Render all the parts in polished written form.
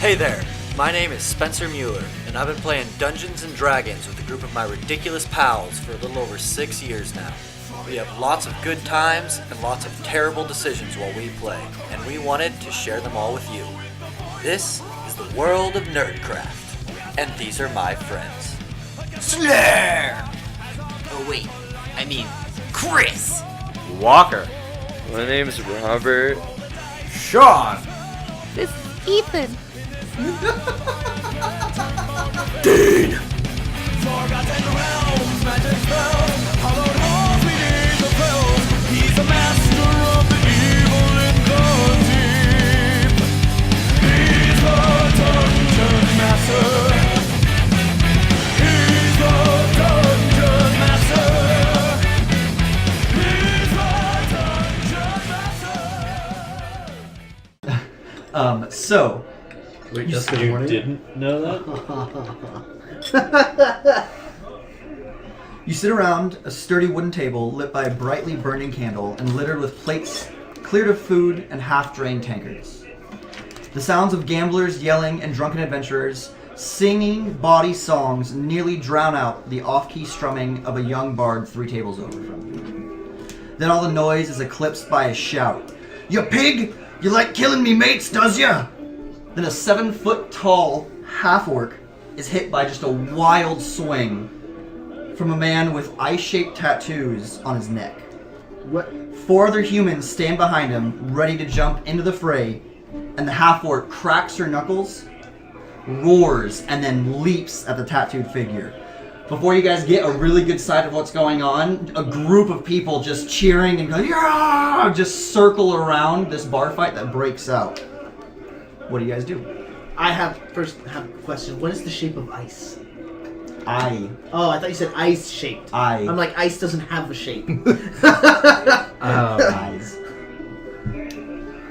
Hey there, my name is Spencer Mueller, and I've been playing Dungeons & Dragons with a group of my ridiculous pals for a little over 6 years now. We have lots of good times and lots of terrible decisions while we play, and we wanted to share them all with you. This is the world of Nerdcraft, and these are my friends. Slayer! Oh wait, I mean Chris! Walker. My name's Robert. Sean. This is Ethan. Dean! Forgotten realms, magic spells, hallowed halls beneath the pills. He's the master of the evil in the deep. He's the dungeon master. He's the dungeon master. He's the dungeon master. So. Wait, You didn't know that? You sit around a sturdy wooden table lit by a brightly burning candle and littered with plates cleared of food and half-drained tankards. The sounds of gamblers yelling and drunken adventurers singing bawdy songs nearly drown out the off-key strumming of a young bard 3 tables over from you. Then all the noise is eclipsed by a shout. "You pig! You like killing me mates, does ya?" Then a 7-foot-tall half-orc is hit by just a wild swing from a man with ice-shaped tattoos on his neck. What? 4 other humans stand behind him, ready to jump into the fray, and the half-orc cracks her knuckles, roars, and then leaps at the tattooed figure. Before you guys get a really good sight of what's going on, a group of people just cheering and going, "Yeah!" just circle around this bar fight that breaks out. What do you guys do? I have a question. What is the shape of ice? Eye. Oh, I thought you said ice shaped. Eye. I'm like, ice doesn't have a shape. Eyes.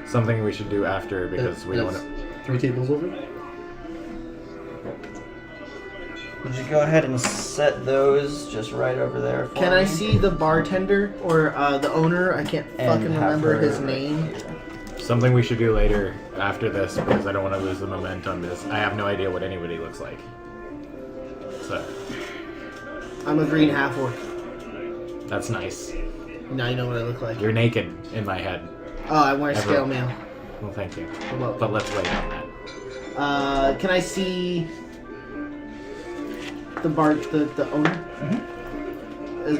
Something we should do after because we don't want to. 3 tables over? Would you go ahead and set those just right over there for Can me? I see the bartender or the owner? I can't And fucking have remember her- his name. Something we should do later after this because I don't want to lose the momentum is I have no idea what anybody looks like. So I'm a green half orc. that's nice. Now you know what I look like. You're naked in my head. Oh, I'm wearing Everyone. scale mail. Well, thank you. Well, But let's wait on that. can I see the the owner?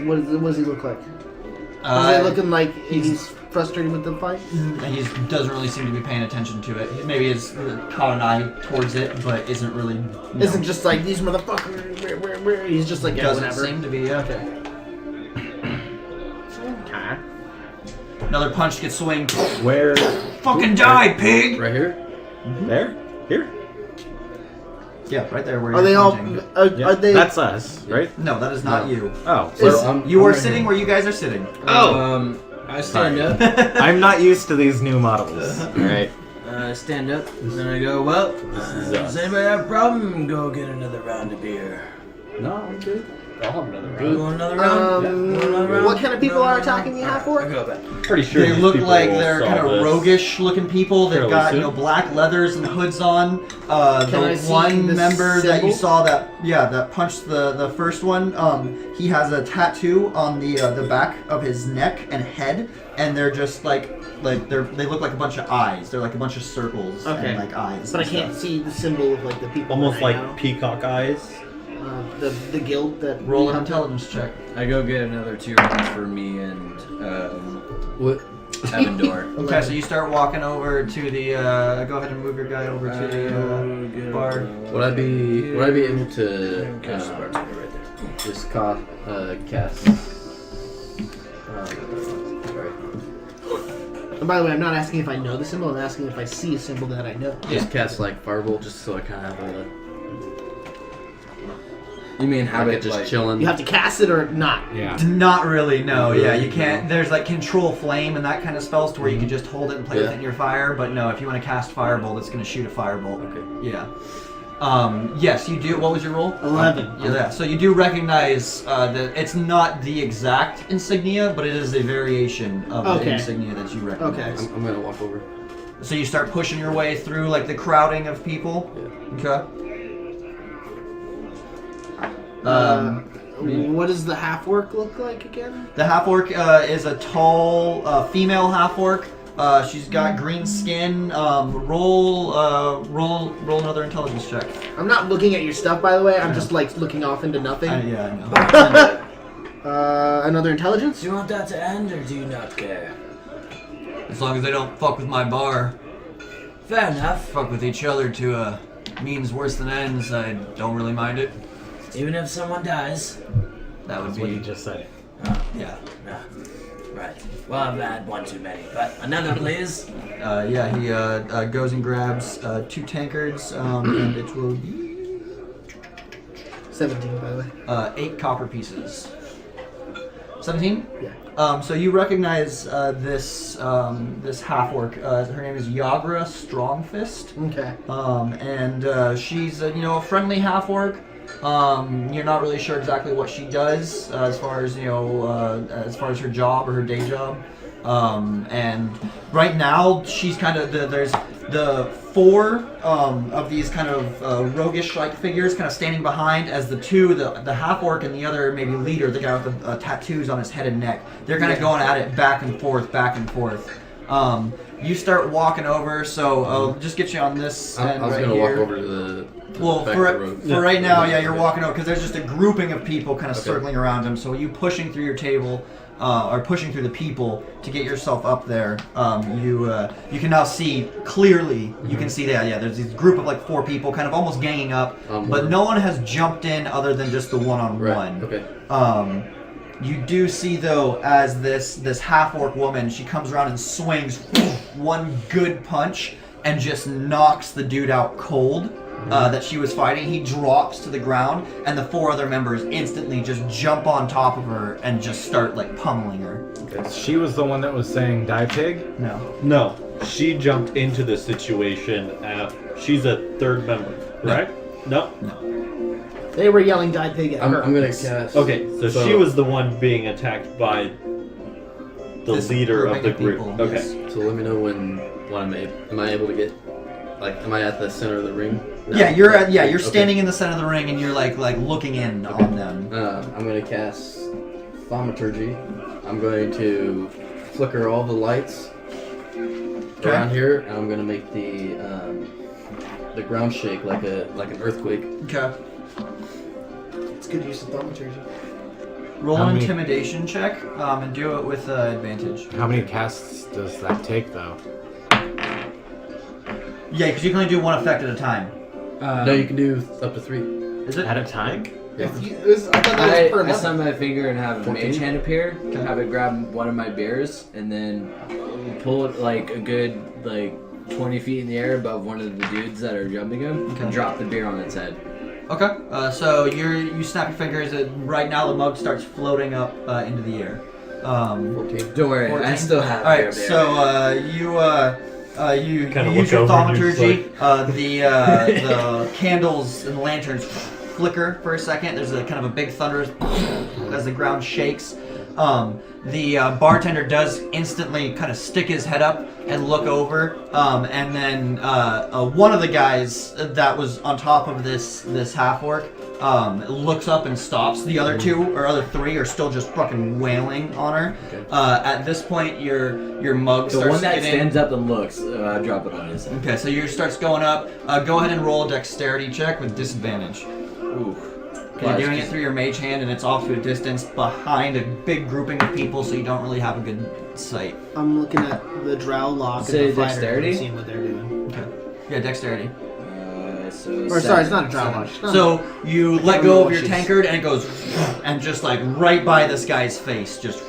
What does he look like? Is he looking like he's frustrated with the fight? He doesn't really seem to be paying attention to it. Maybe he's caught an eye towards it, but isn't really. Isn't just like these motherfuckers. Where? He's just like, yeah, Doesn't whatever. seem to be. Yeah. Okay. Another punch gets swinged. Where? Fucking die, pig! Right here? There? Here? Yeah, right there where Are you're they all? pointing. Are they? That's us, right? No, that is not you. Oh, Is- You are sitting where you guys are sitting. I stand up. I'm not used to these new models. Alright. Stand up, and then I go, well, does anybody have a problem? Go get another round of beer. No, I'm good. I'll have another Go another round? Another round? What kind of people are attacking the half I orc? go back. Pretty sure They these look people like will they're solve kind of this. roguish looking people. They've Fairly got, soon. black leathers and hoods on. Can I The see one the member that you symbol? saw that punched the first one, he has a tattoo on the back of his neck and head, and they're just they look like a bunch of eyes. They're like a bunch of circles Okay. and like eyes. But I and can't stuff. see the symbol of like the people. Almost that I like know. peacock eyes. The guild that Roll we an have to- intelligence check. I go get another 2 rounds for me and Avendor. Okay, so you start walking over to the. Go ahead and move your guy over to the bar. Would I be able to Catch the bartender right there. just cast? Sorry. And by the way, I'm not asking if I know the symbol. I'm asking if I see a symbol that I know. Just cast like Firebolt, just so I kind of have You mean have like it just like chilling. You have to cast it or not. Yeah. Not really, no. Yeah, you No. can't. There's like control flame and that kind of spells to where you can just hold it and play with Yeah. it in your fire. But no, if you want to cast firebolt, it's going to shoot a firebolt. Okay. Yeah. Yes, you do. What was your roll? 11. Yeah. So you do recognize that it's not the exact insignia, but it is a variation of the Okay. insignia that you recognize. Okay. I'm gonna walk over. So you start pushing your way through like the crowding of people. Yeah. Okay. What does the half orc look like again? The half orc is a tall female half orc. She's got green skin. Roll another intelligence check. I'm not looking at your stuff, by the way. I'm just like looking off into nothing. Yeah, I know. Another intelligence? Do you want that to end, or do you not care? As long as they don't fuck with my bar, Fair enough. fuck with each other to means worse than ends, I don't really mind it. Even if someone dies. That would That's what be you just said. yeah. Right. Well, I've had one too many. But another, please. Yeah, he goes and grabs 2 tankards, and it will be 17, by the way. 8 copper pieces. 17? Yeah. So you recognize this half orc. Her name is Yagra Strongfist. Okay. And she's a friendly half orc. You're not really sure exactly what she does as far as as far as her job or her day job. And right now she's kind of there's the 4 of these kind of roguish-like figures kind of standing behind as the half orc and the other maybe leader, the guy with the tattoos on his head and neck. They're kind of going at it back and forth, back and forth. You start walking over, so I'll just get you on this end I was right gonna here. walk over to the Well, back for of the road. right now, yeah, you're walking over because there's just a grouping of people kind of circling around him. So you pushing through your table, or pushing through the people to get yourself up there. You can now see clearly. You can see that there's this group of like 4 people, kind of almost ganging up, but no one has jumped in other than just the one-on-one. Right. Okay. You do see though, as this half orc woman, she comes around and swings one good punch and just knocks the dude out cold. That she was fighting. He drops to the ground, and the 4 other members instantly just jump on top of her and just start like pummeling her. Okay. She was the one that was saying "die pig." No, she jumped into the situation. She's a 3rd member, right? No. They were yelling "die pig" at her. I'm gonna cast. Okay, so she was the one being attacked by the This leader of the grouping of group. people, Okay. yes. So let me know when am I able to get, am I at the center of the ring? No. Yeah, you're Okay. standing in the center of the ring, and you're like looking in on them. I'm going to cast Thaumaturgy. I'm going to flicker all the lights around here, and I'm going to make the ground shake like an earthquake. Okay. It's good use of thaumaturgy. Roll How an many- intimidation check, and do it with advantage. How many casts does that take, though? Yeah, because you can only do 1 effect at a time. No, you can do up to 3. Is it? At a time? Yeah. I thought that was per I level. snap my finger and have a 14. mage hand appear, have it grab one of my beers, and then pull it like a good 20 feet in the air above one of the dudes that are jumping him, and drop the beer on its head. Okay. So you snap your fingers, and right now the mug starts floating up into the air. 14. Don't worry, 14? I still have All beer. right. So you Kinda use look your over and you're thaumaturgy. The candles and lanterns flicker for a second. There's a kind of a big thunder as the ground shakes. The bartender does instantly kind of stick his head up and look over, and then one of the guys that was on top of this half orc looks up and stops. The other 2 or other 3 are still just fucking wailing on her. Okay. At this point, your mug The starts one that getting. stands up and looks, I drop it on his head. Okay, so yours starts going up. Go ahead and roll a dexterity check with disadvantage. Ooh. You're doing it through your mage hand, and it's off to a distance behind a big grouping of people, so you don't really have a good sight. I'm looking at the drow lock Say and the fighter dexterity? and seeing what they're doing. Okay. Yeah, dexterity. Or sorry, it's not a drow lock. So you let go of your she's- tankard, and it goes, and just like right by this guy's face, just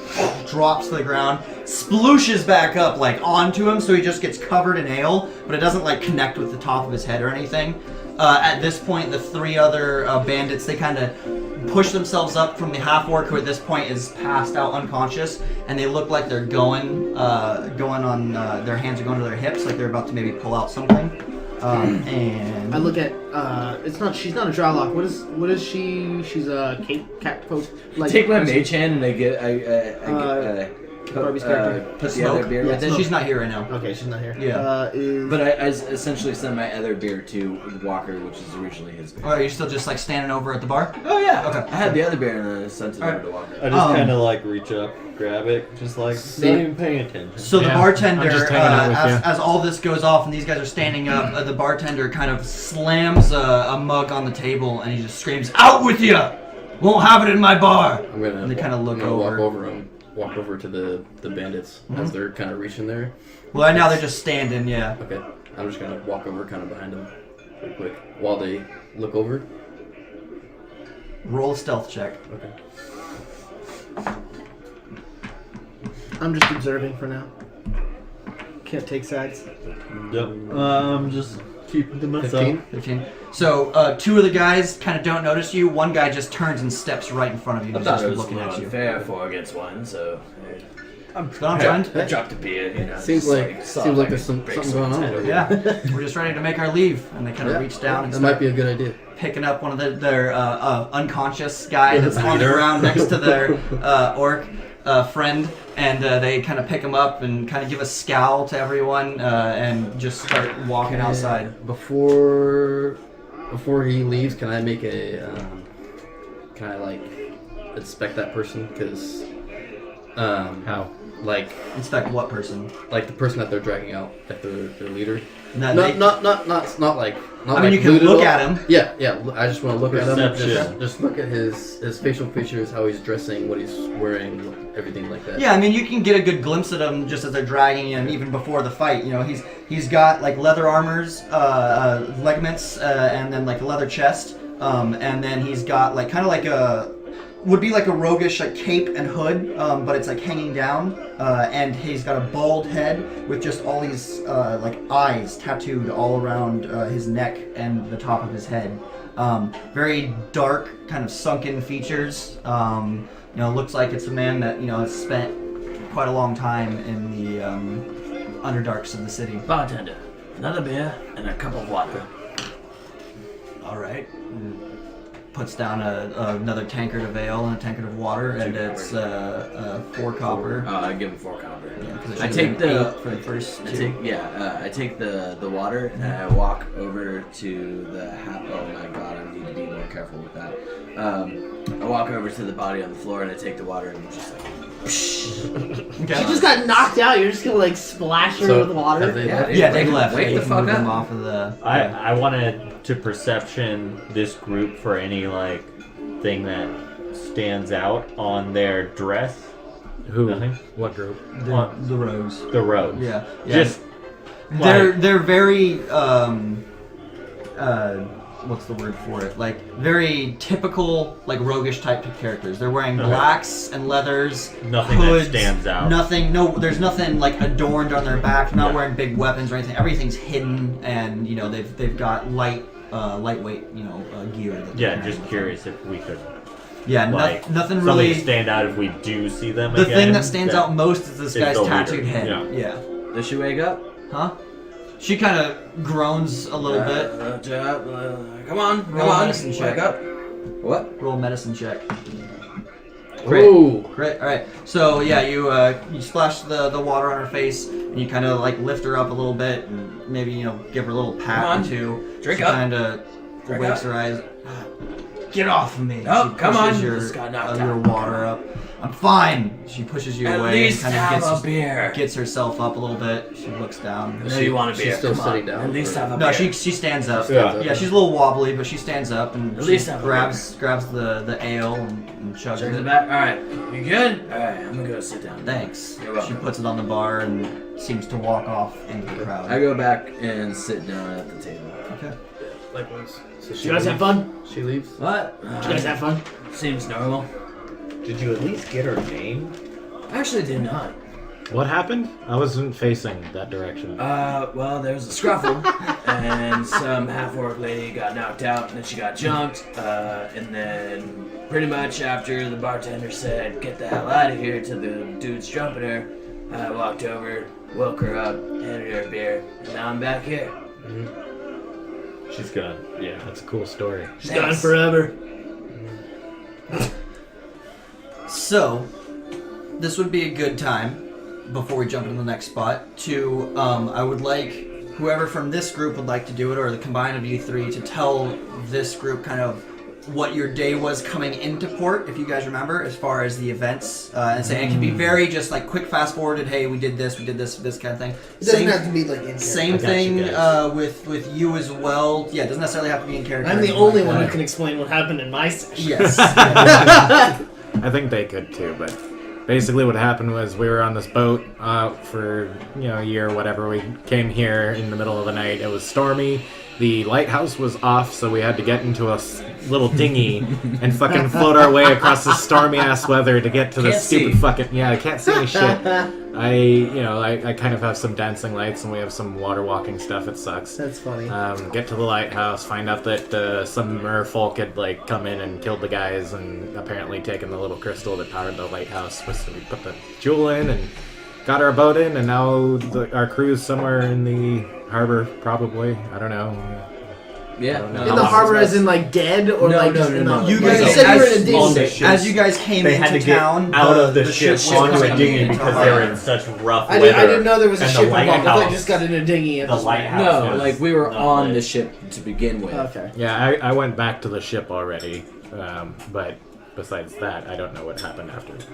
drops to the ground, splooshes back up like onto him, so he just gets covered in ale, but it doesn't like connect with the top of his head or anything. At this point, the 3 other bandits, they kind of push themselves up from the half orc, who at this point is passed out unconscious, and they look like they're going on their hands are going to their hips, like they're about to maybe pull out something. And I look at she's not a drow lock. What is she? She's a cat post. Like Take my mage hand and I Barbie's character. Put the other beer. Yeah, she's not here right now. Okay, she's not here. Yeah. But I essentially sent my other beer to Walker, which is originally his beer. Oh, are you still just like standing over at the bar? Oh yeah. Okay. I had the other beer and then I sent it over to Walker. I just kind of like reach up, grab it, just like not even paying attention. So the bartender, I'm just hanging out with you. as all this goes off and these guys are standing up, the bartender kind of slams a mug on the table and he just screams, "Out with you! Won't have it in my bar!" I'm gonna. And they kind of look over. Walk over to the bandits as they're kind of reaching there. Well, right now they're just standing. Yeah. Okay. I'm just gonna walk over, kind of behind them, real quick, while they look over. Roll a stealth check. Okay. I'm just observing for now. Can't take sides. Yep. Just keeping to myself. 15. So two of the guys kind of don't notice you. One guy just turns and steps right in front of you. I And thought just it was looking at you. unfair 4 against 1, so I'm trying. I dropped a beer. You know, Seems like there's something going on over here. Yeah, we're just ready to make our leave, and they kind of reach down and That start might be a good idea. picking up one of their unconscious guy that's on the ground next to their orc friend, and they kind of pick him up and kind of give a scowl to everyone and just start walking outside. Before he leaves, can I make a can I like inspect that person? Because How? like Inspect what person? like the person that they're dragging out, like their leader. No, Not like. I mean, you can look at him. Yeah. I just want to look at him. Perception. Just look at his facial features, how he's dressing, what he's wearing, everything like that. Yeah, I mean, you can get a good glimpse at him just as they're dragging him, even before the fight. You know, he's got like leather armors, ligaments, and then like a leather chest, and then he's got like kind of like would be like a roguish like cape and hood, but it's like hanging down, and he's got a bald head with just all these like eyes tattooed all around his neck and the top of his head. Very dark, kind of sunken features. You know, looks like it's a man that has spent quite a long time in the underdarks of the city. bartender, another beer and a cup of water. All right. Puts down another tankard of ale and a tankard of water, and it's 4 copper. I give him 4 copper. Yeah, 'cause it I should've take been the 8 for the first I 2. take the water and I walk over to the oh my god, I need to be more careful with that. I walk over to the body on the floor and I take the water and I'm just like She just got knocked out. You're just gonna like splash her with water. Have they left? Yeah, they left. Wake They the fuck moved them up. off of the. I wanted to perception this group for any like thing that stands out on their dress. Who? Nothing. What group? The rose. The robes. Yeah. Just They're very what's the word for it? Like very typical like roguish type of characters. They're wearing blacks and leathers. Nothing hoods, that stands out. Nothing. No, there's nothing like adorned on their back. They're not wearing big weapons or anything. Everything's hidden, and they've got lightweight gear. That they're just carrying. curious if we could. Yeah, Like, nothing something really. stand out if we do see them The again. thing that stands out most is this is guy's the leader. tattooed head. Yeah. Does she wake up? Huh? She kind of groans a little bit. Come on, Roll a medicine check. Wake up. What? Roll a medicine check. Ooh. Great. All right. So yeah, you splash the water on her face, and you kind of like lift her up a little bit, and maybe give her a little pat Come on. or two. Drink she up. Kind of Drink wakes up. her eyes. Get off of me! Oh, She come pushes on. Your, Just got knocked your out. water up. I'm fine. She pushes you At away least and have kind a of beer. gets herself up a little bit. She looks down. I know you want a beer. She's still Come sitting on. down. At least have a No, beer. she stands up. Yeah. Yeah, she's a little wobbly, but she stands up and At she least have a grabs the ale and chugs Check the it. back. All right, you good? All right, I'm gonna go sit down. Thanks. You're welcome. She puts it on the bar and seems to walk off into the crowd. I go back and sit down at the table. Okay. Likewise. So You guys have fun? She leaves. What? You guys have fun? Seems normal. Did you at least get her name? I actually did not. What happened? I wasn't facing that direction. Well, there was a scruffle, and some half-orc lady got knocked out, and then she got jumped, and then pretty much after the bartender said, "Get the hell out of here," to the dudes jumping her, I walked over, woke her up, handed her a beer, and now I'm back here. She's gone. Yeah. That's a cool story. She's gone forever. So, this would be a good time, before we jump into the next spot, to, I would like whoever from this group would like to do it, or the combined of you three, to tell this group kind of what your day was coming into port, if you guys remember, as far as the events, and say it can be very just like quick fast forwarded. Hey, we did this kind of thing. It doesn't have to be like in Same thing with you as well. Yeah, it doesn't necessarily have to be in character. I'm the only one who can explain what happened in my session. Yes. I think they could too, but basically what happened was we were on this boat for a year or whatever. We came here in the middle of the night. It was stormy. The lighthouse was off, so we had to get into a little dinghy and fucking float our way across the stormy ass weather to get to the stupid fucking I can't see any shit. I kind of have some dancing lights and we have some water walking stuff. It sucks. That's funny. Get to the lighthouse, find out that some merfolk had like come in and killed the guys and apparently taken the little crystal that powered the lighthouse. So we put the jewel in and got our boat in, and now our crew's somewhere in the harbor, probably. I don't know. Yeah. In the harbor, as in like dead, or No, like no, just no, in no. the. You guys, You said you were in a dinghy. as you guys came They into had to get town, out of the ship ship was onto a coming dinghy into because harbor. they were in such rough I weather. didn't know there was a And ship the involved. I thought I lighthouse- just got in a dinghy. At The this lighthouse. No, was like we were not on lit. the ship to begin with. Okay. Yeah, I went back to the ship already, but besides that, I don't know what happened afterwards.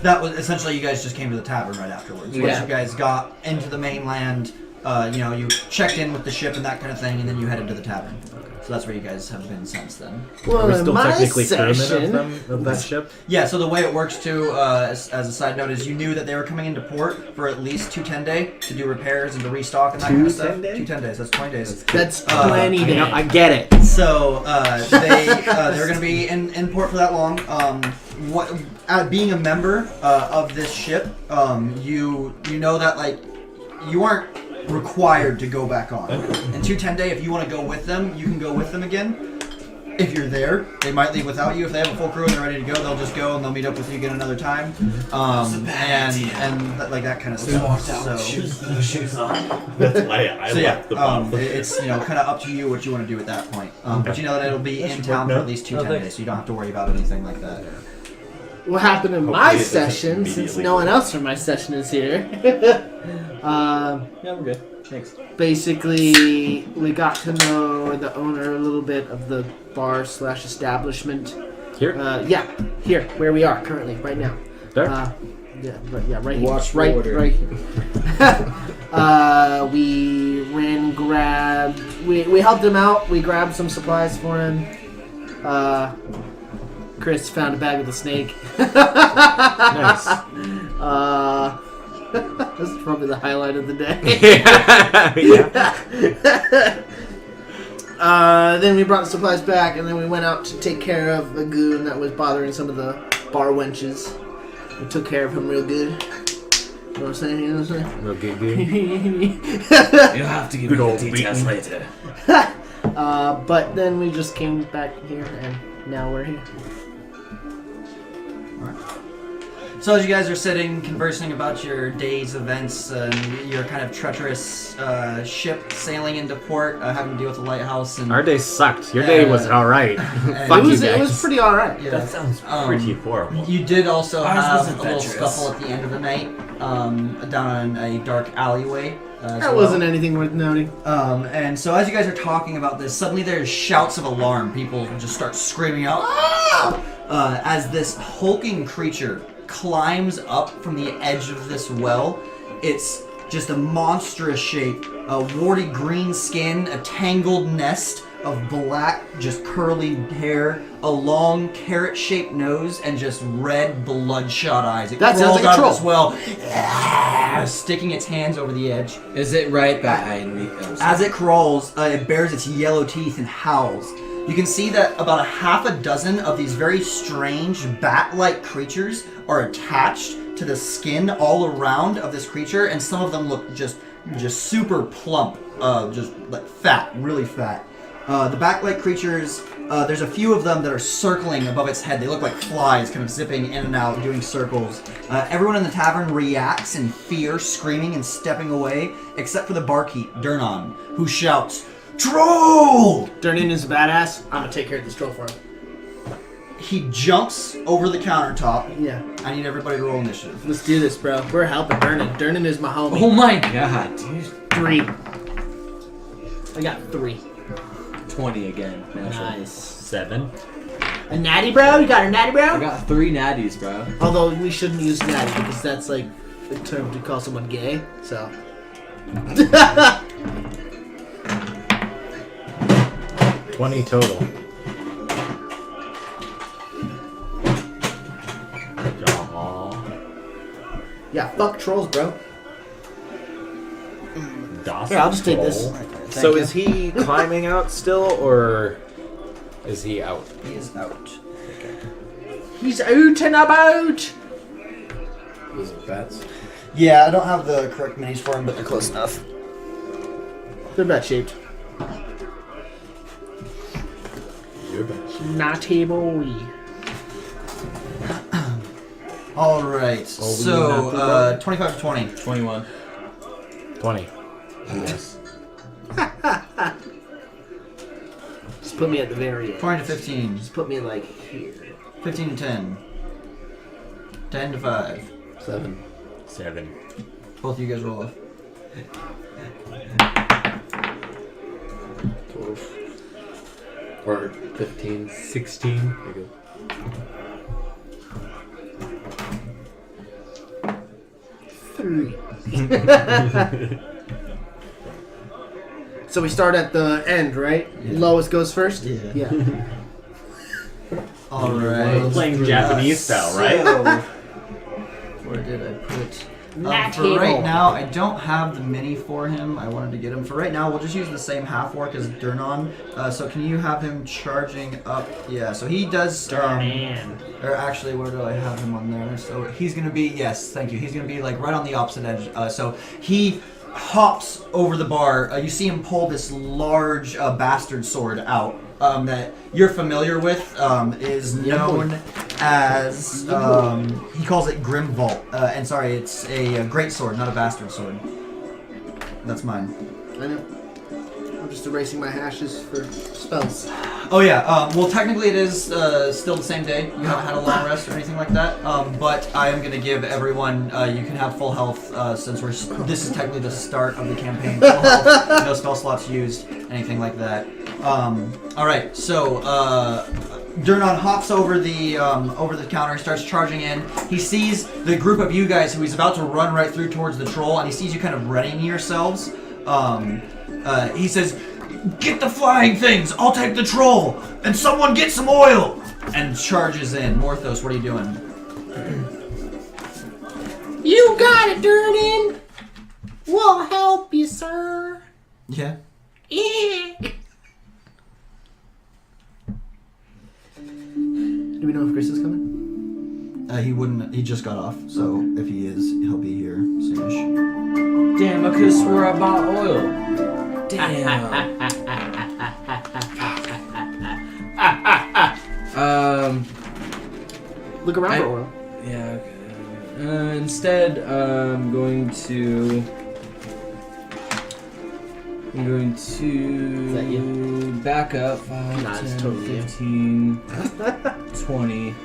That was essentially you guys just came to the tavern right afterwards. Once Yeah. you guys got into the mainland, you checked in with the ship and that kind of thing, and then you headed to the tavern. So that's where you guys have been since then. Well, Are we in still my technically crewmen session, of that ship? Yeah, so the way it works too, as a side note, is you knew that they were coming into port for at least 2 10-day to do repairs and to restock and that kind of stuff. 2 10 days, that's 20 days. that's 20 days. I get it. So they're going to be in port for that long. Being a member of this ship, you know that like you aren't required to go back on. In 2 10-day, if you want to go with them, you can go with them again. If you're there, they might leave without you. If they have a full crew and they're ready to go, they'll just go and they'll meet up with you again another time. And like that kind of stuff. Shoes on. That's why I So yeah, left the bottom. it's kind of up to you what you want to do at that point. But you know that it'll be in town for at least 2 10 days, so you don't have to worry about anything like that. What happened in my Hopefully it doesn't session, since immediately no one go. else from my session is here. Yeah, we're good. Thanks. Basically, we got to know the owner a little bit of the bar/establishment. Here? Here, where we are currently, right now. There? Right Watch here. water. Right we ran and grabbed. We helped him out. We grabbed some supplies for him. Chris found a bag with a snake. Nice. This is probably the highlight of the day. Yeah. Then we brought the supplies back, and then we went out to take care of a goon that was bothering some of the bar wenches. We took care of him real good. You know what I'm saying? You know what I'm saying? Real good. You'll have to give Good me old the details beating. later. But then we just came back here, and now we're here. So as you guys are sitting, conversing about your day's events and your kind of treacherous ship sailing into port, having to deal with the lighthouse and Our day sucked. Your day was alright. Fuck you It guys. was pretty alright. yeah. That sounds pretty horrible. You did also Ours have was a little adventurous. scuffle at the end of the night, down a dark alleyway. That wasn't anything worth noting. And so as you guys are talking about this, suddenly there's shouts of alarm. People just start screaming out, "Ah!" As this hulking creature climbs up from the edge of this well. It's just a monstrous shape, a warty green skin, a tangled nest of black, just curly hair, a long carrot-shaped nose, and just red bloodshot eyes. It That sounds crawls like a out troll. of this well, sticking its hands over the edge. Is it right behind me? As it crawls, it bares its yellow teeth and howls. You can see that about a half a dozen of these very strange bat-like creatures are attached to the skin all around of this creature, and some of them look just super plump, just like fat, really fat. The bat-like creatures, there's a few of them that are circling above its head. They look like flies, kind of zipping in and out, doing circles. Everyone in the tavern reacts in fear, screaming and stepping away, except for the barkeep, Durnan, who shouts, "Troll!" Durnan is a badass. I'm gonna take care of this troll for him. he jumps over the countertop. Yeah. I need everybody to roll initiative. Let's do this, bro. We're helping Durnan. Durnan is my homie. Oh my god, dude. 3. I got 3. 20 again. Nice. 7. A natty, bro? You got a natty, I bro? got 3 natties, bro. Although we shouldn't use natty because that's like a term to call someone gay. So. 20 total. Yeah, fuck trolls, bro. Das Here, I'll just take this. Troll. So is he climbing out still, or is he out? He is out. He's out and about. Was it bats? Yeah, I don't have the correct minis for him, but they're close enough. They're bat shaped. You're bats. Naughty boy. All right. So 25 to 20. 21. 20. Yes. Just put me at the very end. 20 to 15. Just put me like here. 15 to 10. 10 to 5. 7. 7. Both of you guys roll off. 12. Or 15. 16. There you go. 3. So we start at the end, right? Yeah. Lowest goes first? Yeah. All right. Playing Japanese style, right? So, where did I put? For right now, I don't have the mini for him. I wanted to get him. For right now, we'll just use the same half orc as Durnan. So can you have him charging up? Yeah. So he does. Or actually, where do I have him on there? So he's gonna be. Yes, thank you. He's gonna be like right on the opposite edge. So he hops over the bar. You see him pull this large bastard sword out that you're familiar with. Is known as he calls it Grim Vault. And sorry, it's a great sword, not a bastard sword. That's mine. I know. I'm just erasing my hashes for spells. Oh yeah. Well, technically it is still the same day. You haven't had a long rest or anything like that. But I am gonna give everyone. You can have full health since this is technically the start of the campaign. Full health, no spell slots used, anything like that. All right. So Durnan hops over the counter, starts charging in. He sees the group of you guys who he's about to run right through towards the troll, and he sees you kind of readying yourselves. He says, "Get the flying things! I'll take the troll! And someone get some oil!" And charges in. Morthos, what are you doing? You got it, Durnan! We'll help you, sir. Yeah. Do we know if Chris is coming? He wouldn't. He just got off. So if he is, he'll be here soonish. Damn, I could have swore I bought oil. Damn. Look around for oil. Yeah, okay. Instead, I'm going to Is that you? back up 5, Nah, it's 10, totally you. 15, 20.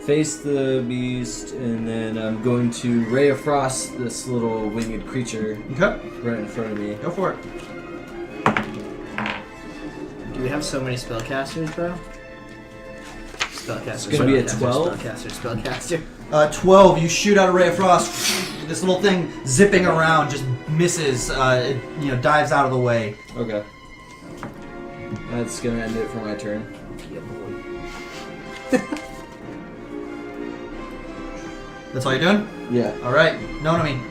Face the beast, and then I'm going to Ray of Frost this little winged creature Okay. right in front of me. Go for it. Do we have so many spellcasters, bro? Spellcaster. It's gonna be a 12? Spellcaster. 12. You shoot out a ray of frost. This little thing zipping around just misses. It dives out of the way. Okay. That's gonna end it for my turn. Yeah, boy. That's all you're doing? Yeah. All right. No, I mean.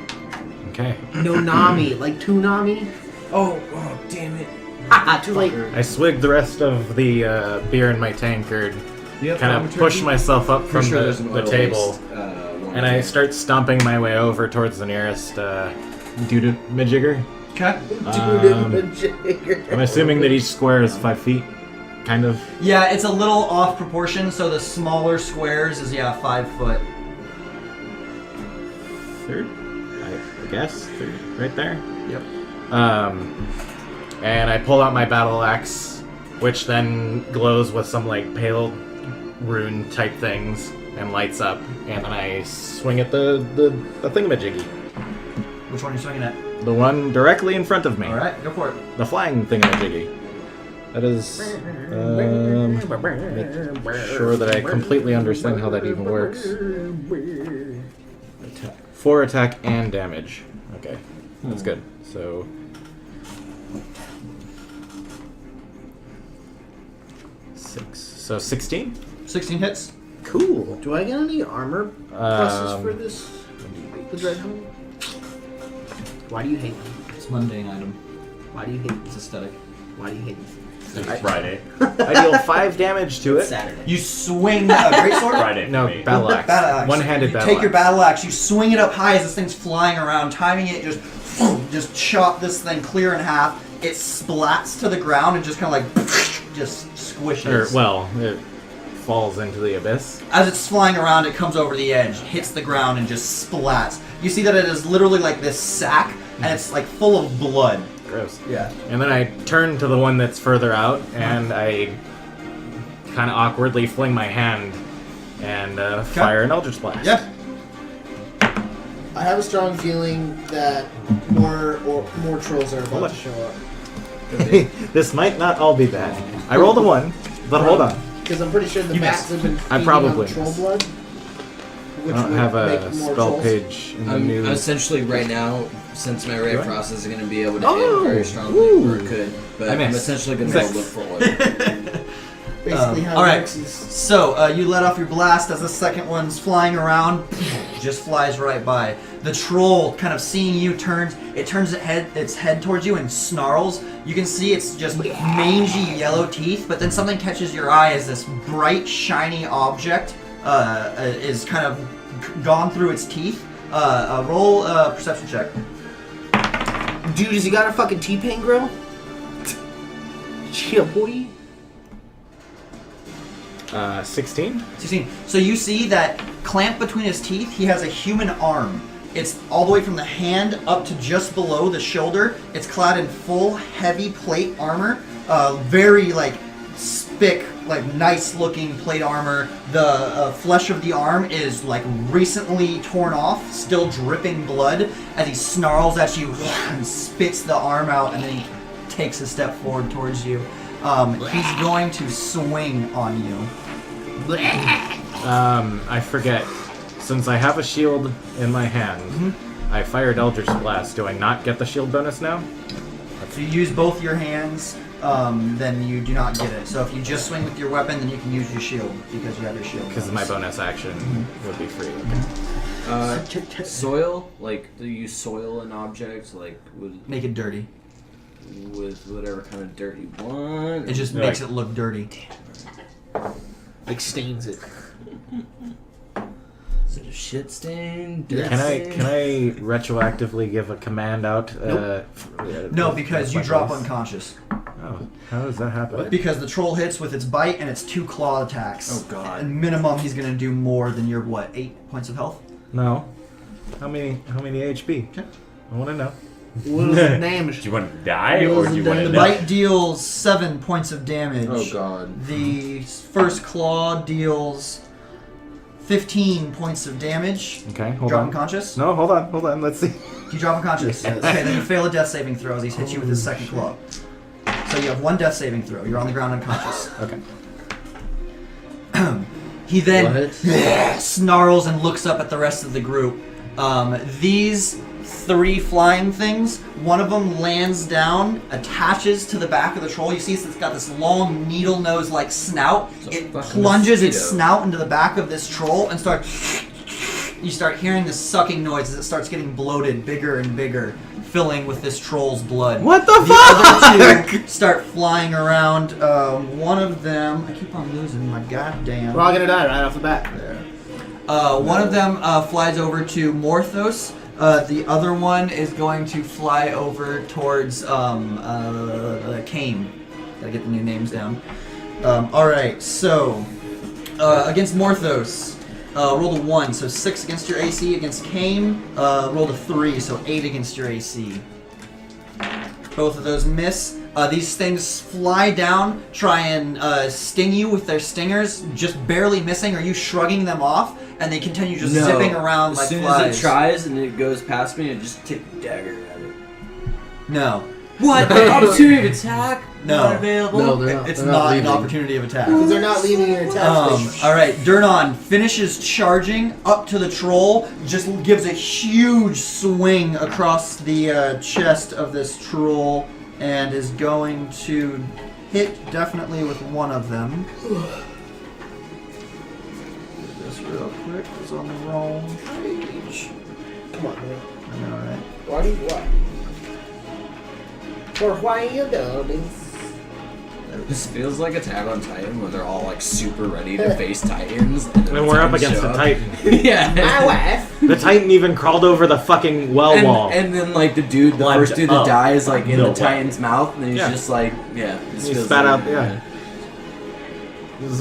Okay. No Nami, like Toonami. Oh, damn it. Haha, too late. I swigged the rest of the beer in my tankard, Yep, kind of push myself up from Pretty sure there's an the oil table, waste, one and I there. start stomping my way over towards the nearest Majigger. Okay. I'm assuming that each square is 5 feet, kind of. Yeah, it's a little off proportion, so the smaller squares is 5 foot. Third, I guess. Third, right there. Yep. And I pull out my battle axe which then glows with some like pale rune type things and lights up, and then I swing at the thingamajiggy. Which one are you swinging at? The one directly in front of me. Alright, go for it. The flying thingamajiggy. That is... make sure that I completely understand how that even works. 4 attack and damage. Okay, that's good. So... 6. So 16? 16 hits. Cool. Do I get any armor pluses for this? The Dreadhome? Why do you hate me? It's a mundane item. Why do you hate me? It's aesthetic. Why do you hate me? It's Friday. I deal 5 damage to it. Saturday. You swing a greatsword? Friday. No, for me. battle axe. Battle axe. One-handed you battle take your axe. battle axe, you swing it up high as this thing's flying around, timing it, just chop this thing clear in half. It splats to the ground and just kind of like just squishes. It falls into the abyss. As it's flying around, it comes over the edge, hits the ground, and just splats. You see that it is literally like this sack, and it's like full of blood. Gross. Yeah. And then I turn to the one that's further out, and I kind of awkwardly fling my hand and fire an Eldritch Blast. Yeah. I have a strong feeling that more trolls are about to show up. This might not all be bad. I rolled a 1, but hold on. Because I'm pretty sure the You bats missed. have been I feeding probably on troll missed. blood. I Which don't would have a make more spell trolls. page in the I'm new... essentially right now, since my Ray of Frost isn't going to be able to Oh, hit very strongly, ooh. or it could, but I I'm missed. essentially going to go look for one. Basically how it Alright, works is... so you let off your blast as the second one's flying around, just flies right by. The troll, kind of seeing you, turns its head towards you and snarls. You can see it's just mangy yellow teeth, but then something catches your eye as this bright, shiny object is kind of gone through its teeth. Roll a perception check. Dude, has he got a fucking T-Pain grill? Chill, boy. 16? 16. So you see that clamped between his teeth, he has a human arm. It's all the way from the hand up to just below the shoulder. It's clad in full heavy plate armor. Very like spick, like nice looking plate armor. The flesh of the arm is like recently torn off, still dripping blood as he snarls at you and spits the arm out, and then he takes a step forward towards you. He's going to swing on you. I forget. Since I have a shield in my hand, I fired Eldritch Blast. Do I not get the shield bonus now? If you use both your hands, then you do not get it. So if you just swing with your weapon, then you can use your shield because you have your shield. Because my bonus action would be free. Okay. Soil? Like, do you use soil in objects? Like, Make it dirty. with whatever kind of dirt you want? It just makes it look dirty. Like stains it. Is it a shit stain? Dirt Can stain? I retroactively give a command out? No, because you drop unconscious. Oh, how does that happen? Because the troll hits with its bite and its 2 claw attacks. Oh, God. And minimum, he's going to do more than your, 8 points of health? No. How many HP? Okay. I want to know. What is the damage? Do you want to die or do you want The to bite deals 7 points of damage. Oh, God. The first claw deals 15 points of damage. Okay, hold Drop on. unconscious? No, hold on. Let's see. You drop unconscious. Okay, then you fail a death saving throw as he's hit you with his second claw. So you have 1 death saving throw. You're on the ground unconscious. Okay. He then What? snarls and looks up at the rest of the group. These 3 flying things, one of them lands down, attaches to the back of the troll. You see it's got this long needle nose like snout. It's a It fucking plunges its mosquito. snout into the back of this troll and you start hearing this sucking noise as it starts getting bloated bigger and bigger, filling with this troll's blood. What the other 2 start flying around. One of them, I keep on losing my goddamn. We're all gonna die right off the bat. One of them flies over to Morthos. The other one is going to fly over towards Kane. Gotta get the new names down. Alright, so against Morthos, rolled a 1, so 6 against your AC. Against Kane, rolled a 3, so 8 against your AC. Both of those miss. These things fly down, try and sting you with their stingers, just barely missing, or you shrugging them off, and they continue just zipping around like soon flies. as it tries and it goes past me, I just take a dagger at it. No. What? Opportunity of attack? No. Not available? No, they're not. It's they're not an leaving. opportunity of attack. Because they're not leaving your attack space. Alright, Durnan finishes charging up to the troll, just gives a huge swing across the chest of this troll, and is going to hit definitely with one of them. Do this real quick, it's on the wrong page. Come on, man. I know, right? What do you what? For why you doing? This feels like Attack on Titan where they're all like super ready to face Titans. And And we're up against the Titan. Yeah. My wife. The Titan even crawled over the fucking well wall. And then like the first dude that dies like in the Titan's mouth, and he's Yeah. just like, yeah. He spat out, yeah.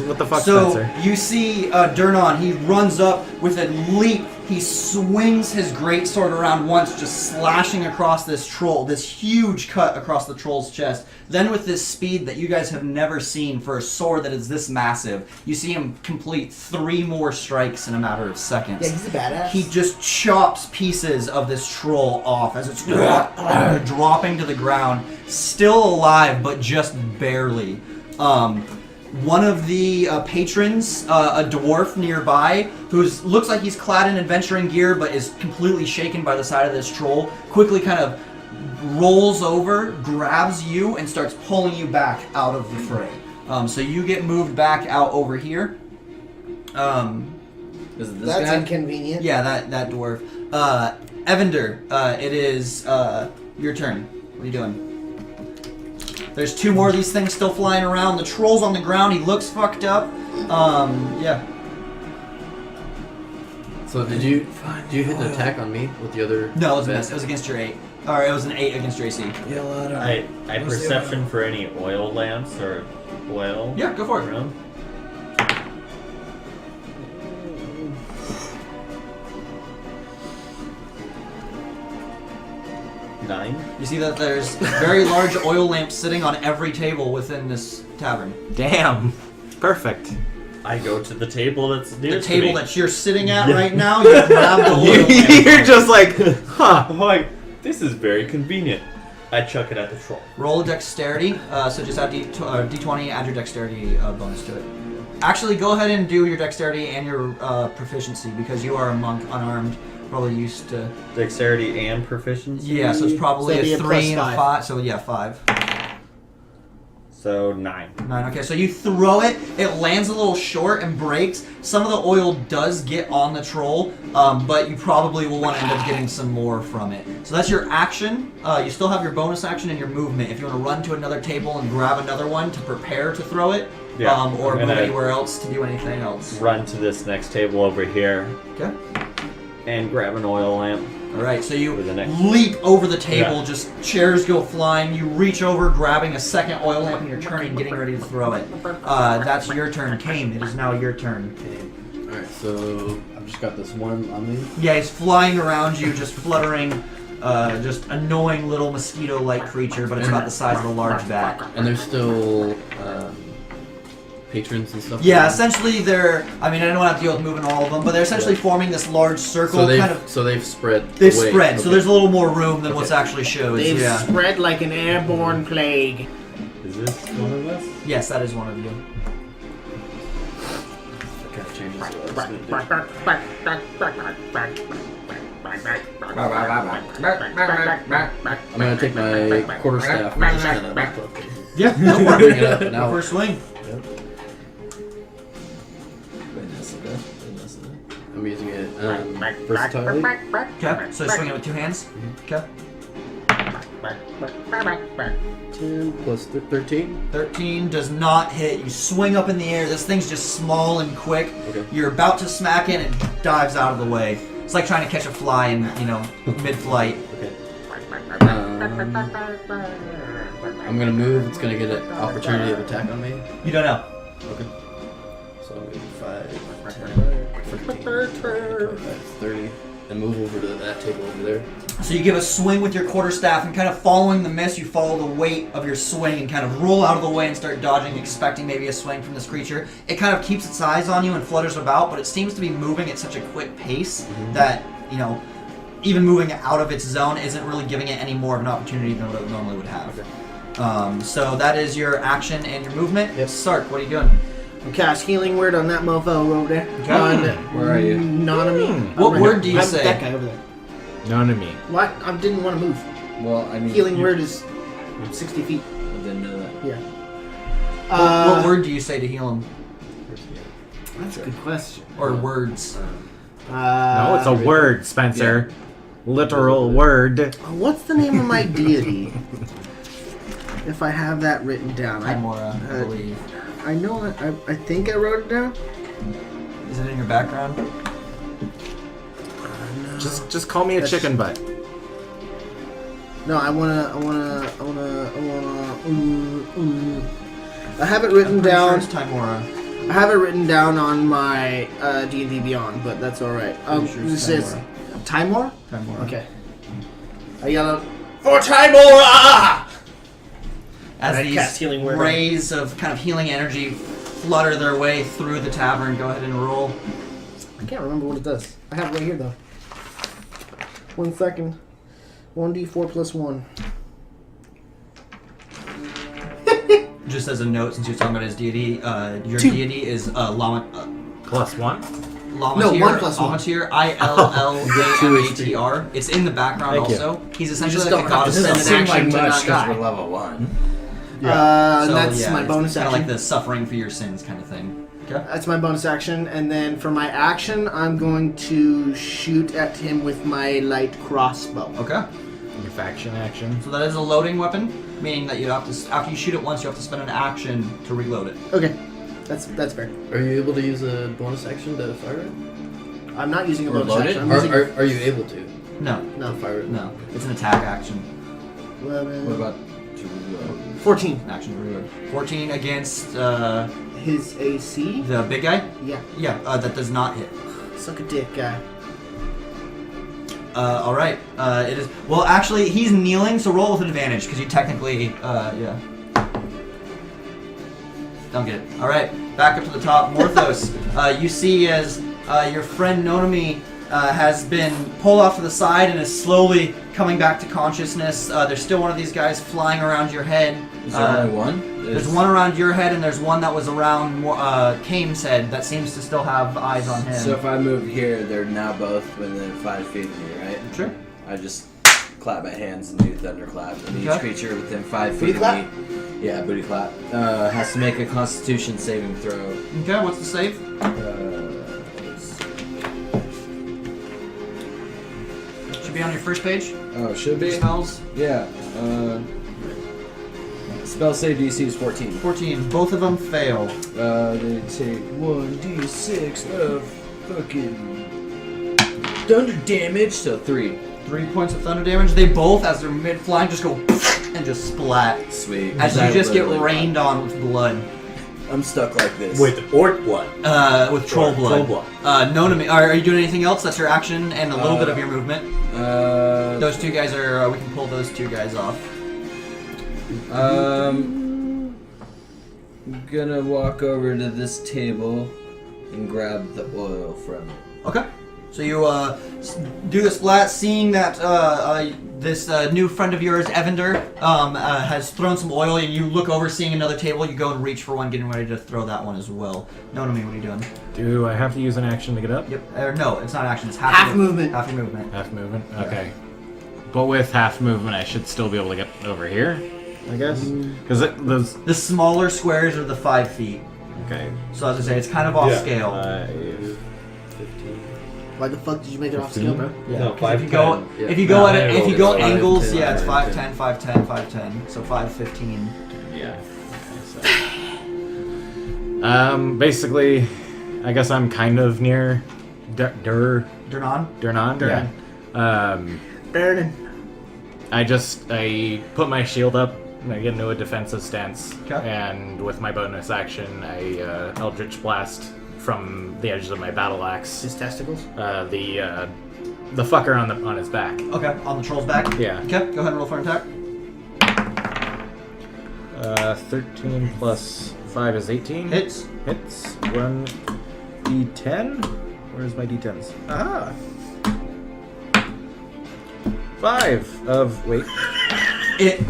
What the fuck, So Spencer? you see Durnan, he runs up with a leap. He swings his greatsword around once, just slashing across this troll, this huge cut across the troll's chest. Then with this speed that you guys have never seen for a sword that is this massive, you see him complete 3 more strikes in a matter of seconds. Yeah, he's a badass. He just chops pieces of this troll off as it's dropping to the ground, still alive, but just barely. One of the patrons, a dwarf nearby, who looks like he's clad in adventuring gear but is completely shaken by the sight of this troll, quickly kind of rolls over, grabs you, and starts pulling you back out of the fray. So you get moved back out over here. Is it this That's guy? inconvenient. Yeah, that dwarf. Evander, it is your turn. What are you doing? There's 2 more of these things still flying around. The troll's on the ground. He looks fucked up. Yeah. So did you hit the attack on me with the other? No, it was a miss. It was against your 8. Or it was an 8 against your AC. I perception for any oil lamps or oil. Yeah, go for it. Around. Nine. You see that there's very large oil lamps sitting on every table within this tavern. Damn. Perfect. I go to the table that's The nearest table to me. that you're sitting at right now, you grab the oil lamp. You're just like, huh. I'm like, this is very convenient. I chuck it at the troll. Roll a dexterity, so just add D20, add your dexterity bonus to it. Actually, go ahead and do your dexterity and your proficiency, because you are a monk, unarmed, probably used to... Dexterity and proficiency? Yeah, so it's probably So it'd be a a 3 plus and a 5. 5, so yeah, 5. So 9. 9, okay, so you throw it, it lands a little short and breaks. Some of the oil does get on the troll, but you probably will want to end up getting some more from it. So that's your action. You still have your bonus action and your movement. If you want to run to another table and grab another one to prepare to throw it, Yeah, or I'm move gonna anywhere else to do anything else. Run to this next table over here Okay. and grab an oil lamp. Alright, so you For the next- leap over the table, Yeah. just chairs go flying, you reach over, grabbing a second oil lamp, and you're turning, getting ready to throw it. That's your turn, Kane. It is now your turn. Alright, so I've just got this one on me. Yeah, he's flying around you, just fluttering, just annoying little mosquito-like creature, but it's about the size of a large bat. And there's still patrons and stuff. Yeah, essentially they're, I mean, I don't have to deal with moving all of them, but they're essentially forming this large circle, So they've, kind of, so they've spread. they've away. spread, so Okay. there's a little more room than what's Okay. actually shows, They've yeah. spread like an airborne plague. Is this one of us? Yes, that is one of you. That kind of changes what I was gonna do. I'm gonna take my quarterstaff and just kind of Yeah, no bring problem. it up and out. First swing. I'm using it versatility. Okay, so swing it with 2 hands. Okay. 10 plus 13. 13 does not hit. You swing up in the air. This thing's just small and quick. Okay. You're about to smack it, and it dives out of the way. It's like trying to catch a fly in, mid-flight. Okay. I'm gonna move. It's gonna get an opportunity of attack on me. You don't know. Okay. So I'm gonna 5, 10, 15, 25, 30. and move over to that table over there. So you give a swing with your quarterstaff, and kind of following the mist, you follow the weight of your swing and kind of roll out of the way and start dodging, expecting maybe a swing from this creature. It kind of keeps its eyes on you and flutters about, but it seems to be moving at such a quick pace that, you know, even moving out of its zone isn't really giving it any more of an opportunity than what it normally would have. So that is your action and your movement. Yep. Sark, what are you doing? Cast healing word on that mofo over there. Where are you? Nanami. What word do you I'm say? that guy over there. None of me. What? I didn't want to move. Well, I mean, Healing word is 60 feet. I didn't know that. Yeah. What word do you say to heal him? That's a good question. Or words? No, it's a word, Spencer. Literal word. What's the name of my deity? If I have that written down. Timora, I believe. I know that. I think I wrote it down. Is it in your background? Just call me a chicken butt. No, I have it written down. Sure it's Timora. I have it written down on my D&D Beyond, but that's all right. This says Timor. Timora. Okay. I yell out for Timora. As And I cast these healing word on rays of kind of healing energy flutter their way through the tavern, go ahead and roll. I can't remember what it does. I have it right here though. 1 second. 1d4 plus 1. Just as a note, since you're talking about his deity, your 2. deity is Lama. +1? Lamatir, No, 1 plus 1. Lamatir, ILLAMATR. It's in the background Thank you. also. He's essentially just like a don't have goddess. to Doesn't send an seem like action to much not because die. we're level 1. So, that's yeah, my it's bonus kind of action. like the suffering for your sins kind of thing. Okay. That's my bonus action, and then for my action, I'm going to shoot at him with my light crossbow. Okay. Your faction action. So that is a loading weapon, meaning that you have to, after you shoot it once, you have to spend an action to reload it. Okay, that's fair. Are you able to use a bonus action to fire it? I'm not using a Or bonus load it? action. I'm Are, using are you able to No, fire it? no, it's an attack action. 11, What about to 14. Action to reload. 14 against His AC? the big guy. Yeah. Yeah, that does not hit. Suck a dick, guy. All right. It is. Well, actually, he's kneeling, so roll with advantage because you technically, yeah. Don't get it. All right. Back up to the top. Morthos. You see as your friend Nonami has been pulled off to the side and is slowly coming back to consciousness. There's still one of these guys flying around your head. Is there only one? There's one around your head, and there's one that was around Kane's head that seems to still have eyes on him. So if I move here, they're now both within 5 feet of me, right? Sure. I just clap my hands and do thunderclap. And each Okay. creature within 5 Booty feet clap? of me, yeah, booty clap, has to make a Constitution saving throw. Okay, what's the save? Should be on your first page. Oh, should be? Spells. Yeah. Spell save DC is 14. 14. Both of them fail. They take 1d6 of fucking thunder damage, so 3. 3 points of thunder damage. They both, as they're mid-flying, just go and just splat. Sweet. As you I just get literally- rained on with blood. I'm stuck like this. With orc blood. With troll blood. Troll blood. Nonami, are you doing anything else? That's your action and a little bit of your movement. Those two guys are. We can pull those two guys off. I'm gonna walk over to this table and grab the oil from it. Okay. So you do the splat, seeing that this new friend of yours, Evander, has thrown some oil, and you look over, seeing another table, you go and reach for one, getting ready to throw that one as well. Nonami, what are you doing? Do I have to use an action to get up? Yep. No, it's not action. It's Half your- movement. Half your movement. Half movement? Okay. But with half movement, I should still be able to get over here, I guess? Because those... The smaller squares are the 5 feet. Okay. So as I say, it's kind of off Yeah. scale. 5... 15. Why the fuck did you make it off scale, bro? Yeah. No, 'cause if you 5'10". go, Yeah. if you go No, at I it, if you rolled go it. angles, 5'10", yeah, it's 5'10". 5'10", 5'10", so 5'15". Yeah. Okay, so. Basically, I guess I'm kind of near Durnan? Durnan? Durnan. Yeah. Durnan. I put my shield up, and I get into a defensive stance, Okay. and with my bonus action, I Eldritch Blast from the edges of my battle axe. His testicles? The the fucker on his back. Okay, on the troll's back? Yeah. Okay, go ahead and roll for an attack. 13 plus 5 is 18. Hits. Hits. 1 d10. Where's my d10s? Aha! 5 of... Wait. It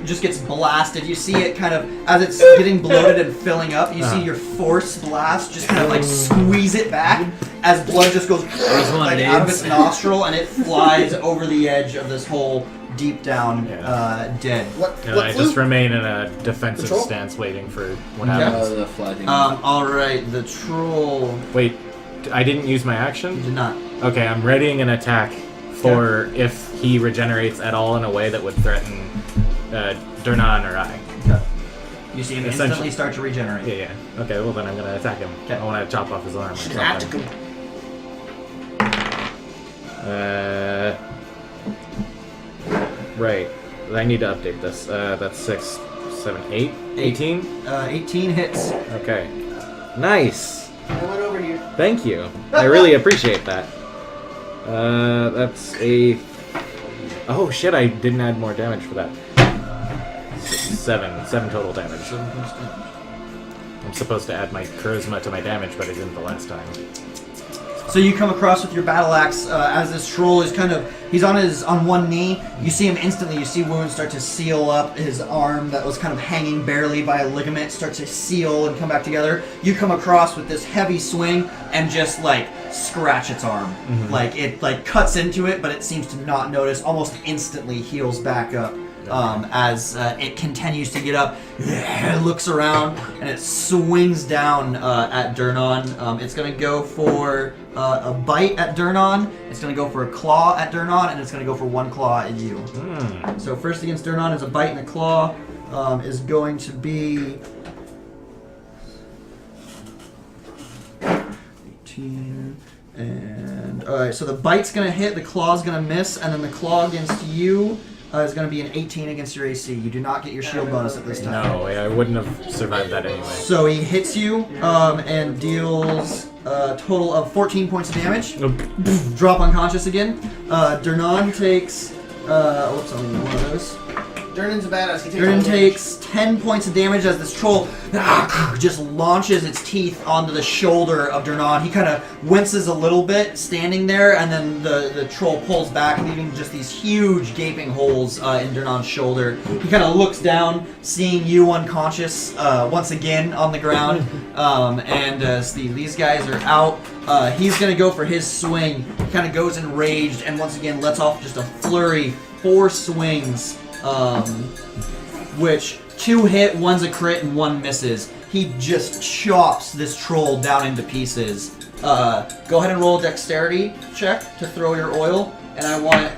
just gets blasted. You see it kind of, as it's getting bloated and filling up, you see your force blast just kind of like squeeze it back as blood just goes like out of its nostril and it flies over the edge of this hole deep down, dead. I just remain in a defensive stance waiting for what happens. The fly thing. Alright, the troll... Wait, I didn't use my action? You did not. Okay, I'm readying an attack for if he regenerates at all in a way that would threaten Durnan or I. Okay. You see him instantly start to regenerate. Yeah. Okay, well then I'm gonna attack him. Okay. I want to chop off his arm or something. Right. I need to update this. That's 6, 7, 8. 18? 18 hits. Okay. Nice. I went over here. Thank you. I really appreciate that. That's a... Oh shit, I didn't add more damage for that. 7 total damage. I'm supposed to add my charisma to my damage, but I didn't the last time. So you come across with your battle axe as this troll is kind of, he's on one knee. You see him instantly, you see wounds start to seal up. His arm that was kind of hanging barely by a ligament starts to seal and come back together. You come across with this heavy swing and just like scratch its arm. Mm-hmm. Like it like cuts into it, but it seems to not notice. Almost instantly heals back up. As it continues to get up, it looks around and it swings down at Durnan. It's going to go for a bite at Durnan. It's going to go for a claw at Durnan, and it's going to go for one claw at you. So first against Durnan is a bite and a claw. Is going to be 18. And alright, so the bite's going to hit, the claw's going to miss, and then the claw against you is going to be an 18 against your AC. You do not get your shield bonus at this time. No, I wouldn't have survived that anyway. So he hits you and deals a total of 14 points of damage. Drop unconscious again. Durnan takes... Oops, I'll need one of those. Durnan's a badass. Durnan takes 10 points of damage as this troll just launches its teeth onto the shoulder of Durnan. He kind of winces a little bit standing there, and then the troll pulls back, leaving just these huge gaping holes in Durnan's shoulder. He kind of looks down, seeing you unconscious once again on the ground, and these guys are out. He's going to go for his swing. He kind of goes enraged, and once again lets off just a flurry, 4 swings. Which 2 hit, 1's a crit, and 1 misses. He just chops this troll down into pieces. Go ahead and roll a dexterity check to throw your oil, and I want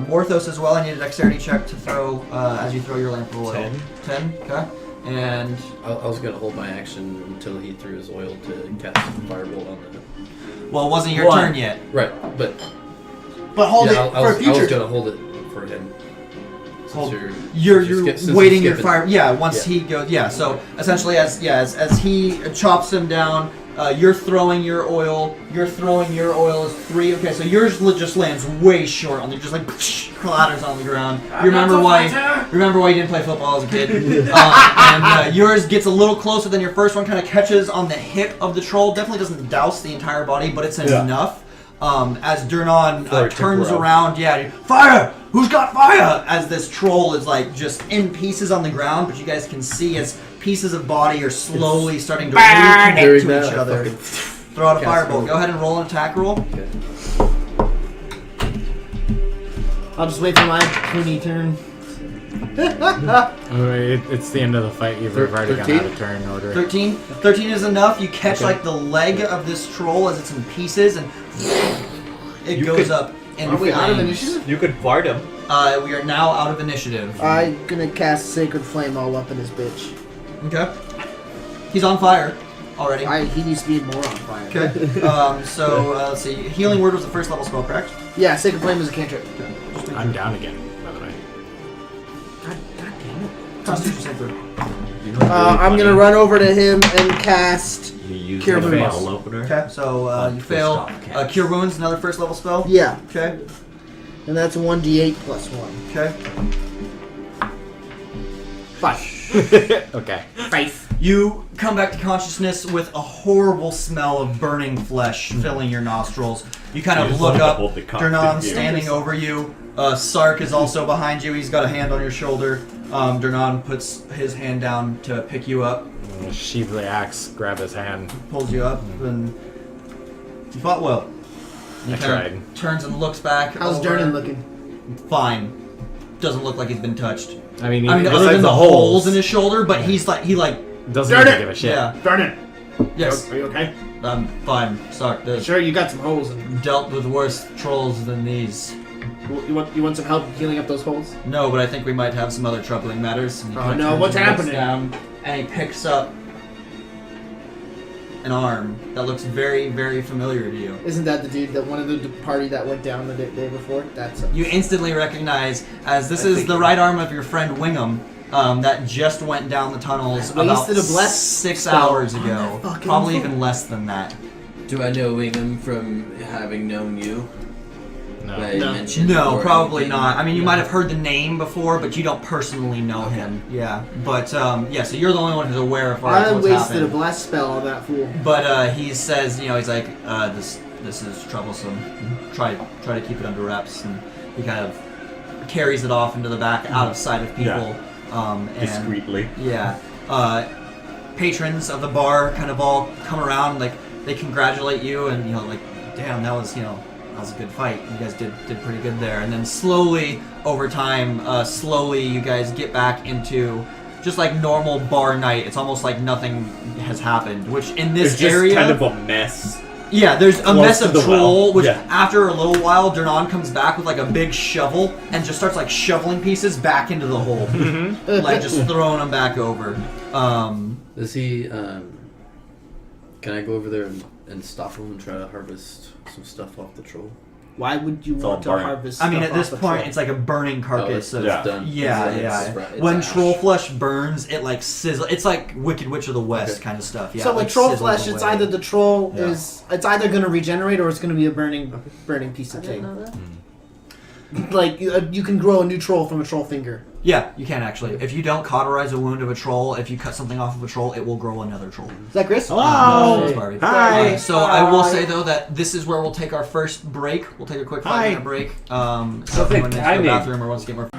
Morthos as well. I need a dexterity check to throw as you throw your lamp of oil. 10. Okay. And I was gonna hold my action until he threw his oil to cast Firebolt on the. Well, it wasn't your turn yet. Right, but hold it for a future. I was gonna hold it for him. You're waiting your fire. Yeah, once he goes. Yeah, so essentially, as he chops him down, you're throwing your oil. You're throwing your oil as 3. Okay, so yours just lands way short on the, just like clatters on the ground. You remember why you didn't play football as a kid. And yours gets a little closer than your first one. Kind of catches on the hip of the troll. Definitely doesn't douse the entire body, but it's enough. As Durnan turns around, fire! Who's got fire? As this troll is like just in pieces on the ground, but you guys can see as pieces of body are slowly starting to reconnect to each other. Throw out a firebolt. Go ahead and roll an attack roll. Okay. I'll just wait for my puny turn. It's the end of the fight. You've already gone out of turn order. 13? 13 is enough. You catch like the leg of this troll as it's in pieces, and it goes up. Are we out of initiative? You could fart him. We are now out of initiative. I'm gonna cast Sacred Flame all up in his bitch. Okay. He's on fire already. He needs to be more on fire. Okay. Let's see. Healing Word was the first level spell, correct? Yeah, Sacred Flame is a cantrip. Okay. I'm down again, by the way. God damn it. Constitution save throw. I'm gonna run over to him and cast You use Cure the wounds. bottle opener. Okay, so you twist fail. off cats. Cure wounds, another first level spell. Yeah, Okay. and that's 1d8 plus 1. Okay. 5. Okay. 5. You come back to consciousness with a horrible smell of burning flesh filling your nostrils. You kind of You just look wanted to up. hold the cup, Dernon's didn't you? standing over you. Sark is also behind you. He's got a hand on your shoulder. Dernon puts his hand down to pick you up, Sheathe the axe, grab his hand. pulls you up, and you fought well. He I kind of tried. turns and looks back. How's over. Durnan looking? Fine. Doesn't look like he's been touched. I mean, Other besides than the the holes in his shoulder, but he doesn't Darn even it! give a shit. Yeah. Vernon, Yes. are you okay? I'm fine. Sark. There's Sure, you got some holes in. dealt with worse trolls than these. You want some help healing up those holes? No, but I think we might have some other troubling matters. And he Oh, kinda no, turns what's and looks happening? Down, and he picks up an arm that looks very, very familiar to you. Isn't that the dude that one of the party that went down the day before? That's him. You instantly recognize as this is the right arm of your friend Wingham. That just went down the tunnels about Wasted a bless 6 spell hours on ago. that fucking Probably fool. even less than that. Do I know Wingham from having known you? No. That you No. mentioned No, or probably anything? not. I mean, you No. might have heard the name before, but you don't personally know him. Yeah, but yeah. So you're the only one who's aware of I what's wasted a happened. bless spell on that fool. But he says, he's like, this is troublesome. Try to keep it under wraps, and he kind of carries it off into the back, out of sight of people. And Discreetly. yeah, patrons of the bar kind of all come around, like they congratulate you, and like, damn, that was a good fight. You guys did pretty good there. And then slowly over time, you guys get back into just like normal bar night. It's almost like nothing has happened. Which in this It's just area, kind of a mess. yeah, there's a Close mess to of the troll, well. which Yeah. after a little while, Dernon comes back with like a big shovel and just starts like shoveling pieces back into the hole. Like just throwing them back over. Does he? Can I go over there and stop him and try to harvest some stuff off the troll? Why would you It's want all to burnt. harvest? I mean, stuff at this off the point, troll? it's like a burning carcass. Oh, of, it's done. Yeah, It's when ash. troll flesh burns, it like sizzles. It's like Wicked Witch of the West Okay. kind of stuff. Yeah, so it, with like, troll sizzles flesh, it's away. either the troll Yeah. it's either going to regenerate or it's going to be a burning piece of cake. Like you can grow a new troll from a troll finger. Yeah, you can actually. If you don't cauterize a wound of a troll, if you cut something off of a troll, it will grow another troll. Is that Chris? No, it's Barbie. Hi. So I will say though that this is where we'll take our first break. We'll take a quick 5-minute break. So if anyone needs to go to the bathroom or wants to get more.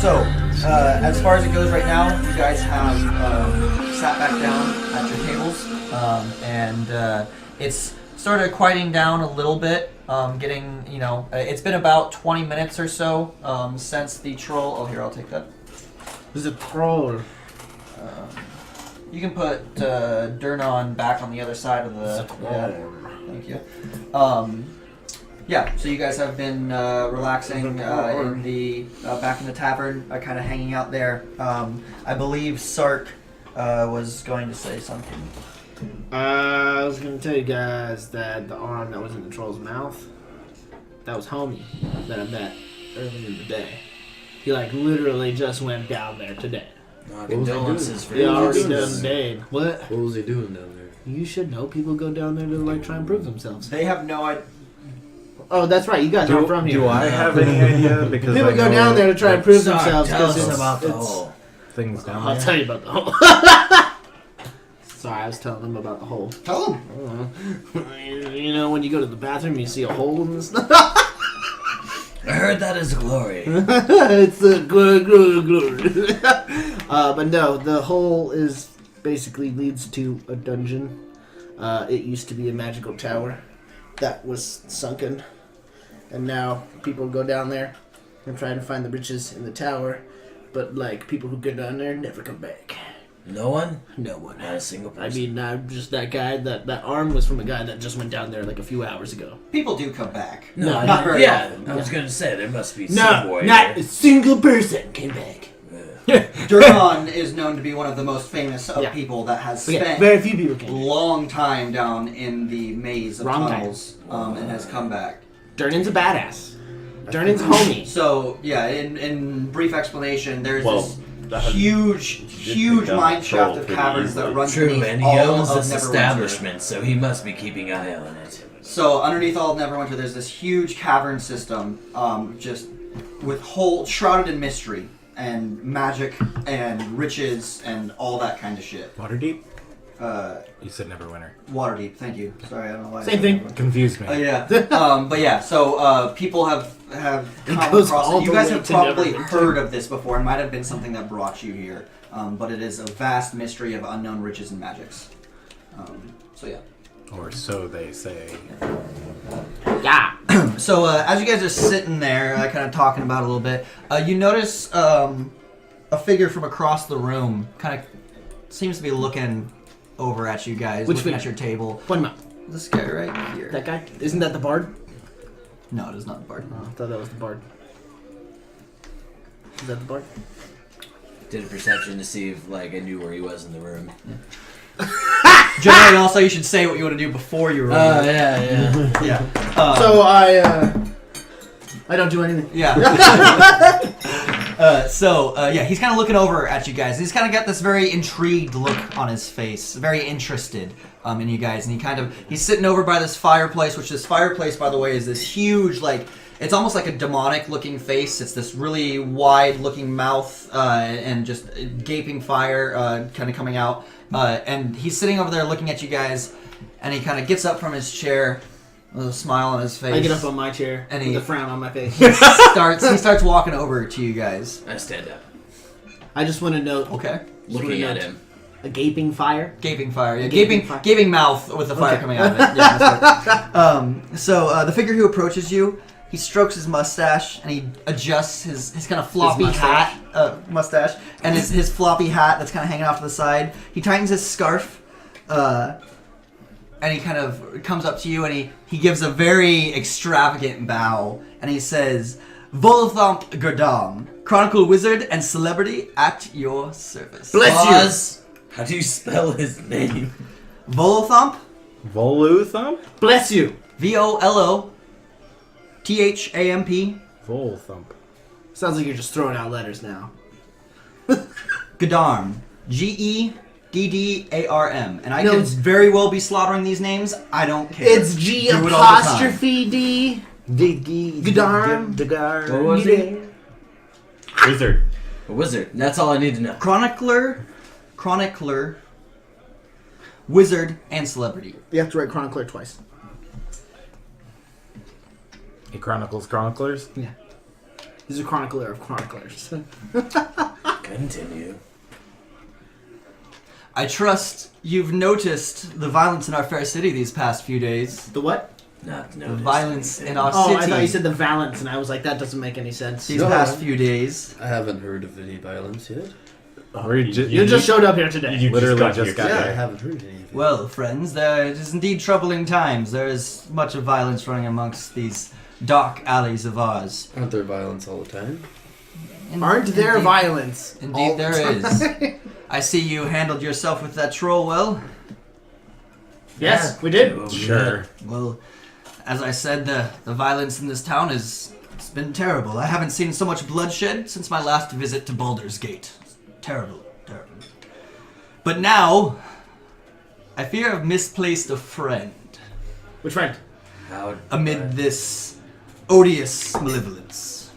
So, as far as it goes right now, you guys have sat back down at your tables, and it's sort of quieting down a little bit. Getting, it's been about 20 minutes or so since the troll. Oh, here, I'll take that. There's a troll. You can put Durnon back on the other side of the. Thank you. Yeah, so you guys have been relaxing in the back in the tavern, kind of hanging out there. I believe Sark was going to say something. I was going to tell you guys that the arm that was in the troll's mouth, that was homie that I met earlier in the day. He literally just went down there today. Condolences for He already you. done died. What? What was he doing down there? You should know. People go down there to try and prove themselves. They have no idea. Oh, that's right. You guys aren't from here. Do I have any idea? Because People I go know down there to try and prove themselves. Tell us it's about the hole. things down I'll there. tell you about the hole. Sorry, I was telling them about the hole. Tell them. When you go to the bathroom, you see a hole in the stuff. I heard that is glory. It's a glory. But no, the hole is basically leads to a dungeon. It used to be a magical tower that was sunken, and now people go down there and try to find the riches in the tower. But people who go down there never come back. No one? No one. Not a single I person. mean, just that guy. That arm was from a guy that just went down there a few hours ago. People do come back. No, not very often. I was going to say, there must be some No, way. not a single person came back. Durnon is known to be one of the most famous of people that has spent very few people came. long time down in the maze of Wrong tunnels and has come back. Durnan's a badass. Durnan's a homie. So, yeah, in brief explanation, there's this that huge mine shaft of caverns that runs True, beneath and he all owns of this Neverwinter. establishment, so he must be keeping an eye on it. So underneath all of Neverwinter, there's this huge cavern system, just with shrouded in mystery and magic and riches and all that kind of shit. WaterDeep? You said Neverwinter. WaterDeep, thank you. Sorry, I don't know why. Same thing. Confused me. Yeah. But yeah, so people have come goes across all it. You the guys way have to probably Neverwinter. heard of this before. It might have been something that brought you here. But it is a vast mystery of unknown riches and magics. So yeah. Or so they say. Yeah. So as you guys are sitting there, kind of talking about it a little bit, you notice a figure from across the room, kind of seems to be looking over at you guys, Which looking figure? at your table. Point him out. This guy right here. That guy? Isn't that the bard? No, it is not the bard. Oh, I thought that was the bard. Is that the bard? Did a perception to see if I knew where he was in the room. Generally, also, you should say what you want to do before you roll. Yeah. Yeah. So I don't do anything. Yeah. Yeah, he's kind of looking over at you guys. He's kind of got this very intrigued look on his face, very interested in you guys. And he's sitting over by this fireplace, which this fireplace, by the way, is this huge, it's almost like a demonic-looking face. It's this really wide-looking mouth and just gaping fire kind of coming out. And he's sitting over there looking at you guys, and he kind of gets up from his chair with a smile on his face. I get up on my chair And with he- a frown on my face. He starts walking over to you guys. I stand up, I just want to note. Okay. looking at him. A gaping fire. Gaping fire. Yeah, Gaping fire. gaping mouth with the fire Okay. coming out of it. Yeah, that's right. So the figure who approaches you, he strokes his mustache and he adjusts his kind of floppy mustache? hat, mustache, and his floppy hat that's kind of hanging off to the side. He tightens his scarf, and he kind of comes up to you and he gives a very extravagant bow and he says, "Volothamp Geddarm, Chronicle Wizard and Celebrity at your service." Bless you. Pause. How do you spell his name? Volothamp, Volothamp? Bless you. Volothamp. Volothamp. Sounds like you're just throwing out letters now. Geddarm. Geddarm. And I could very well be slaughtering these names. I don't care. It's G Do it all the time. apostrophe D. Geddarm. What was he? Wizard. A wizard. That's all I need to know. Chronicler, Wizard, and Celebrity. You have to write chronicler twice. He chronicles chroniclers? Yeah. He's a chronicler of chroniclers. Continue. I trust you've noticed the violence in our fair city these past few days. The what? Not The noticed violence anything. in our Oh, city. I thought you said the valence, and I was like, that doesn't make any sense. These past few days. I haven't heard of any violence yet. You just showed up here today. You Literally just just got got Yeah, I here. haven't heard anything. Well, friends, there it is indeed troubling times. There is much of violence running amongst these dark alleys of ours. Aren't there violence all the time? Aren't there Indeed- violence? Indeed there is. I see you handled yourself with that troll well. Yes, we did. Sure. Well, as I said, the violence in this town it's been terrible. I haven't seen so much bloodshed since my last visit to Baldur's Gate. It's terrible, terrible. But now, I fear I've misplaced a friend Which friend? amid this odious malevolence.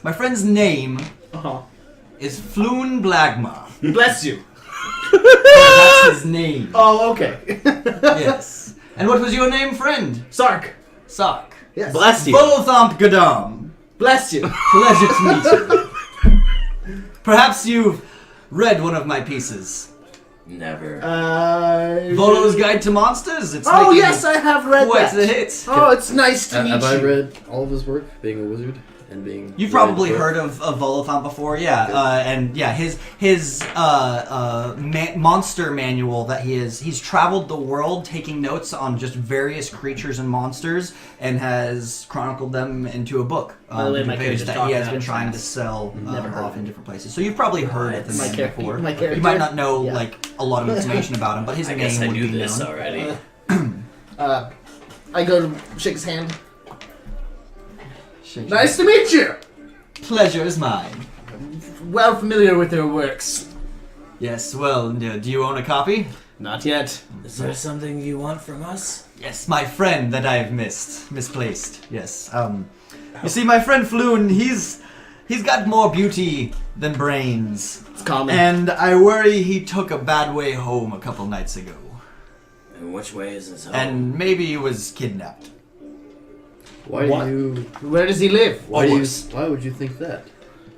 My friend's name is Floon Blagma. Bless you. That's his name. Oh, okay. Yes. And what was your name, friend? Sark. Sark. Yes. Bless you. Volothamp Geddarm. Bless you. Pleasure to meet you. Perhaps you've read one of my pieces. Never. Volo's Guide to Monsters? It's Oh, making yes, I have read quite that. the hit. Oh, it's nice to meet Have I you. read all of his work, being a wizard and being? You've probably heard of Volothamp before, yeah. And yeah, his monster manual that he's traveled the world taking notes on just various creatures and monsters and has chronicled them into a book. By the way, my pages character's that he talking has out been of trying to class. sell Never heard off of in him. different places. So you've probably heard of the My man character- before. my character? You might not know Yeah. like a lot of information about him, but his I name guess I would knew be this known. already. I go to shake his hand. Shake Nice to meet you. Pleasure is mine. Well familiar with their works. Yes, well, do you own a copy? Not yet. Is there something you want from us? Yes, my friend that I've misplaced. Yes. You see, my friend Floon, he's got more beauty than brains, It's common. and I worry he took a bad way home a couple nights ago, And which way is his home? and maybe he was kidnapped. Why What? do you? Where does he live? Why do you? Always. Why would you think that?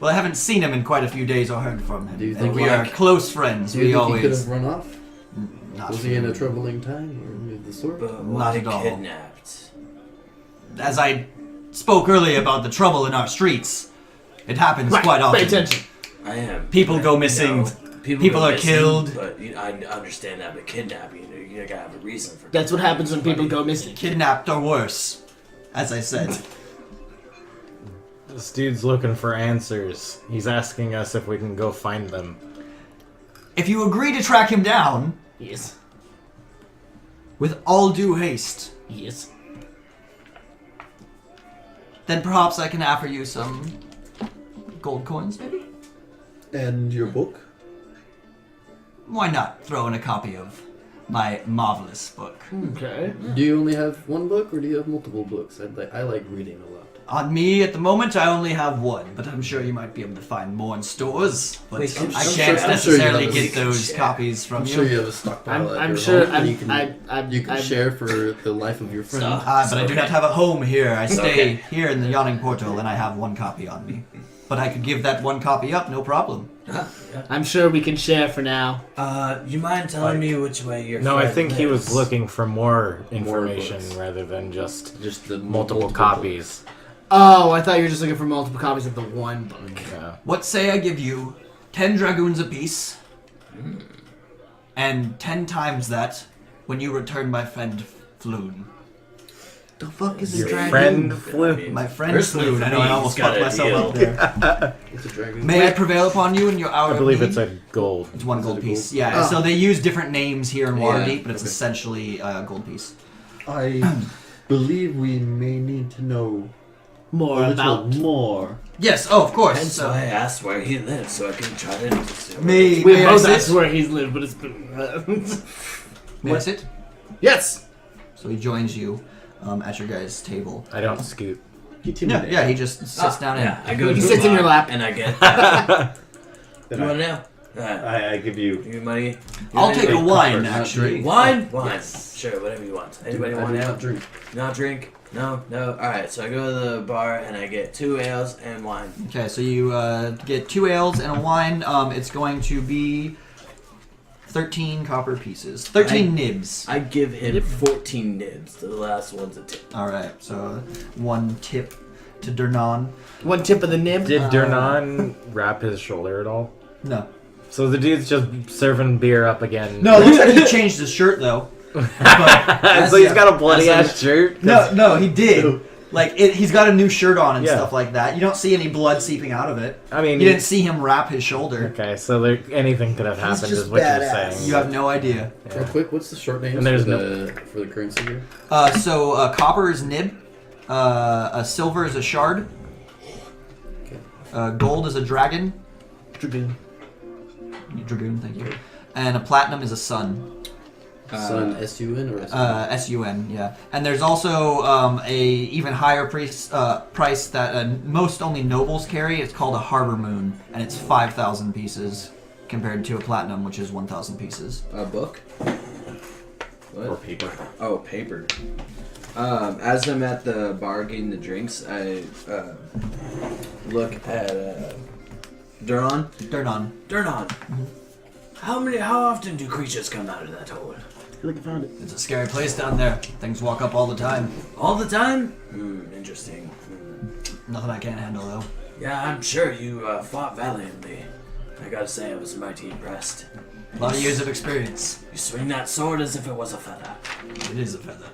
Well, I haven't seen him in quite a few days or heard from him. Do you and think we are close friends. Do you We think he could always have run off? not Was he in a Floon. troubling time or of the sort? But Not why at all. kidnapped? As I spoke earlier about the trouble in our streets, it happens Right, quite often. pay attention. I am. People go missing. People go are missing, killed. But I understand that. But kidnapping, you gotta have a reason for. That's what happens when people go missing. Kidnapped or worse, as I said. This dude's looking for answers. He's asking us if we can go find them. If you agree to track him down, Yes. with all due haste, Yes. then perhaps I can offer you some gold coins, maybe? And your book? Why not throw in a copy of my marvelous book? Okay. Do you only have one book, or do you have multiple books? I like reading a lot. On me, at the moment, I only have one, but I'm sure you might be able to find more in stores. But We can- I I'm can't sure you necessarily have a- get those copies from I'm you. sure you have a stockpile at I'm your sure. home, and you can, you can I'm- share for the life of your friend. But I do not have a home here. I stay Okay. here in the Yawning Portal, and I have one copy on me. But I could give that one copy up, no problem. I'm sure we can share for now. You mind telling me which way you're? No, I think he was looking for more information books. rather than just Just the multiple books. copies. Oh, I thought you were just looking for multiple copies of the one book. Yeah. What say I give you 10 dragoons apiece, and 10 times that when you return my friend Floon. The fuck is Your a dragon? friend flew. My friend Personally, Floon. for I know me, I almost he's got fucked a myself deal. up there. It's a dragon. May I prevail upon you in your hour I believe of it's need? a gold. It's one Is it gold a piece. gold? Yeah, Ah. so they use different names here in Yeah, Waterdeep, but it's okay. essentially a gold piece. I believe we may need to know More a little about. more. Yes, oh, of course. Hence why I asked where he lives, so I can try to. May, We may I both asked sit? where he's lived, but it's been. May I sit? Yes. So he joins you at your guys' table. I don't scoot. Yeah, yeah, he just sits down Yeah, and I go. He to sits the in your bar lap. and I get. You want to know? I give you. Give me money. I'll take a wine, coppers. actually. Wine? Wine. Yes. Sure, whatever you want. Anybody I want do ale? not drink. Not drink? No? Alright, so I go to the bar and I get 2 ales and wine. Okay, so you get 2 ales and a wine. It's going to be 13 copper pieces. 13 nibs. I give him 14 nibs. The last one's a tip. Alright, so 1 tip to Dernan. 1 tip of the nib. Did Dernan wrap his shoulder at all? No. So the dude's just serving beer up again. No, it looks like he changed his shirt, though. But, So he's got a bloody ass shirt? No, he did. Like, he's got a new shirt on and Yeah. stuff like that. You don't see any blood seeping out of it. I mean... You didn't see him wrap his shoulder. Okay, so anything could have happened just is what you're badass. saying. You have no idea. Real quick, what's the short name And there's for the currency here? So copper is nib. A silver is a shard. Gold is a dragon. Dragoon. Dragoon, thank you. And a platinum is a sun. Sun, S-U-N or S-U-N? S-U-N, yeah. And there's also a even higher price that most only nobles carry. It's called a harbor moon, and it's 5,000 pieces compared to a platinum, which is 1,000 pieces. A book? What? Or paper. Oh, paper. As I'm at the bar getting the drinks, I look at Durnan. Dernan. How often do creatures come out of that hole? I feel like I found it. It's a scary place down there. Things walk up all the time. All the time? Interesting. Nothing I can't handle, though. Yeah, I'm sure you fought valiantly. I gotta say, I was mighty impressed. A lot of years of experience. You swing that sword as if it was a feather. It is a feather.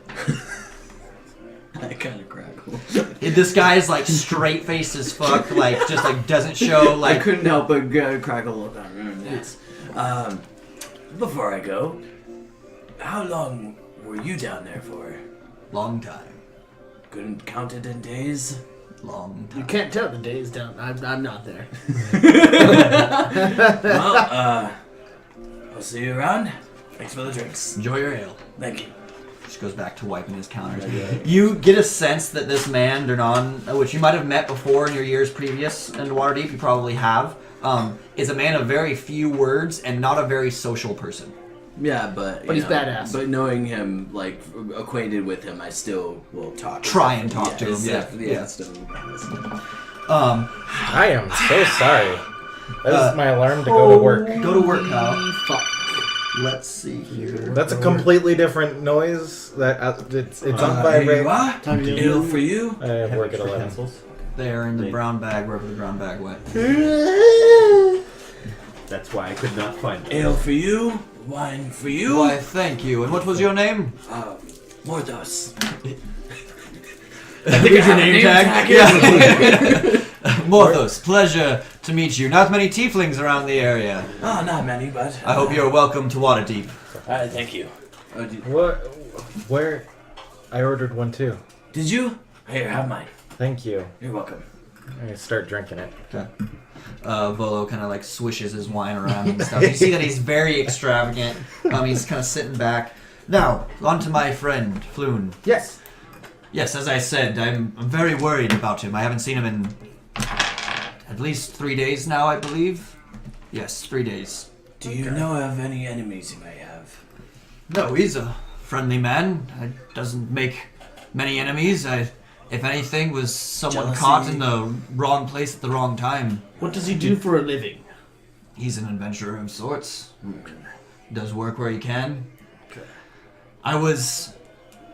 I kind of crackle. This guy is like straight faced as fuck, like just like doesn't show I like. couldn't help but crackle a little bit. Yes. Before I go, how long were you down there for? Long time. Couldn't count it in days? Long time. You can't tell the days down. I'm not there. Well, I'll see you around. Thanks for the drinks. Enjoy your ale. Thank you. Just goes back to wiping his counters. You get a sense that this man, Dernan, which you might have met before in your years previous in Waterdeep, you probably have, is a man of very few words and not a very social person. Yeah, but he's badass. But knowing him, like acquainted with him, I still will talk. Try and talk to him. Yeah. Still. I am so sorry. That is my alarm to go to work. Go to work, Kyle. Fuck. Let's see here. That's a completely different noise. That it's on vibrate. Time to ill for you. I have work at 11. They are in the brown bag, wherever the brown bag went. That's why I could not find it. Ale for you. Wine for you. Why, thank you. And what was your name? Mordos. I think it's your name tag. Yeah. Morthos, pleasure to meet you. Not many tieflings around the area. Oh, not many, but I hope you're welcome to Waterdeep. Thank you. What? Where? I ordered one too. Did you? Here, have mine. Thank you. You're welcome. I'm gonna start drinking it. Okay. Volo kind of like swishes his wine around and stuff. You see that he's very extravagant. He's kind of sitting back. Now, on to my friend, Floon. Yes. Yes, as I said, I'm very worried about him. I haven't seen him in at least 3 days now, I believe. Yes, 3 days. Do you know of any enemies you may have? No, he's a friendly man. He doesn't make many enemies. If anything, was someone Jealousy. caught in the wrong place at the wrong time. What does he do for a living? He's an adventurer of sorts. Does work where he can. I was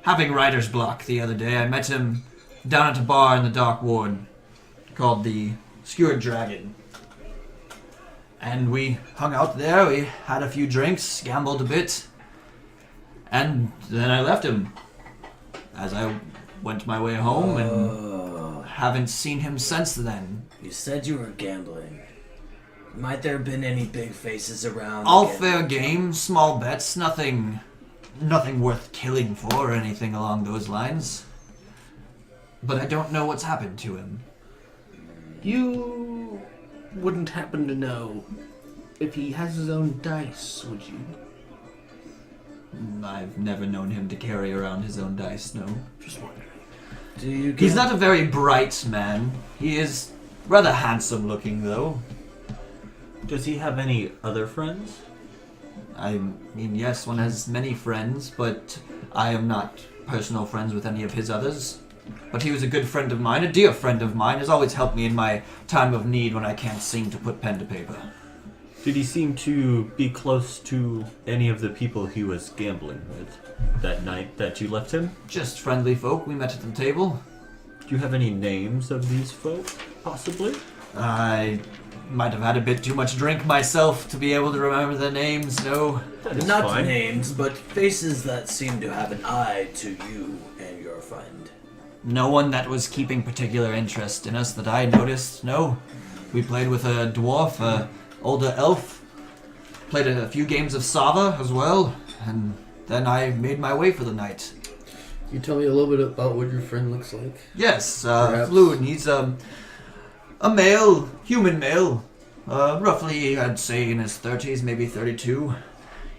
having writer's block the other day. I met him down at a bar in the Dark Ward called the Skewered Dragon. And we hung out there, we had a few drinks, gambled a bit, and then I left him. As I went my way home and haven't seen him since then. You said you were gambling. Might there have been any big faces around? All fair game, small bets, nothing worth killing for or anything along those lines. But I don't know what's happened to him. You wouldn't happen to know if he has his own dice, would you? I've never known him to carry around his own dice, no. Just wondering. Do you He's not a very bright man. He is rather handsome looking, though. Does he have any other friends? I mean, yes, one has many friends, but I am not personal friends with any of his others. But he was a good friend of mine, a dear friend of mine, has always helped me in my time of need when I can't seem to put pen to paper. Did he seem to be close to any of the people he was gambling with that night that you left him? Just friendly folk, we met at the table. Do you have any names of these folk, possibly? I might have had a bit too much drink myself to be able to remember their names, no. That is Not fine. names, but faces that seem to have an eye to you and your friend. No one that was keeping particular interest in us that I noticed, no. We played with a dwarf, a older elf, played a few games of Sava as well, and then I made my way for the night. Can you tell me a little bit about what your friend looks like? Yes, Perhaps. Floon, he's a male, human male, roughly I'd say in his 30s, maybe 32.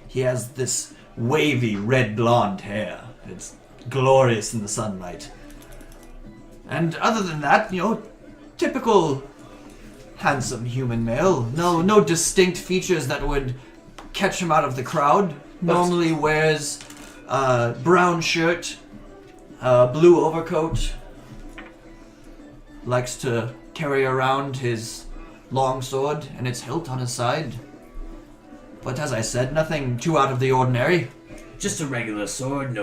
He has this wavy red blonde hair. It's glorious in the sunlight. And other than that, typical handsome human male. No distinct features that would catch him out of the crowd. Normally wears brown shirt, blue overcoat. Likes to carry around his long sword and its hilt on his side. But as I said, nothing too out of the ordinary. Just a regular sword,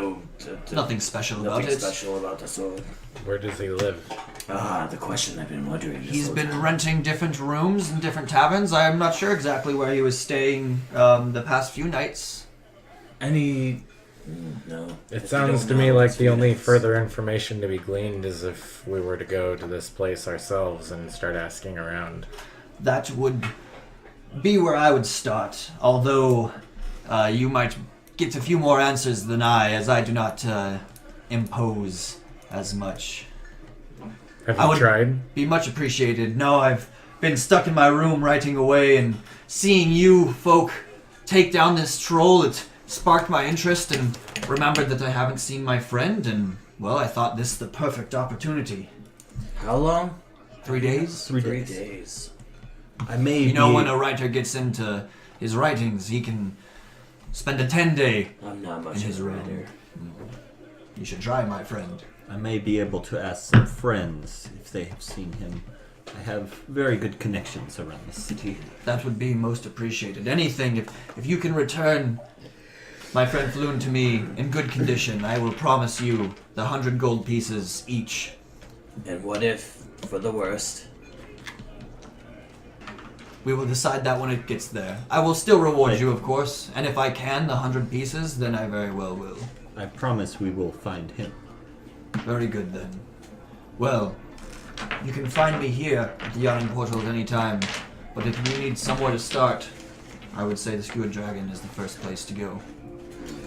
Nothing special about nothing it. special about the sword. Where does he live? The question I've been wondering. He's been renting different rooms in different taverns. I'm not sure exactly where he was staying the past few nights. Any... No. It If sounds you to don't me know, like it's the only feelings. further information to be gleaned is if we were to go to this place ourselves and start asking around. That would be where I would start, although you might get a few more answers than I, as I do not impose as much. Have I you would tried? be much appreciated. No, I've been stuck in my room writing away, and seeing you folk take down this troll, it sparked my interest, and remembered that I haven't seen my friend, and, well, I thought this the perfect opportunity. How long? 3 days? 3 3 days. days. I may You know, be... when a writer gets into his writings, he can spend a 10-day I'm not in much his of a room. writer. You should try, my friend. I may be able to ask some friends if they have seen him. I have very good connections around the city. That would be most appreciated. Anything, if you can return my friend Floon to me in good condition, I will promise you the 100 gold pieces each. And what if, for the worst? We will decide that when it gets there. I will still reward you, of course, and if I can, the 100 pieces, then I very well will. I promise we will find him. Very good, then. Well, you can find me here at the Yawning Portal at any time, but if you need somewhere to start, I would say the Skewered Dragon is the first place to go.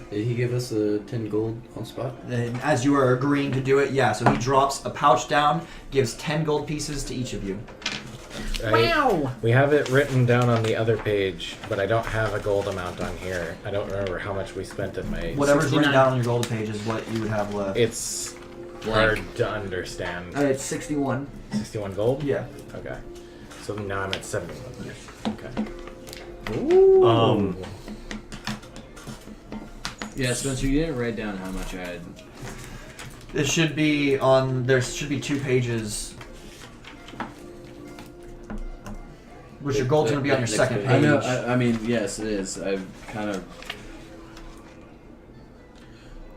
Did he give us a 10 gold on spot? And as you are agreeing to do it, yeah, so he drops a pouch down, gives 10 gold pieces to each of you. We have it written down on the other page, but I don't have a gold amount on here. I don't remember how much we spent at my... Whatever's 69. written down on your gold page is what you would have left. It's hard to understand. It's 61. 61 gold? Yeah. Okay. So now I'm at 71. Okay. Yeah, Spencer, you didn't write down how much I had. It should be on. There should be 2 pages. Which your gold's going to be on your Next second page. page. I know. I mean, yes, it is. I've kind of.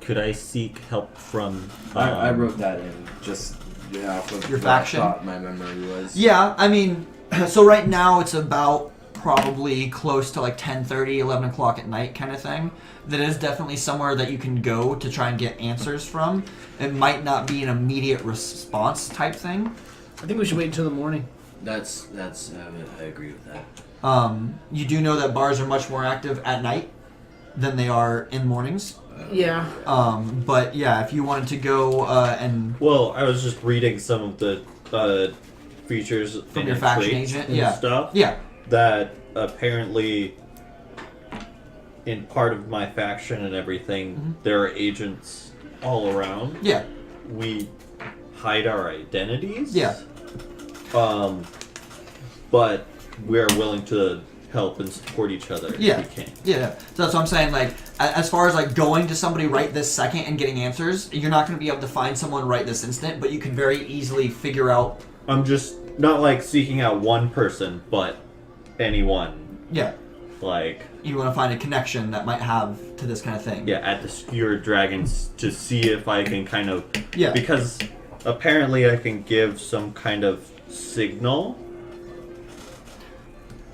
Could I seek help from... I wrote that in just off of Your what faction? I thought my memory was. Yeah, I mean, so right now it's about probably close to like 10:30, 11 o'clock at night kind of thing. That is definitely somewhere that you can go to try and get answers from. It might not be an immediate response type thing. I think we should wait until the morning. That's I agree with that. You do know that bars are much more active at night than they are in mornings. Yeah. But yeah, if you wanted to go and Well, I was just reading some of the features from and your faction traits agent, and yeah, stuff yeah, that apparently in part of my faction and everything, there are agents all around. yeah, We hide our identities. yeah. But we're willing to help and support each other Yeah. if we can. Yeah, so that's what I'm saying. Like, as far as like going to somebody right this second and getting answers, you're not going to be able to find someone right this instant, but you can very easily figure out. I'm just not like seeking out one person, but anyone. Yeah. Like, you want to find a connection that might have to this kind of thing. Yeah, at the Skewered Dragons to see if I can kind of... Yeah. Because apparently I can give some kind of signal.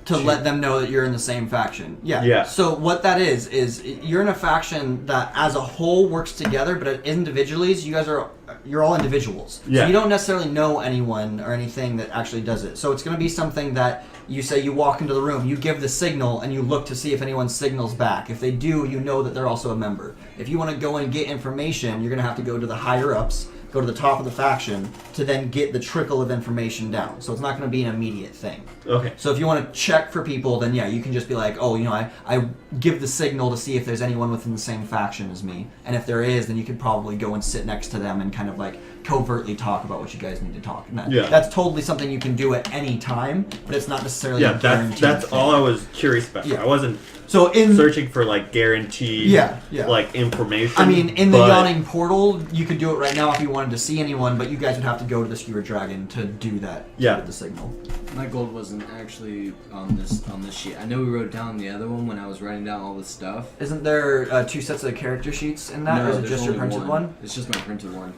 To let them know that you're in the same faction. Yeah. Yeah. So what that is you're in a faction that as a whole works together, but individually, you're all individuals. Yeah. So you don't necessarily know anyone or anything that actually does it. So it's going to be something that you say you walk into the room, you give the signal, and you look to see if anyone signals back. If they do, you know that they're also a member. If you want to go and get information, you're going to have to go to the higher-ups, go to the top of the faction, to then get the trickle of information down. So it's not going to be an immediate thing. Okay. So if you want to check for people, then yeah, you can just be like, oh, I give the signal to see if there's anyone within the same faction as me. And if there is, then you could probably go and sit next to them and kind of like covertly talk about what you guys need to talk. And that's totally something you can do at any time, but it's not necessarily a guaranteed that's thing. all I was curious about. Yeah. I wasn't searching for like guaranteed like information. I mean, in the Yawning Portal, you could do it right now if you wanted to see anyone, but you guys would have to go to the Skewered Dragon to do that. Yeah. The signal. My gold wasn't actually on this sheet. I know we wrote down the other one when I was writing down all this stuff. Isn't there 2 sets of character sheets in that, No, or is it there's just your only printed one? It's just my printed one.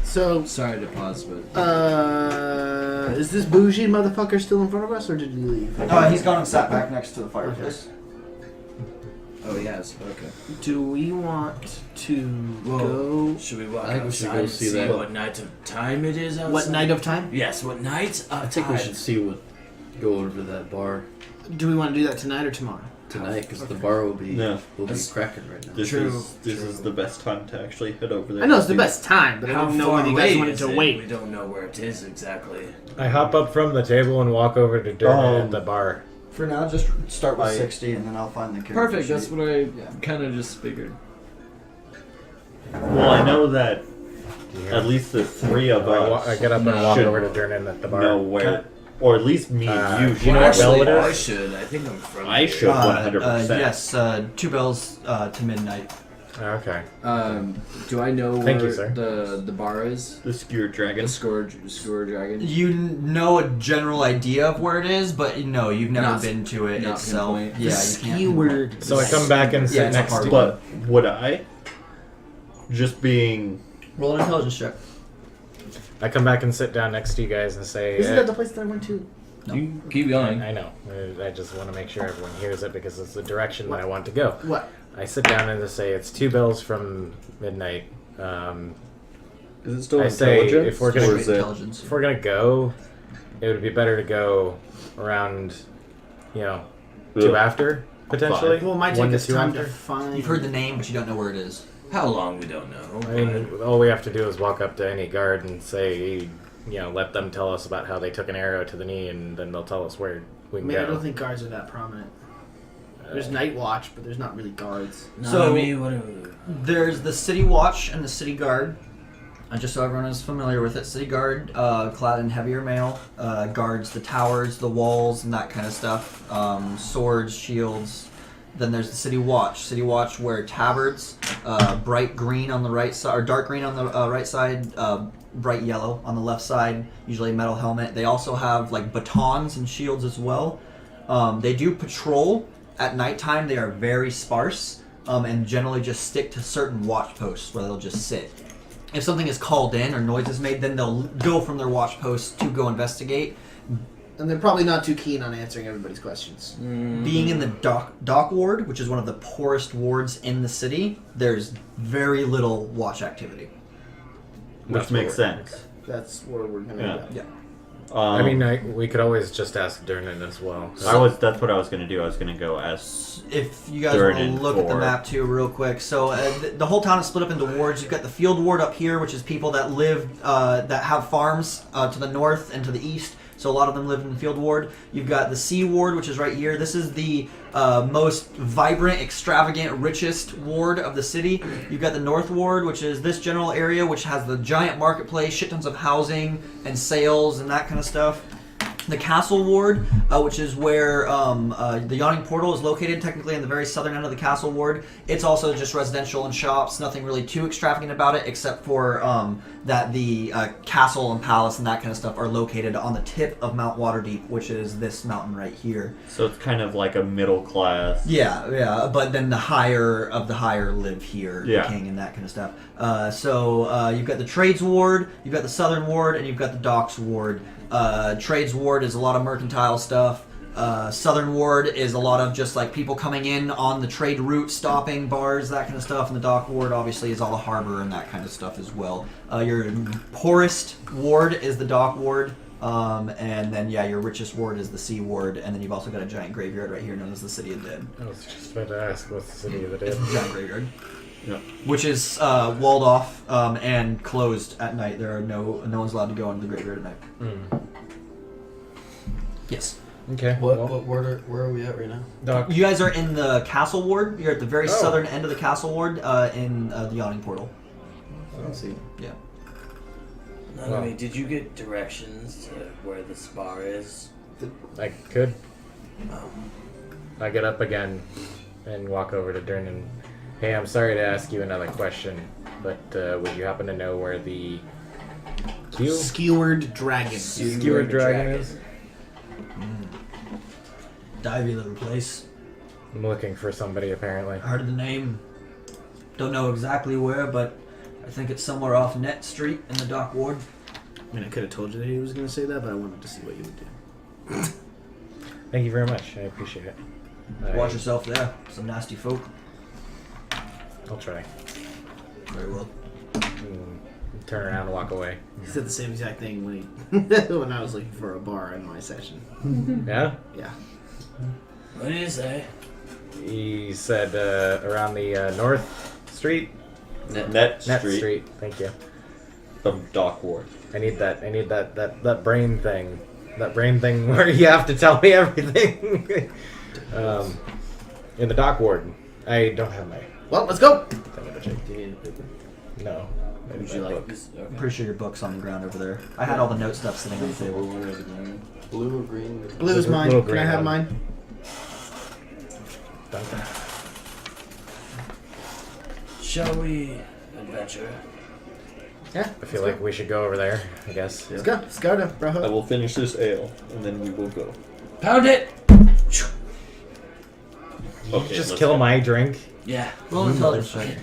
So sorry to pause, but is this bougie motherfucker still in front of us, or did he leave? He's gone and sat back next to the fireplace. Oh, he has. Okay. Do we want to go? Should we walk I think we should outside go and see that. what night of time it is outside? What night of time? Yes, what night of I think we should go over to that bar Do we want to do that tonight or tomorrow? tonight because the bar will be cracking right now. This is the best time to actually head over there. I know it's the best time, but I How don't know far whether you guys away wanted is to it? wait. We don't know where it is exactly. I hop up from the table and walk over to Durden at the bar. For now, just start with 60, and then I'll find the character Perfect. sheet. That's what I kind of just figured. Well, I know that at least the 3 of us. I get up and walk over to Durden at the bar. Know where, or at least me and you. Do you know what bell it is? I should. I think I'm from. I should 100%. Yes, 2 bells to midnight. Okay. Do I know Thank you, where sir. the bar is? The Skewered Dragon. The Skewered Dragon. You know a general idea of where it is, but no, you've never been to it not itself. pinpoint. Yeah, you can't. Keyword. So I come back and sit it's a next hard to one. But would I? Just being. Roll an intelligence check. I come back and sit down next to you guys and say, Isn't that the place that I went to? No. You keep going. I know. I just want to make sure everyone hears it because it's the direction that I want to go. What? I sit down and just say it's 2 bells from midnight. Is it still I say intelligence? if we're or gonna is it? Intelligence. if we're gonna go, it would be better to go around, 2 after potentially. Well, it might 1 take to us 2 time after. to find. You've heard the name, but you don't know where it is. How long we don't know. I mean, all we have to do is walk up to any guard and say, let them tell us about how they took an arrow to the knee, and then they'll tell us where we I can mean, I go. don't think guards are that prominent. There's night watch, but there's not really guards. So- whatever. There's the City Watch and the City Guard. Just so everyone is familiar with it, City Guard, clad in heavier mail, guards the towers, the walls, and that kind of stuff. Swords, shields. Then there's the City Watch. City Watch wear tabards, bright green on the right side, or dark green on the right side, bright yellow on the left side, usually a metal helmet. They also have like batons and shields as well. They do patrol at nighttime. They are very sparse and generally just stick to certain watch posts where they'll just sit. If something is called in or noise is made, then they'll go from their watch post to go investigate. And they're probably not too keen on answering everybody's questions. Being in the dock ward, which is one of the poorest wards in the city, there's very little watch activity. Which makes sense. That's where we're gonna go. Yeah. I mean, we could always just ask Durnan as well. That's what I was gonna do. I was gonna go as. If you guys want to Durnan look at the for- map too, real quick. So the whole town is split up into wards. You've got the field ward up here, which is people that live that have farms to the north and to the east. So a lot of them live in the Field Ward. You've got the Sea Ward, which is right here. This is the most vibrant, extravagant, richest ward of the city. You've got the North Ward, which is this general area, which has the giant marketplace, shit tons of housing and sales and that kind of stuff. The Castle Ward, which is where the Yawning Portal is located, technically in the very southern end of the Castle Ward. It's also just residential and shops, nothing really too extravagant about it, except for that the castle and palace and that kind of stuff are located on the tip of Mount WaterDeep, which is this mountain right here. So it's kind of like a middle class. Yeah, but then the higher of the higher live here, the king and that kind of stuff. So you've got the Trades Ward, you've got the Southern Ward, and you've got the Docks Ward. Trades Ward is a lot of mercantile stuff. Southern Ward is a lot of just like people coming in on the trade route, stopping, bars, that kind of stuff. And the Dock Ward obviously is all the harbor and that kind of stuff as well. Your poorest ward is the Dock Ward. And then your richest ward is the Sea Ward. And then you've also got a giant graveyard right here known as the City of the Dead. I was just about to ask, what's the City of the Dead? It's a giant graveyard. Yeah. Which is walled off and closed at night. There are no one's allowed to go into the graveyard at night. Mm. Yes. Okay. Where are we at right now? Doc. You guys are in the Castle Ward. You're at the very southern end of the Castle Ward in the Yawning Portal. I don't see. Yeah. Nanami, did you get directions to where this bar is? I could. I get up again and walk over to Dern and, hey, I'm sorry to ask you another question, but would you happen to know where the Skewered Dragon. Skewered Dragon is? Divey little place. I'm looking for somebody, apparently. Heard of the name. Don't know exactly where, but I think it's somewhere off Net Street in the Dock Ward. I mean, I could have told you that he was going to say that, but I wanted to see what you would do. Thank you very much. I appreciate it. Watch yourself there. Some nasty folk. I'll try. Very well. Turn around and walk away. He said the same exact thing when when I was looking for a bar in my session. Yeah? Yeah. What did he say? He said around the North Street? Net Street. Thank you. Of Dock Ward. I need that brain thing. That brain thing where you have to tell me everything. In the Dock Ward. I don't have my... Well, let's go! Do you need a paper? No. Would you like this? I'm pretty sure your book's on the ground over there. I had all the note stuff sitting on the table. Blue or green? Blue is mine. Little Can I green have one. mine? Duncan. Shall we adventure? Yeah. I feel like we should go over there, I guess. Let's go. Let's go to I bro. will finish this ale, and then we will go. Pound it! Okay, Just let's kill go. my drink. Yeah. Roll intelligence check.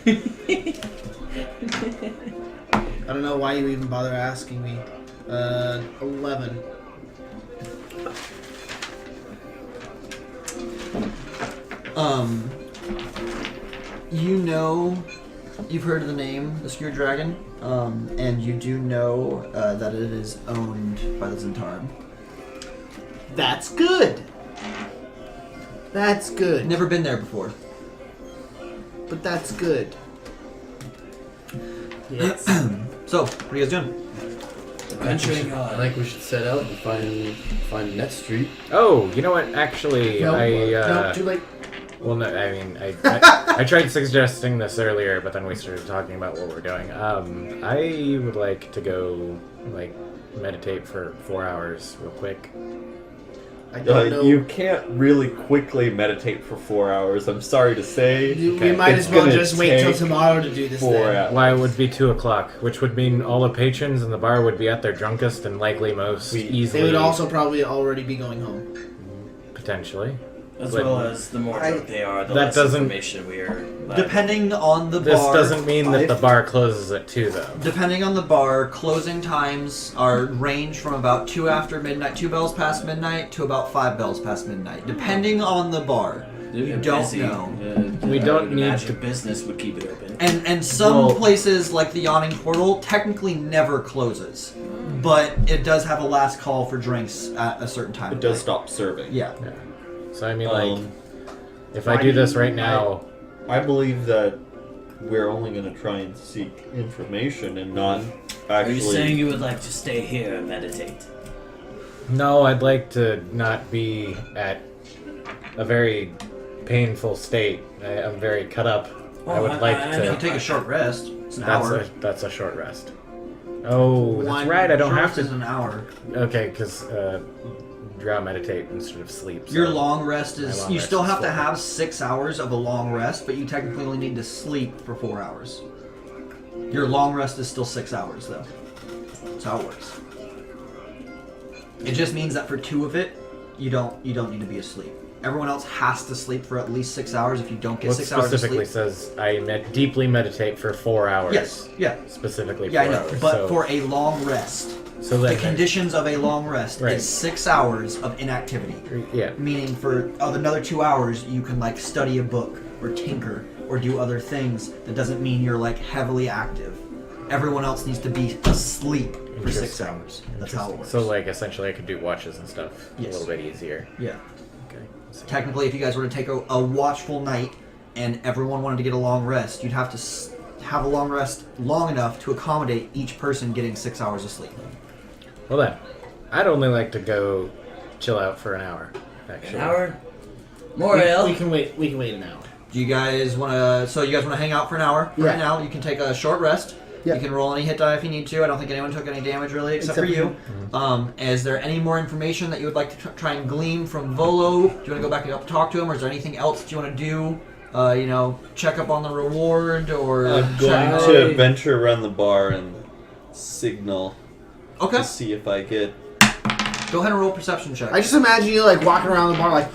I don't know why you even bother asking me. 11. You know, you've heard of the name, the Skewered Dragon, and you do know that it is owned by the Zentarum. That's good. That's good. Never been there before. But that's good. Yes. So, what are you guys doing? Adventuring I on. think we should set out and find Net Street. Oh, you know what? Actually, No, I... too late. Well, no, I mean, I tried suggesting this earlier, but then we started talking about what we're doing. I would like to go, like, meditate for 4 hours real quick. I don't know. You can't really quickly meditate for 4 hours. I'm sorry to say. We might It's as well gonna just wait till take tomorrow to do this 4 then. hours. Why, it would be 2 o'clock, which would mean all the patrons in the bar would be at their drunkest and likely most easily... They would also probably already be going home. Potentially. As But well as the more drunk they are, the that less doesn't- information we are. Depending on the This bar... doesn't mean that the bar closes at 2, though. Depending on the bar, closing times are range from about 2 after midnight, 2 bells past midnight, to about 5 bells past midnight. Depending on the bar. You don't know. We don't need imagine to- business would keep it open. And some places, like the Yawning Portal, technically never closes. But it does have a last call for drinks at a certain time. It does stop serving. Yeah. So, I mean, like, if I do this right now... I believe that we're only going to try and seek information and not Are actually... you saying you would like to stay here and meditate? No, I'd like to not be at a very painful state. I'm very cut up. I would like You to. can take a short rest. It's an hour. That's a short rest. Oh, that's right. I don't Short have rest is to. an hour. Okay, because drow meditate instead of sleep. So Your long rest my is. long You rest still is have to 4 have hours. 6 hours of a long rest, but you technically only need to sleep for 4 hours. Your long rest is still 6 hours, though. That's how it works. It just means that for 2 of it, you don't need to be asleep. Everyone else has to sleep for at least 6 hours. If you don't get What 6 hours of specifically sleep, says I deeply meditate for 4 hours. yes, yeah, Specifically 4 yeah, I know. hours. But so, for a long rest, so the that conditions of a long rest Right. is 6 hours of inactivity. yeah. Meaning for another 2 hours, you can like study a book or tinker or do other things. That doesn't mean you're like heavily active. Everyone else needs to be asleep for 6 Interesting. hours. That's how it works. So like essentially I could do watches and stuff Yes. a little bit easier. yeah. Okay. Technically, if you guys were to take a watchful night and everyone wanted to get a long rest, you'd have to have a long rest long enough to accommodate each person getting 6 hours of sleep. Well then, I'd only like to go chill out for an hour. Actually. An hour? More ale? We can wait an hour. Do you guys want to? So you guys want to hang out for an hour? Yeah. Right now, you can take a short rest. Yeah. You can roll any hit die if you need to. I don't think anyone took any damage really, except for you. Is there any more information that you would like to try and glean from Volo? Do you want to go back and talk to him, or is there anything else that you want to do? Check up on the reward, or I'm going check- to venture around the bar and signal Okay. to see if I get. Go ahead and roll a perception check. I just imagine you like walking around the bar like,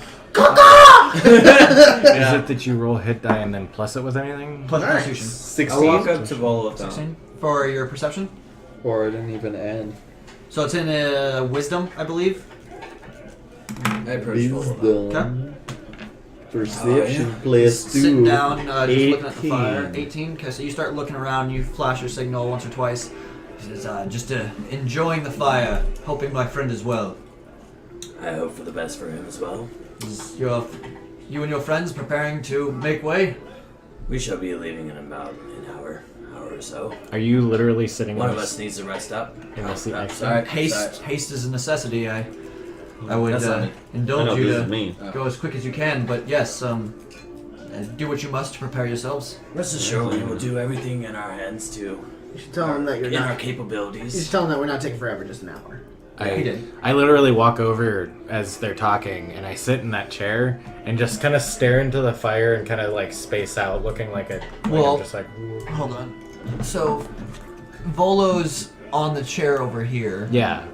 Is it that you roll hit die and then plus it with anything? Plus Nice. Constitution. 16? I walk up to Volothamp. 16 for your perception. Or I didn't even add. So it's in wisdom, I believe. I approach Volothamp. Wisdom. Perception plus 2. Sitting down, just looking at the 18. fire. 18. Okay, so you start looking around. You flash your signal once or twice. He says, just enjoying the fire, hoping my friend is well. I hope for the best for him as well. Is you and your friends preparing to make way? We shall be leaving in about an hour or so. Are you literally sitting One in of the- us needs to rest up. in the seat next to sorry. Haste is a necessity. I would That's not me. I indulge know you this to is me. go as quick as you can, but yes, do what you must to prepare yourselves. Rest assured, we will do everything in our hands to you should tell him that you're in our not. You capabilities. should tell him that we're not taking forever, just an hour. He did. I literally walk over as they're talking and I sit in that chair and just kind of stare into the fire and kind of like space out, looking like Well- I'm just like, Hold on. So, Volo's on the chair over here. yeah,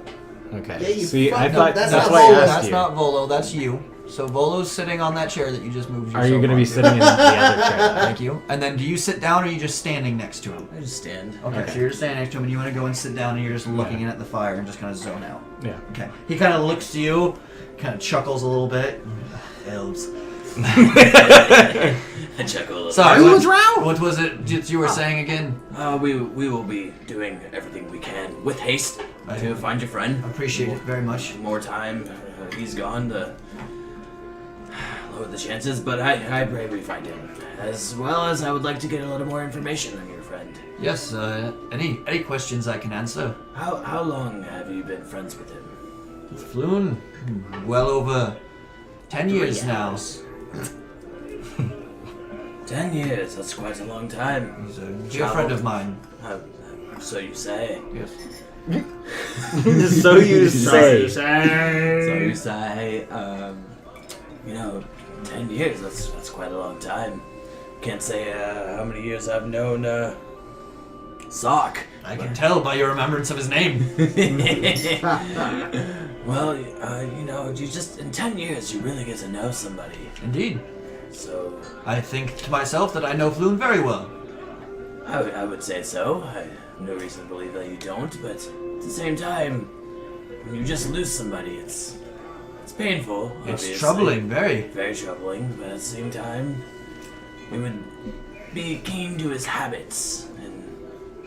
okay. Yeah, you See, I fucked thought up. That's that's not why I Volo. asked That's you. not Volo, that's you. So Volo's sitting on that chair that you just moved yourself Are you going to be onto. sitting in the other chair? Thank you. And then do you sit down or are you just standing next to him? I just stand. Okay, so you're just standing next to him and you want to go and sit down and you're just looking in at the fire and just kind of zone out. Yeah. Okay. He kind of looks to you, kind of chuckles a little bit. Elves. I chuckle a little. Sorry, What's wrong? what was it that you were saying again? We will be doing everything we can with haste to find your friend. I appreciate it very much. The more time he's gone, the lower the chances. But I pray we find him. As well as I would like to get a little more information on your friend. Yes, any questions I can answer? How long have you been friends with him? Floon, well over 10 years now. 10 years. That's quite a long time. He's a dear friend of mine. So you say. Yes. So you say. So you say. 10 years. That's quite a long time. Can't say how many years I've known Sock. I can tell by your remembrance of his name. Well, you just in 10 years you really get to know somebody. Indeed. So I think to myself that I know Floon very well. I would say so. I have no reason to believe that you don't, but at the same time, when you just lose somebody, it's painful. It's obviously. troubling, very. Very troubling, but at the same time, we would be keen to his habits and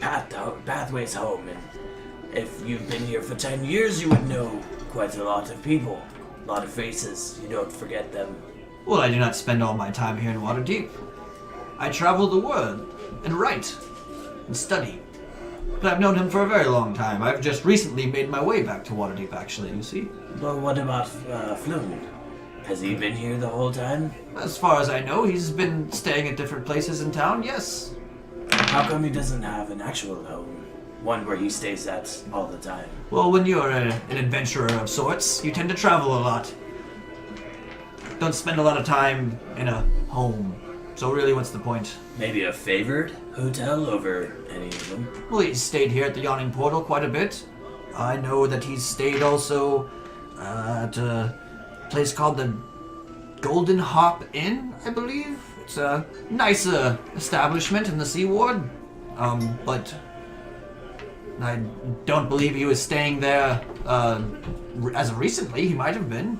pathways home. And if you've been here for 10 years, you would know quite a lot of people, a lot of faces. You don't forget them. Well, I do not spend all my time here in WaterDeep. I travel the world and write and study. But I've known him for a very long time. I've just recently made my way back to WaterDeep, actually, you see. Well, what about Floon? Has he been here the whole time? As far as I know, he's been staying at different places in town, yes. How come he doesn't have an actual home? One where he stays at all the time? Well, when you're an adventurer of sorts, you tend to travel a lot. Don't spend a lot of time in a home. So really, what's the point? Maybe a favored hotel over any of them? Well, he's stayed here at the Yawning Portal quite a bit. I know that he's stayed also at a place called the Golden Hop Inn, I believe. It's a nice establishment in the Sea Ward. But I don't believe he was staying there as of recently. He might have been.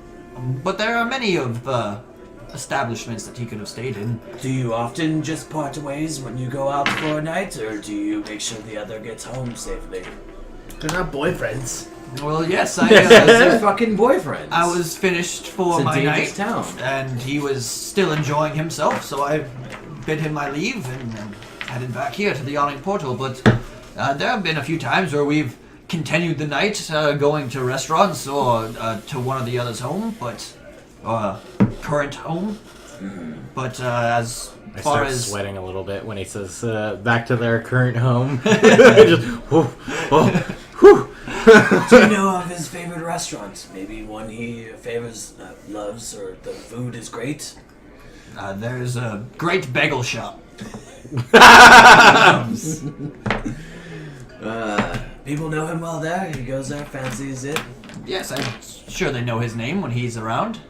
But there are many of establishments that he could have stayed in. Do you often just part ways when you go out for a night, or do you make sure the other gets home safely? They're not boyfriends. Well, yes, They're fucking boyfriends. I was finished for It's a my dangerous night, town. and he was still enjoying himself, so I bid him my leave and headed back here to the Yawning Portal. But there have been a few times where we've continued the night going to restaurants or to one of the others' home, but current home. But as I far start as sweating a little bit when he says back to their current home. Just, whew, oh, whew. Do you know of his favorite restaurant? Maybe one he favors, loves, or the food is great? there's a great bagel shop. People know him well there. He goes there, fancies it. Yes, I'm sure they know his name when he's around.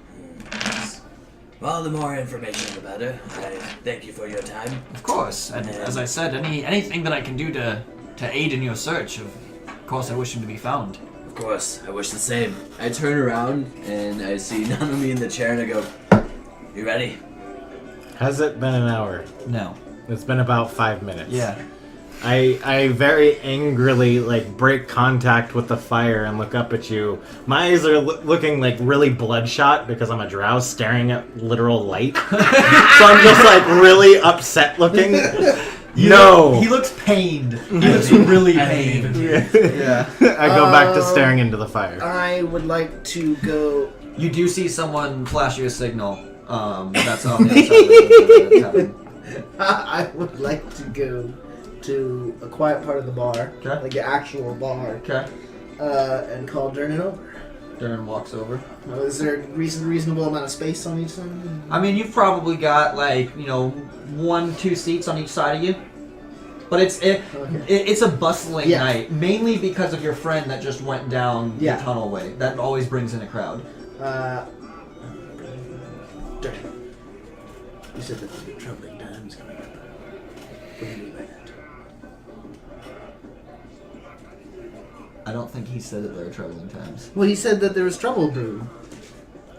Well, the more information, the better. I thank you for your time. Of course, and as I said, anything that I can do to aid in your search, of course I wish him to be found. Of course, I wish the same. I turn around and I see Nanami in the chair and I go, You ready? Has it been an hour? No. It's been about 5 minutes. Yeah. I very angrily break contact with the fire and look up at you. My eyes are looking really bloodshot because I'm a drow staring at literal light. So I'm just really upset looking. No. He looks pained. He looks really pained. Yeah. I go back to staring into the fire. I would like to go. You do see someone flash you a signal. That's on the other side of the tavern. I would like to go to a quiet part of the bar, Okay. like an actual bar, Okay. and call Durnan over. Durnan walks over. Is there a reasonable amount of space on each side? I mean, you've probably got 1-2 seats on each side of you. But it's a bustling night, mainly because of your friend that just went down the tunnelway. That always brings in a crowd. Durnan, you said that there were troubling times coming up. What do you mean by that? I don't think he said that there are troubling times. Well, he said that there was trouble brewing.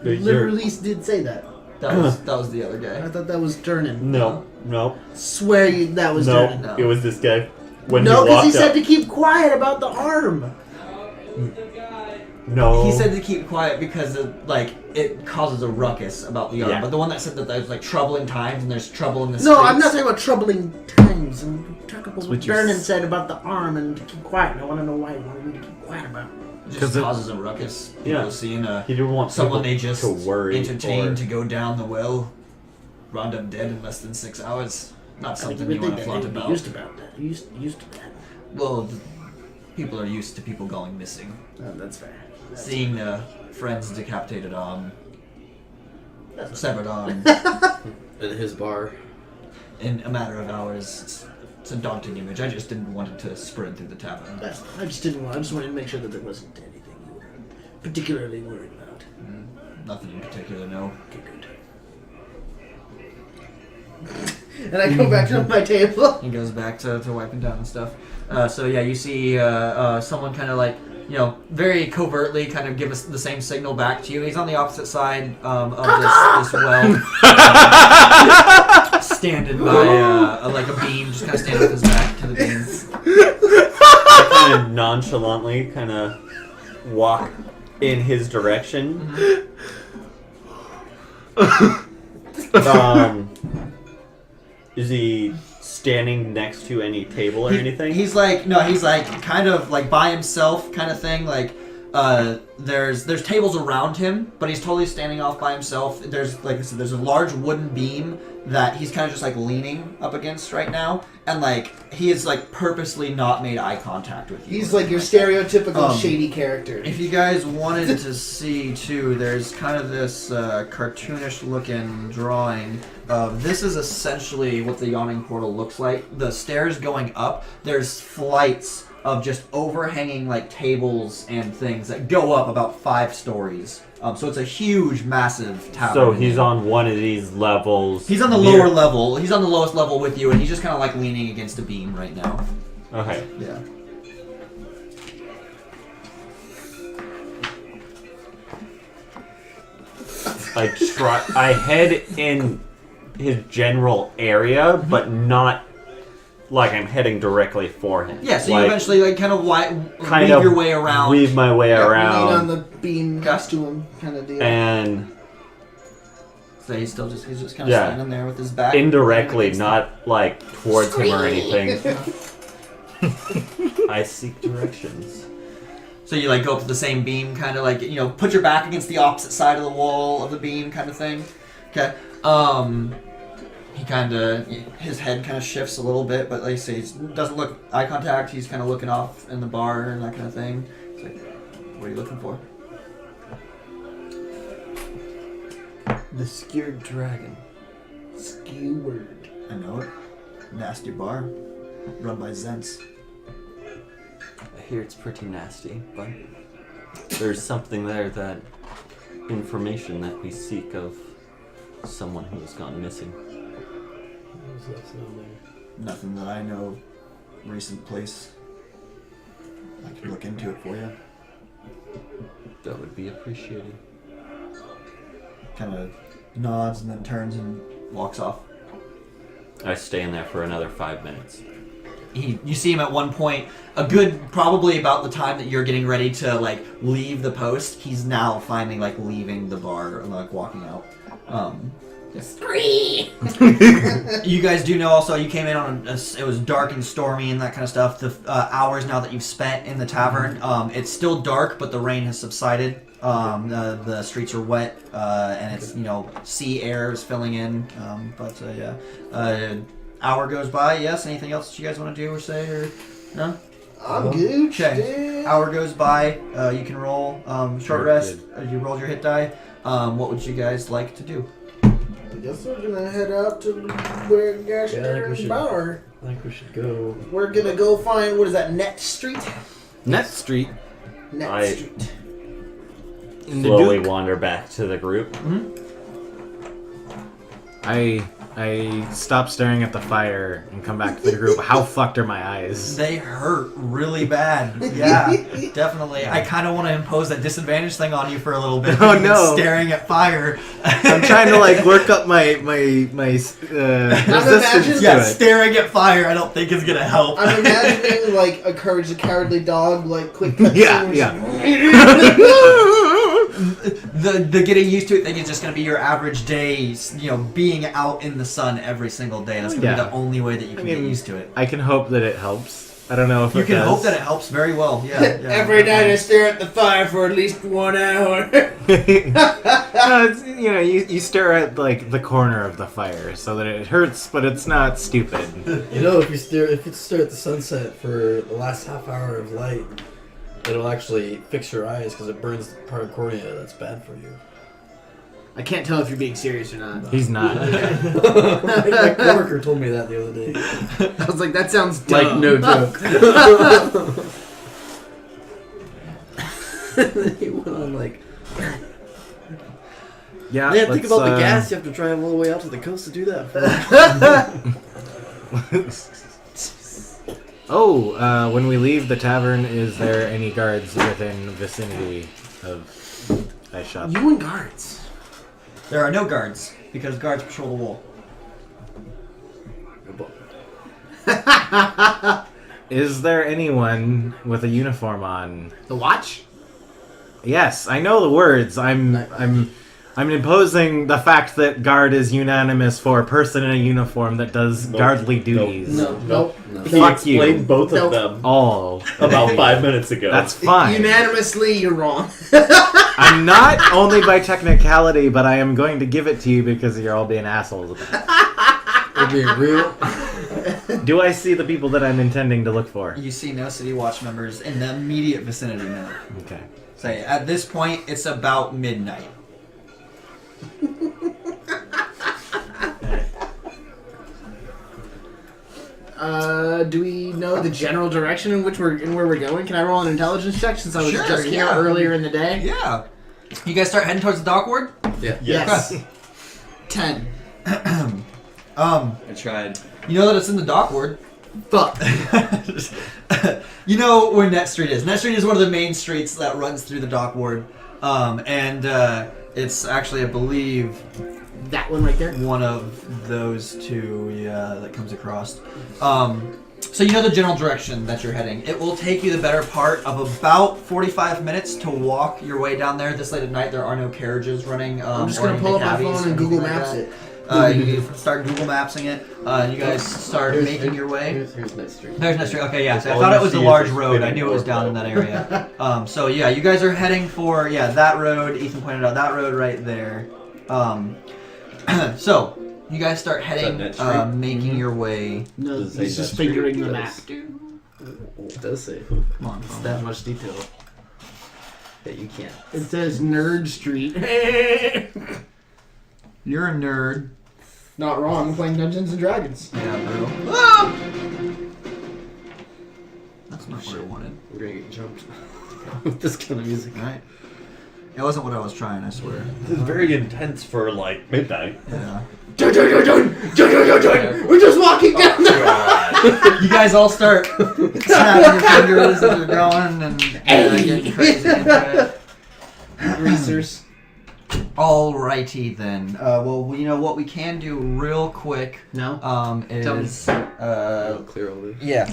He literally did say that. That was the other guy. I thought that was Durnan. No. Swear you that was Durnan. No, it was this guy. When No, he because he walked said up. to keep quiet about the arm. No. He said to keep quiet because it causes a ruckus about the arm. Yeah. But the one that said that there's troubling times and there's trouble in the No, streets. I'm not talking about troubling times. I'm talking about what what you're Durnan s- said about the arm and to keep quiet. And I want to know why he wanted me to keep quiet about it. It 'Cause just it- causes a ruckus. People Yeah. seeing He didn't want someone people they just to worry entertained or- to go down the well, wound up dead in less than 6 hours. Not I think something you you would want think to that flaunt they'd be about. used about that. Used to that. Well, people are used to people going missing. Oh, that's fair. Seeing a friend's decapitated arm, severed arm, At his bar. in a matter of hours. It's a daunting image. I just didn't want it to spread through the tavern. I just didn't want. I just wanted to make sure that there wasn't anything you were particularly worried about. Nothing in particular, no. Okay, good. And I go back to my table. He goes back to wiping down and stuff. So yeah, you see someone kind of very covertly kind of give us the same signal back to you. He's on the opposite side of this well, standing by a beam, just kind of standing with his back to the beam. I kind of nonchalantly kind of walk in his direction. Is he standing next to any table or anything? He's like kind of like by himself kind of thing. Like there's tables around him, but he's totally standing off by himself. There's like I said, there's a large wooden beam that he's kind of just like leaning up against right now, and like he is like purposely not made eye contact with you. He's like your stereotypical shady character. If you guys wanted to see too, there's kind of this cartoonish looking drawing. This is essentially what the Yawning Portal looks like. The stairs going up, there's flights of just overhanging like tables and things that go up about 5 stories. So it's a huge, massive tavern. So he's on one of these levels. He's on the lower level. He's on the lowest level with you, and he's just kind of like leaning against a beam right now. Okay. Yeah. I head in his general area, but not like I'm heading directly for him. Yeah, so like, you eventually like kind of weave your way around. Weave my way around. Lean on the beam next to him, kind of deal. And so he's just kind of standing there with his back. Indirectly, not like towards him or anything. I seek directions. So you like go up to the same beam, kind of like, you know, put your back against the opposite side of the wall of the beam, kind of thing. Okay. He kind of, his head kind of shifts a little bit, but like I say, he doesn't look eye contact. He's kind of looking off in the bar and that kind of thing. It's like, what are you looking for? The skewered dragon. Skewered. I know it. Nasty bar, run by Zents. I hear it's pretty nasty, but there's something there, that information that we seek of someone who has gone missing. Nothing that I know. Recent place. I could look into it for you. That would be appreciated. Kind of nods and then turns and walks off. I stay in there for another 5 minutes. You see him at one point, probably about the time that you're getting ready to like leave the post. He's now finally like leaving the bar and like walking out. You guys do know also you came in on it was dark and stormy and that kind of stuff. The hours now that you've spent in the tavern, it's still dark, but the rain has subsided. The streets are wet, and it's, you know, sea air is filling in. Hour goes by. Yes. Anything else that you guys want to do or say or no? I'm good. Okay. Hour goes by. You can roll short rest. You rolled your hit die. What would you guys like to do? I guess we're gonna head out to where Geddarm's bar. I think we should go. We're gonna go find, what is that, Net Street? Net Street. Net Street. Slowly wander back to the group. Mm-hmm. I stop staring at the fire and come back to the group. How fucked are my eyes? They hurt really bad. Yeah, definitely. I kind of want to impose that disadvantage thing on you for a little bit. Oh no! Staring at fire. I'm trying to like work up my resistance to yeah, it. staring at fire. I don't think is gonna help. I'm imagining like a Courage the Cowardly Dog, like quick cut yeah. The getting used to it thing is just going to be your average day, you know, being out in the sun every single day. That's going to be the only way that you can get used to it. I can hope that it helps. I don't know if you it can does. hope that it helps very well. Yeah. Every night I stare at the fire for at least 1 hour. No, it's, you know, you stare at like the corner of the fire so that it hurts, but it's not stupid. You know, if you stare at the sunset for the last half hour of light, it'll actually fix your eyes because it burns the part of cornea that's bad for you. I can't tell if you're being serious or not. He's not. My coworker told me that the other day. I was like, that sounds dumb. Like, no joke. He went on like... Yeah, Man, think about the gas you have to drive all the way out to the coast to do that for. When we leave the tavern, is there any guards within vicinity of Ice Shop? You and guards. There are no guards because guards patrol the wall. Is there anyone with a uniform on? The watch? Yes, I know the words. I'm I'm imposing the fact that guard is unanimous for a person in a uniform that does guardly duties. Nope. He Fuck you. explained both of them Oh. about 5 minutes ago. That's fine. Unanimously, you're wrong. I'm not only by technicality, but I am going to give it to you because you're all being assholes about We're being real. it. Do I see the people that I'm intending to look for? You see no City Watch members in the immediate vicinity now. Okay. So at this point, it's about midnight. Do we know the general direction in which where we're going? Can I roll an intelligence check since I was Sure, just here yeah. earlier in the day? Yeah. You guys start heading towards the dockward? Yeah. Yes. 10. I tried. You know that it's in the dockward. Fuck. You know where Net Street is. Net Street is one of the main streets that runs through the dockward. It's actually, I believe, That one right there? one of those two, that comes across. So you know the general direction that you're heading. It will take you the better part of about 45 minutes to walk your way down there. This late at night, there are no carriages running. I'm just going to pull up my phone and Google Maps it. You start Google Mapsing it. You guys start making your way. Here's Net Street. There's Net Street. Okay, yeah. So I All thought you it was a see is large this road. I spinning knew it was orb down in that area. So yeah, you guys are heading for that road. Ethan pointed out that road right there. So you guys start heading, Net Street? making your way. No, Does it say he's just Net Street? figuring the It map. does. It does say. Come on, It's that much detail. Yeah, you can't. It says Nerd Street. You're a nerd. Not wrong. I'm playing Dungeons and Dragons. Yeah, bro. Ah! That's not what I wanted. We're gonna get jumped with this kind of music. Right? It wasn't what I was trying, I swear. This is very intense for like midnight. Yeah. Dun, dun, dun, dun, dun, dun, dun, dun. We're just walking down the You guys all start snapping your fingers as you're going and getting crazy into it. greasers. Alrighty then. Well, you know what we can do real quick. No. Is Clear all this. yeah.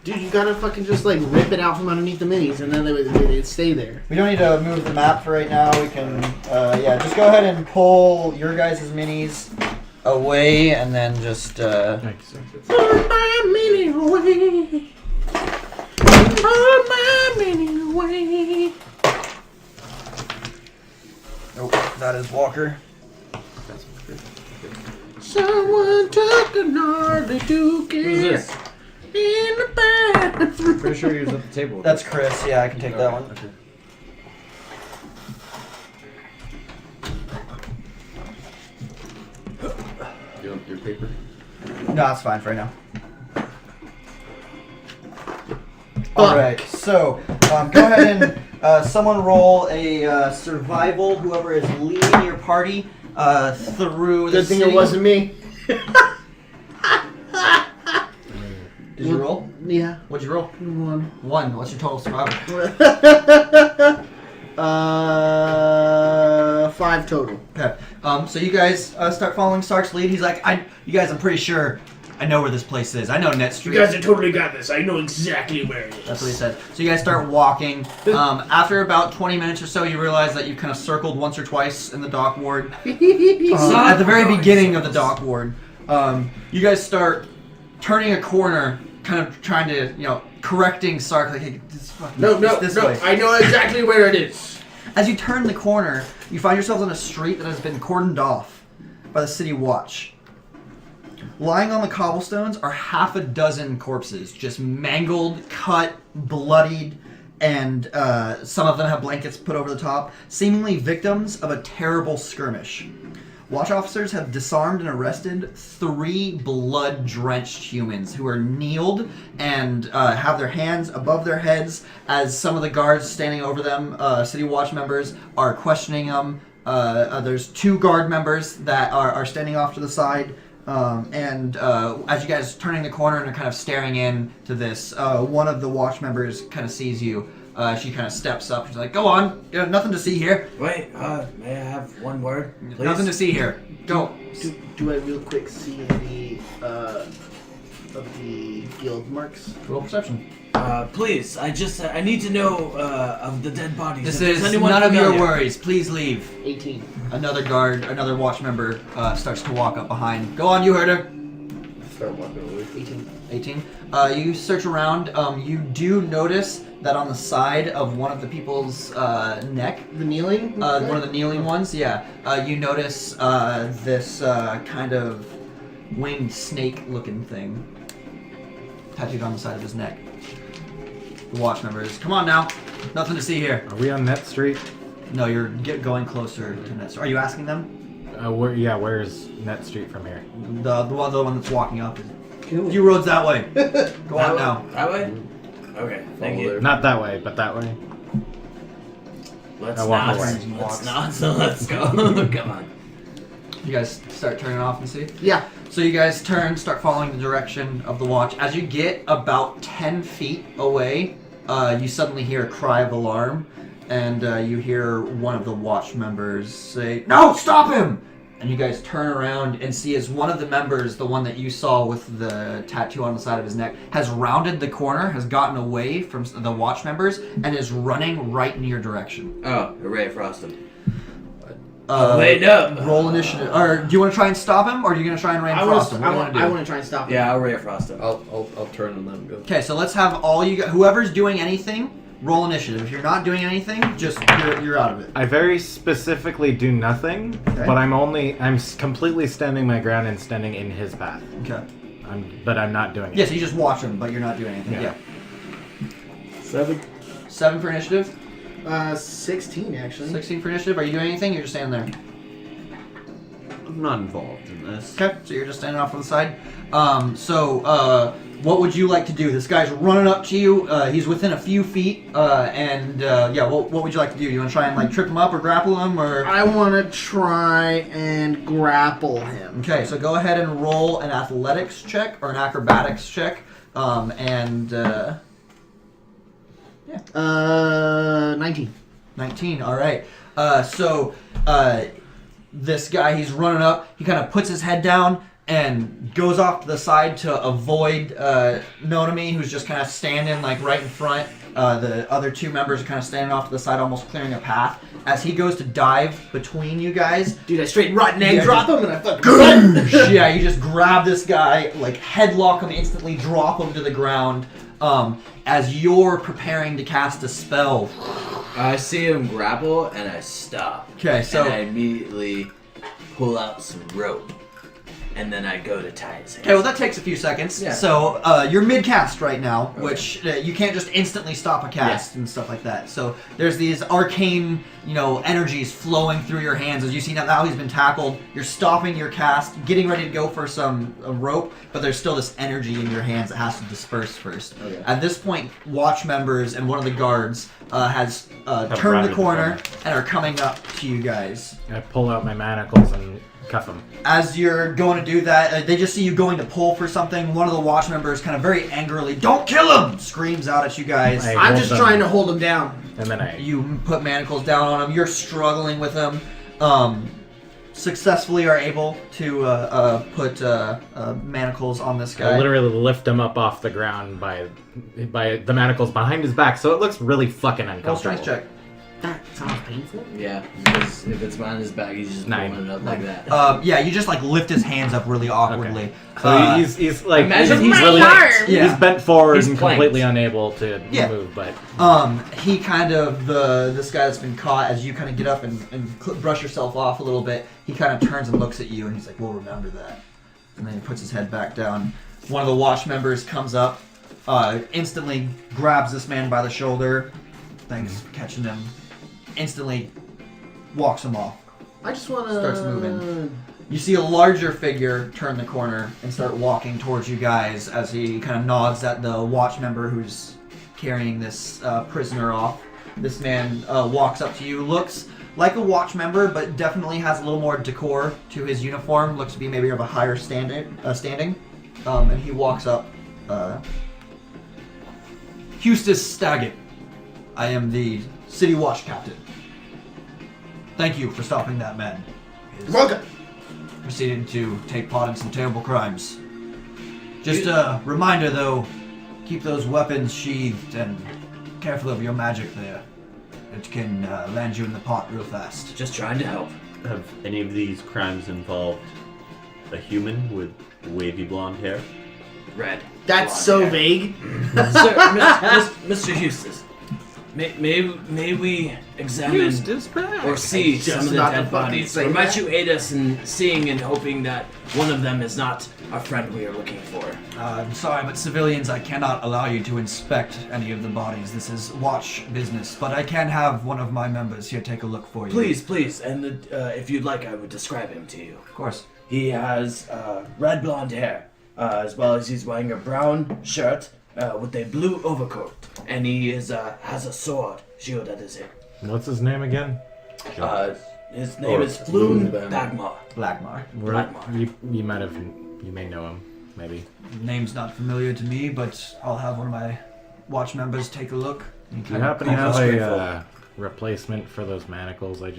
Dude, you gotta fucking just like rip it out from underneath the minis and then they'd stay there. We don't need to move the map for right now. We can, just go ahead and pull your guys' minis away and then just, Thank you, sir. Pull my mini away. Pull my mini away. Oh, that is Walker. Someone took a gnarly dookie. Who's this? In the back. Pretty sure he was at the table. That's Chris. Yeah, I can take that one. Okay. You want your paper? No, it's fine for right now. Alright, so go ahead and someone roll a survival, whoever is leading your party through the Good thing city. it wasn't me. Did you roll? Yeah. What'd you roll? 1. 1. What's your total survival? 5 total. Okay. So you guys start following Stark's lead. He's like, you guys, I'm pretty sure I know where this place is. I know Net Street. You guys have totally got this. I know exactly where it is. That's what he said. So you guys start walking. After about 20 minutes or so, you realize that you've kind of circled once or twice in the dock ward. At the very beginning of the dock ward, you guys start turning a corner, kind of trying to, correcting Sark. Like, hey, this way. I know exactly where it is. As you turn the corner, you find yourselves on a street that has been cordoned off by the city watch. Lying on the cobblestones are half a dozen corpses, just mangled, cut, bloodied, and some of them have blankets put over the top, seemingly victims of a terrible skirmish. Watch officers have disarmed and arrested 3 blood-drenched humans who are kneeled and have their hands above their heads as some of the guards standing over them, City Watch members, are questioning them. There's 2 guard members that are standing off to the side. As you guys are turning the corner and are kind of staring in to this, one of the watch members kind of sees you. She kind of steps up. She's like, "Go on, nothing to see here. Wait, may I have one word, please? Nothing to see here. Go." Do I real quick see any of the guild marks. Roll perception. Please, I need to know of the dead bodies. This If there's is anyone none of your familiar. worries. Please leave. 18. Another watch member starts to walk up behind. Go on, you heard her. Start walking away. 18. 18. You search around. You do notice that on the side of one of the people's neck, The kneeling? one of the kneeling ones, yeah, you notice this kind of winged snake-looking thing tattooed on the side of his neck. The watch members, come on now, nothing to see here. Are we on Net Street? No, you're going closer to Net. Are you asking them? Where's Net Street from here? The one that's walking up. A few roads that way. Go on now. That way? Okay, thank you. Not that way, but that way. Let's I walk not. away. Let's not. So let's go. Come on. You guys start turning off and see? Yeah. So you guys start following the direction of the watch. As you get about 10 feet away, you suddenly hear a cry of alarm, and you hear one of the watch members say, "No, stop him!" And you guys turn around and see as one of the members, the one that you saw with the tattoo on the side of his neck, has rounded the corner, has gotten away from the watch members, and is running right in your direction. Oh, hooray, Frosted. Wait, no. Roll initiative. Or do you want to try and stop him, or are you going to try and rain frost him? What do you want to do? I want to try and stop him. Yeah, I'll ray Frosted. I'll turn and let him go. Okay, so let's have all you guys, whoever's doing anything, roll initiative. If you're not doing anything, just you're out of it. I very specifically do nothing, Okay. but I'm completely standing my ground and standing in his path. Okay. But I'm not doing it. Yeah, so you just watch him, but you're not doing anything. Yeah. 7. 7 for initiative. 16 actually. 16 for initiative. Are you doing anything? You're just standing there. I'm not involved in this. Okay, so you're just standing off on the side. What would you like to do? This guy's running up to you. He's within a few feet. What would you like to do? You want to try and like trip him up or grapple him or? I want to try and grapple him. Okay, so go ahead and roll an athletics check or an acrobatics check. 19. 19, alright. This guy, he's running up, he kind of puts his head down and goes off to the side to avoid Nonami, who's just kind of standing like right in front. The other two members are kind of standing off to the side, almost clearing a path. As he goes to dive between you guys, Dude, I straight rotten egg drop him and I fucking yeah, you just grab this guy, like headlock him instantly, drop him to the ground. As you're preparing to cast a spell. I see him grapple and I stop. Okay, so And I immediately pull out some rope. And then I go to tie his hands. okay, well that takes a few seconds. Yeah. So you're mid-cast right now, which you can't just instantly stop a cast and stuff like that. So there's these arcane, energies flowing through your hands as you see now he's been tackled. You're stopping your cast, getting ready to go for some rope, but there's still this energy in your hands that has to disperse first. Okay. At this point, watch members and one of the guards has turned the rounded the corner and are coming up to you guys. I pull out my manacles and cuff him. As you're going to do that, they just see you going to pull for something. One of the watch members kind of very angrily, "Don't kill him!" screams out at you guys. I'm just trying to hold him down. And then You put manacles down on him. You're struggling with him. Successfully are able to put manacles on this guy. I literally lift him up off the ground by the manacles behind his back, so it looks really fucking Roll uncomfortable. strength check. That sounds painful. Yeah, because if it's behind his back, he's just 9. pulling it up like that. Yeah, you just like lift his hands up really awkwardly. So he's like Imagine he's my really arm. Yeah. he's bent forward He's and planked. completely unable to Yeah. move, but He kind of this guy that's been caught, as you kind of get up and brush yourself off a little bit, he kind of turns and looks at you and he's like, "We'll remember that." And then he puts his head back down. One of the watch members comes up, instantly grabs this man by the shoulder, thanks for catching him, instantly walks him off. I just want to Starts moving. You see a larger figure turn the corner and start walking towards you guys as he kind of nods at the watch member who's carrying this prisoner off. This man walks up to you, looks like a watch member, but definitely has a little more decor to his uniform. Looks to be maybe of a higher standing. And he walks up. Hustis Staggett. I am the city watch captain. Thank you for stopping that man. He is Welcome. proceeded to take part in some terrible crimes. Just a reminder, though, keep those weapons sheathed and careful of your magic there. It can land you in the pot real fast. Just trying to help. Have any of these crimes involved a human with wavy blonde hair? Red. That's blonde so hair. vague. Sir, Mr. Eustace, may we examine or see Just some of the about to dead fucking bodies? say Or might that. you aid us in seeing and hoping that one of them is not our friend we are looking for? I'm sorry, but civilians, I cannot allow you to inspect any of the bodies. This is watch business, but I can have one of my members here take a look for you. Please, and if you'd like, I would describe him to you. Of course. He has red blonde hair, as well as he's wearing a brown shirt with a blue overcoat, and he has a sword shield at his hip. What's his name again? His name is Floon Bagmar. Blackmar. You may know him, maybe. Name's not familiar to me, but I'll have one of my watch members take a look. Do you happen to have a replacement for those manacles? He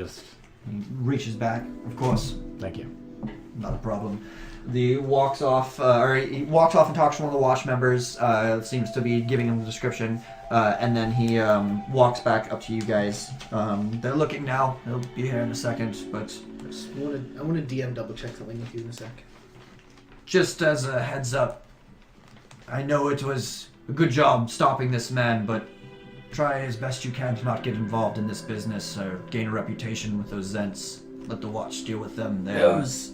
reaches back, of course. Thank you. Not a problem. He walks off and talks to one of the watch members. Seems to be giving him the description, and then he walks back up to you guys. They're looking now. He'll be here in a second, but I want to DM double check something with you in a sec. just as a heads up, I know it was a good job stopping this man, but try as best you can to not get involved in this business or gain a reputation with those Zents. Let the watch deal with them.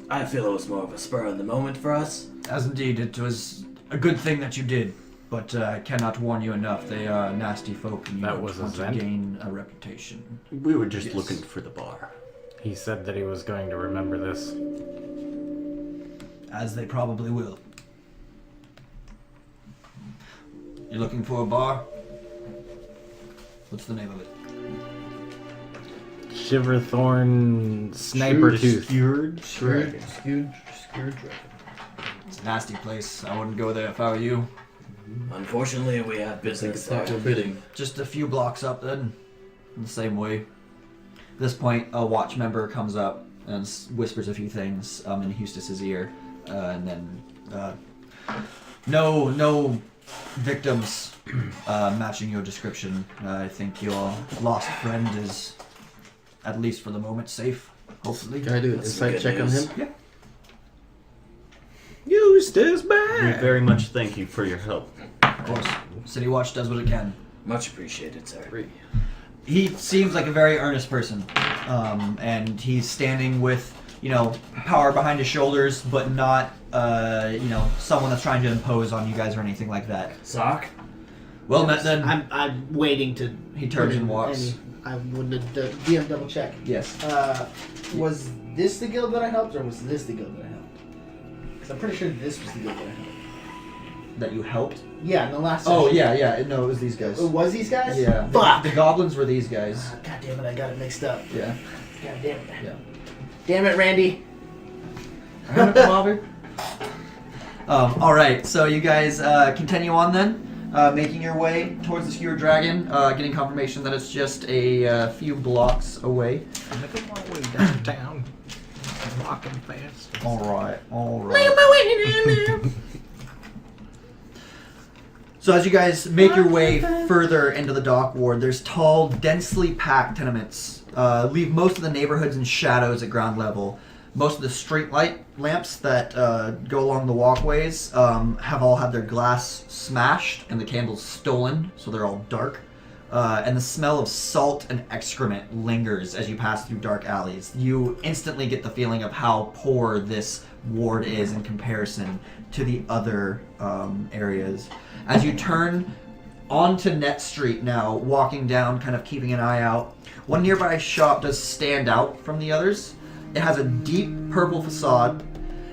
I feel it was more of a spur of the moment for us. As indeed, it was a good thing that you did, but I cannot warn you enough. They are nasty folk, and you don't want to gain a reputation. We were just looking for the bar. He said that he was going to remember this. As they probably will. You're looking for a bar? What's the name of it? Shiverthorn Sniper Tooth. Skewered Dragon. It's a nasty place. I wouldn't go there if I were you. Unfortunately, we have business there. Just a few blocks up then, in the same way. At this point, a watch member comes up and whispers a few things in Eustace's ear, and then no victims matching your description. I think your lost friend is, at least for the moment, safe. Hopefully. Can I do an insight check on him? Yeah. Eustace back. We very much thank you for your help. Of course. City Watch does what it can. Much appreciated, sir. He seems like a very earnest person, and he's standing with, power behind his shoulders, but not, someone that's trying to impose on you guys or anything like that. Sock? Well met then. I'm waiting to. He turns and walks. I wanted to DM double check. Yes. Was this the guild that I helped, or was this the guild that I helped? Because I'm pretty sure this was the guild that I helped. That you helped? Yeah, in the last session. Oh, yeah. No, it was these guys. It was these guys? Yeah. Fuck! The goblins were these guys. God damn it, I got it mixed up. Yeah. God damn it. Yeah. Damn it, Randy. Alright, so you guys continue on then, making your way towards the Skewered Dragon, getting confirmation that it's just a few blocks away. I'm making my way downtown. I'm walking fast. Alright. Making my way down there. So as you guys make your way further into the dock ward, there's tall, densely packed tenements. Leave most of the neighborhoods in shadows at ground level. Most of the street light lamps that go along the walkways have all had their glass smashed and the candles stolen, so they're all dark. And the smell of salt and excrement lingers as you pass through dark alleys. You instantly get the feeling of how poor this ward is in comparison to the other areas. As you turn onto Net Street now, walking down, kind of keeping an eye out, one nearby shop does stand out from the others. It has a deep purple facade,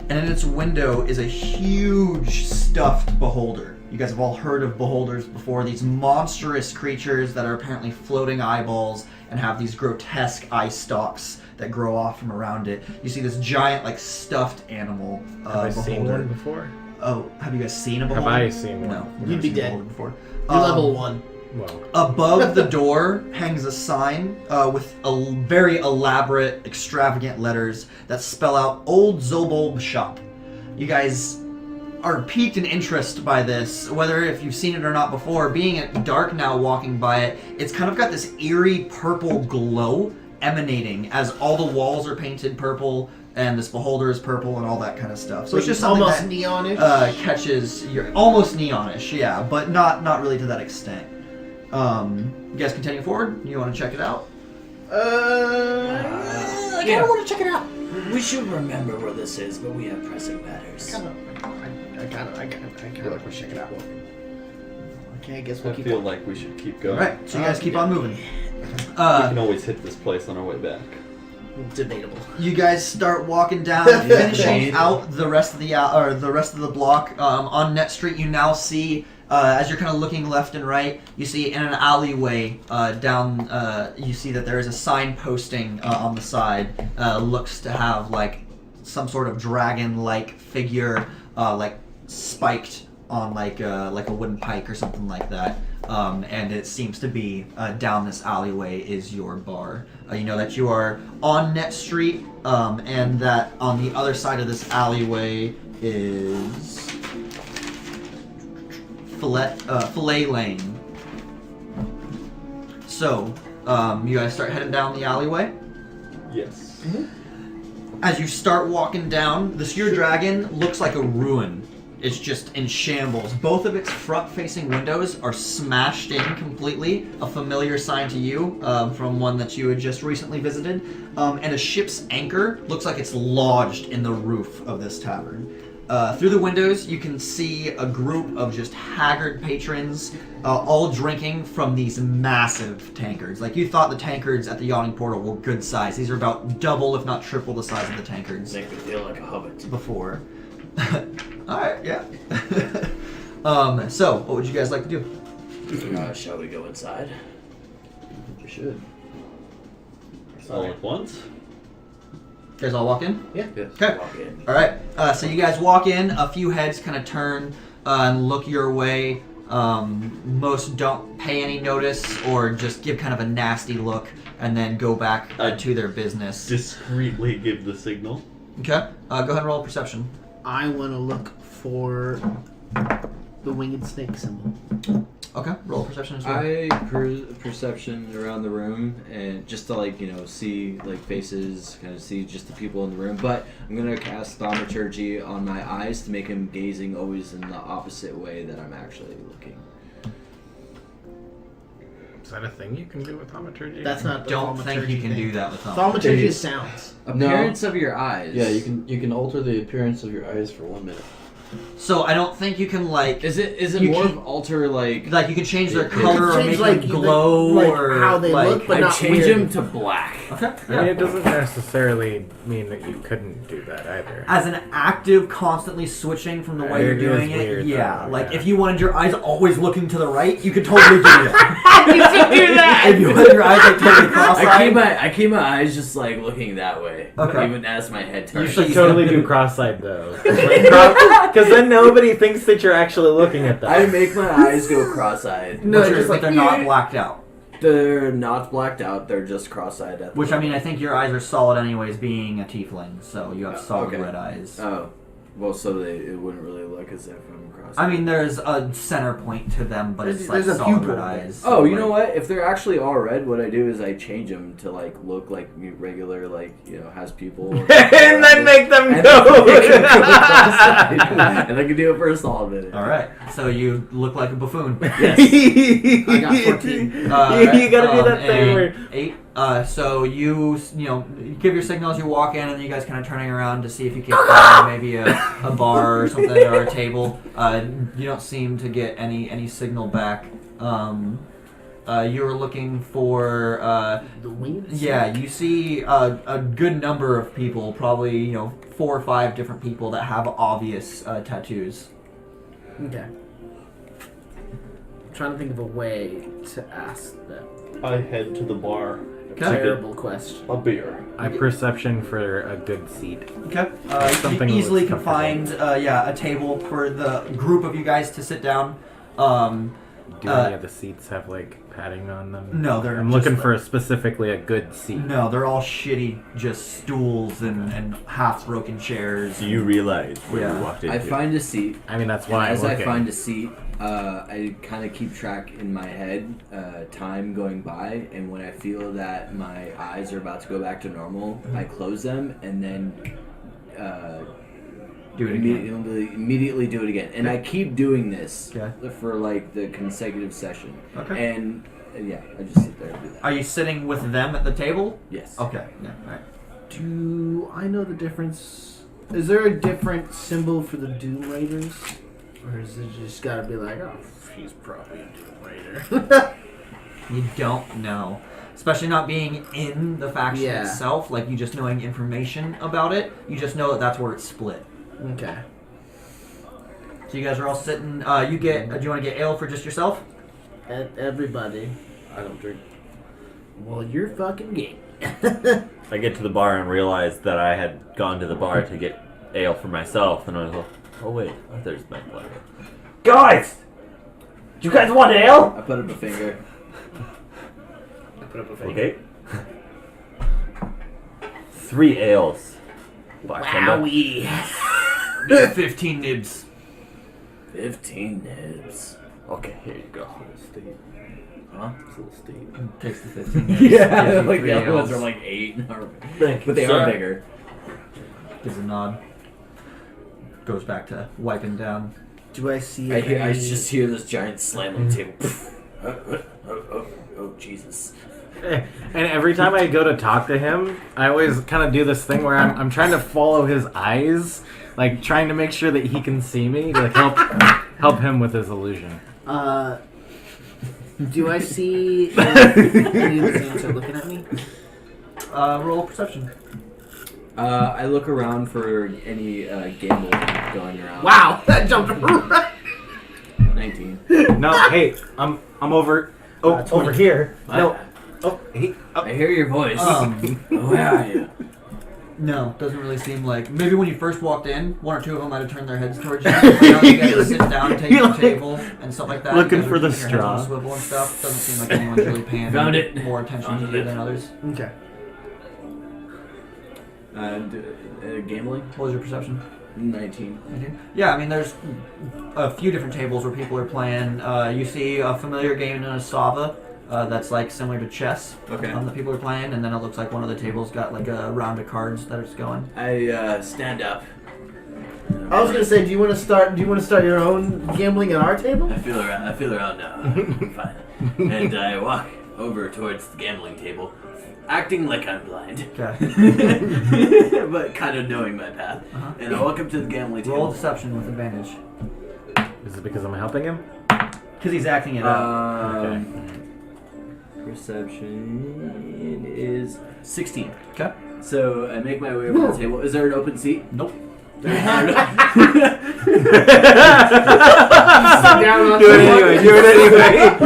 and in its window is a huge stuffed beholder. You guys have all heard of beholders before, these monstrous creatures that are apparently floating eyeballs and have these grotesque eye stalks that grow off from around it. You see this giant, stuffed animal Have I seen one before? Oh, have you guys seen a beholder? Have I seen one? No. You'd be dead. Before. You're level 1. Well, Above the door hangs a sign with very elaborate, extravagant letters that spell out Old Zobulb Shop. You guys are piqued in interest by this, whether if you've seen it or not before. Being at dark now, walking by it, it's kind of got this eerie purple glow emanating as all the walls are painted purple and this beholder is purple and all that kind of stuff. So it's just something almost that neonish. catches your almost neonish, yeah, but not really to that extent. You guys continue forward. You want to check it out? I kind of want to check it out. We should remember where this is, but we have pressing matters. I kind of like we should check it out. Okay, I guess we'll I keep feel on. like we should keep going. Alright, so you guys keep on moving. We can always hit this place on our way back. Debatable. You guys start walking down, finishing out the rest of the block. On Net Street, you now see, as you're kind of looking left and right, you see in an alleyway down. You see that there is a sign posting on the side. Looks to have like some sort of dragon-like figure, like spiked on like a wooden pike or something like that. And it seems to be down this alleyway is your bar. You know that you are on Net Street, and that on the other side of this alleyway is Fillet Lane. So, you guys start heading down the alleyway. Yes. As you start walking down, the Seer Dragon looks like a ruin. It's just in shambles. Both of its front-facing windows are smashed in completely, a familiar sign to you from one that you had just recently visited. And a ship's anchor looks like it's lodged in the roof of this tavern. Through the windows, you can see a group of just haggard patrons, all drinking from these massive tankards. Like, you thought the tankards at the Yawning Portal were good size. These are about double, if not triple, the size of the tankards Make me feel like a hobbit. before. Alright, yeah. So, what would you guys like to do? Shall we go inside? We should. All at once? You guys all walk in? Yeah. Okay. Walk in. Alright, so you guys walk in, a few heads kind of turn and look your way. Most don't pay any notice or just give kind of a nasty look and then go back to their business. Discreetly give the signal. Okay, go ahead and roll perception. I want to look for the winged snake symbol. Okay, roll perception as well. I perception around the room and just to see faces, kind of see just the people in the room. But I'm gonna cast thaumaturgy on my eyes to make him gazing always in the opposite way that I'm actually looking. Is that a thing you can do with thaumaturgy? That's not. The Don't think you can thing. do that with Thaumaturgy is sounds. Appearance of your eyes. Yeah, you can alter the appearance of your eyes for 1 minute. So I don't think you can Is it You more can- of alter like you can change their Yeah, color or change, make them glow or how they like, look, but I not change weird. him to black. Okay. I mean, it doesn't necessarily mean that you couldn't do that either. As an active, constantly switching from the way you're It doing is it, weird, yeah. though, Like yeah. if you wanted your eyes always looking to the right, you could totally do that. You should do that. If you wanted your eyes like totally cross-eyed, I keep my eyes just like looking that way. Okay. Even as my head You turns. should totally do cross-eyed though, because then nobody thinks that you're actually looking at them. I make my eyes go cross-eyed. No, but just like they're not blacked out. They're not blacked out. They're just cross-eyed. At the Which I mean, I think your eyes are solid anyways, being a tiefling, so you have solid okay. red eyes. Oh, well, so it wouldn't really look as if I'm crossed. I mean, there's a center point to them, but it's like There's a solid pupil. red eyes. Oh, so, you know like- what? If they're actually all red, what I do is I change them to look like regular, has people. and then make them And go. and I can do it for a solid minute. All right, so you look like a buffoon. I got 14. You gotta do that thing where 8. So you give your signal as you walk in, and then you guys kind of turning around to see if you can find maybe a bar or something or a table. You don't seem to get any signal back. You were looking for The winged. yeah. You see a good number of people, probably 4 or 5 different people that have obvious tattoos. Okay. I'm trying to think of a way to ask them. I head to the bar. Terrible question. A beer. I perception for a good seat. Okay. Something You easily that's can find a table for the group of you guys to sit down. Do any of the seats have like padding on them? No, they're I'm just looking like- for specifically a good seat. No, they're all shitty, just stools and half broken chairs. Do you realize when Yeah. you walked in I here? find a seat. I mean, that's And why I'm as I looking. find a seat, I kind of keep track in my head, time going by, and when I feel that my eyes are about to go back to normal, I close them and then Do it again. immediately do it again. And I keep doing this Okay. for like the consecutive session. Okay. And yeah, I just sit there and do that. Are you sitting with them at the table? Yes. Okay. Yeah. All right. Do I know the difference? Is there a different symbol for the Doom Raiders? Or is it just gotta be like, oh, he's probably a Doom Raider? You don't know. Especially not being in the faction Yeah. itself, like you just knowing information about it, you just know that that's where it's split. Okay. So you guys are all sitting, do you want to get ale for just yourself? Everybody. I don't drink. Well, you're fucking gay. I get to the bar and realize that I had gone to the bar to get ale for myself, and I was like, oh wait, there's my blood. Guys! Do you guys want ale? I put up a finger. I put up a finger. Okay. 3 ales. Bartender. Wowie. 15 nibs. 15 nibs. Okay, here you go. Huh? It's a little steep. Takes the 15 nibs. Yeah, gives you like 3 the other ones ales, are like 8, Thank but they you, are sir. bigger. Gives a nod. Goes back to wiping down. Do I see I any... just hear this giant slam on the table. Oh, Jesus. And every time I go to talk to him, I always kind of do this thing where I'm trying to follow his eyes, like trying to make sure that he can see me, to like help him with his illusion. Do I see any of the things are looking at me? Roll perception. I look around for any gamble going around. Wow, that jumped right. 19. No, hey, I'm over over here. No. Oh, I hear your voice. Where are you? No, doesn't really seem like. Maybe when you first walked in, one or two of them might have turned their heads towards you. Now you guys sit down, take the table, and stuff like that. Looking You guys for are the keeping your heads on a straw. swivel and stuff. Doesn't seem like anyone's really paying Found it. more attention Found to you it. than others. Okay. Gambling? What was your perception? 19. Yeah, I mean, there's a few different tables where people are playing. You see a familiar game known as Sava. That's like similar to chess. Okay. That people are playing, and then it looks like one of the tables got like a round of cards that it's going. I stand up. I was gonna say, do you want to start your own gambling at our table? I feel around now. I'm fine. And I walk over towards the gambling table, acting like I'm blind. Okay. But kind of knowing my path. Uh-huh. And I walk up to the gambling table. Roll deception with advantage. Is it because I'm helping him? Because he's acting it out. Okay. Perception is 16. Okay. So I make my way over to the table. Is there an open seat? Nope. Sit down on Do it anyway.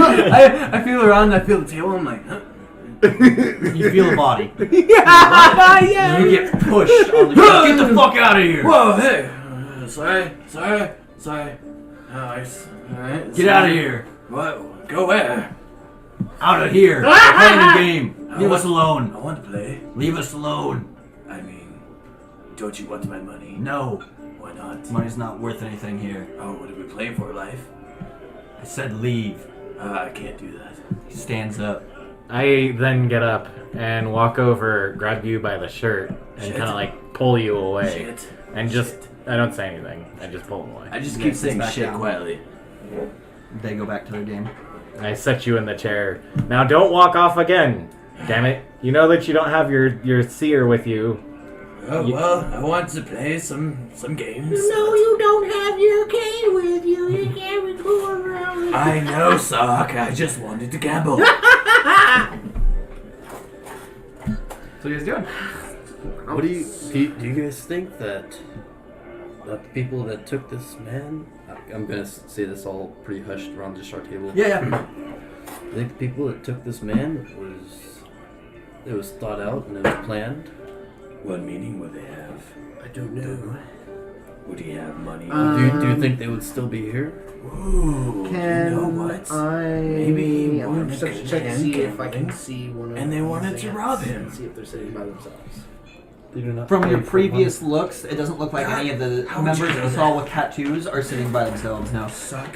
I feel around. I feel the table. I'm like, huh? You feel a body. Yeah. You get pushed on the ground. Get the fuck out of here! Whoa, hey. Sorry. Alright. Get out of here! What? Go where? Out of here! Playing a game. Leave us I alone. want to play. Leave us alone. I mean, don't you want my money? No, Why not? money's not worth anything here. Oh, what are we playing for, life? I said leave. I can't do that. He stands up. I then get up and walk over, grab you by the shirt, and Shit. kind of like pull you away. Shit. And just, I don't say anything. I just pull him away. I just You keep guys sit saying back shit down. quietly. They go back to their game. I set you in the chair. Now don't walk off again. Damn it. You know that you don't have your seer with you. Oh, well, I want to play some games. No, you don't have your cane with you. You can't go around with I know, Sock. I just wanted to gamble. So you guys doing? What do you guys think that the people that took this man? I'm gonna say this all pretty hushed around just our table. Yeah. I think the people that took this man was thought out and it was planned. What meaning would they have? I don't know. Would he have money? Do you think they would still be here? Ooh, Can you know what? Maybe I'm wanted gonna start to to check to get see if I gambling, can see one of and they these wanted to ants rob him. and see if they're sitting by themselves. They do not From your pay for previous looks, it doesn't look like any of the How would you members know you saw that? with tattoos are sitting by themselves now.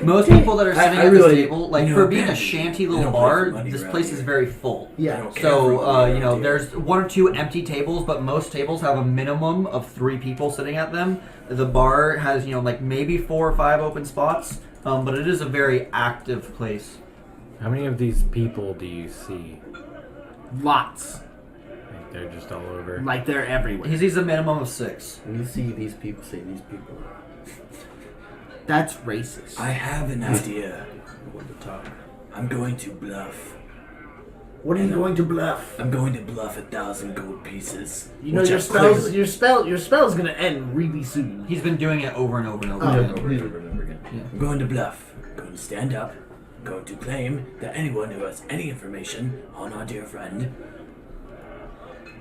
Most people that are sitting I at really- this table, like you know, for being a Ben, shanty they little don't play bar, for money this around place is here. very full. Yeah. don't care for So, money you know, around here. there's 1 or 2 empty tables, but most tables have a minimum of 3 people sitting at them. The bar has, you know, like maybe 4 or 5 open spots, but it is a very active place. How many of these people do you see? Lots. Like they're just all over. Like they're everywhere. He sees a minimum of 6. When you see these people, say these people. That's racist. I have an idea. Want to talk? I'm going to bluff. What are you going to bluff? I'm going to bluff 1,000 gold pieces. You know which your I've spells. clearly- Your spell's gonna end really soon. He's been doing it over and over and over Oh, again. Over and over and over again. I'm going to bluff. I'm going to stand up. I'm going to claim that anyone who has any information on our dear friend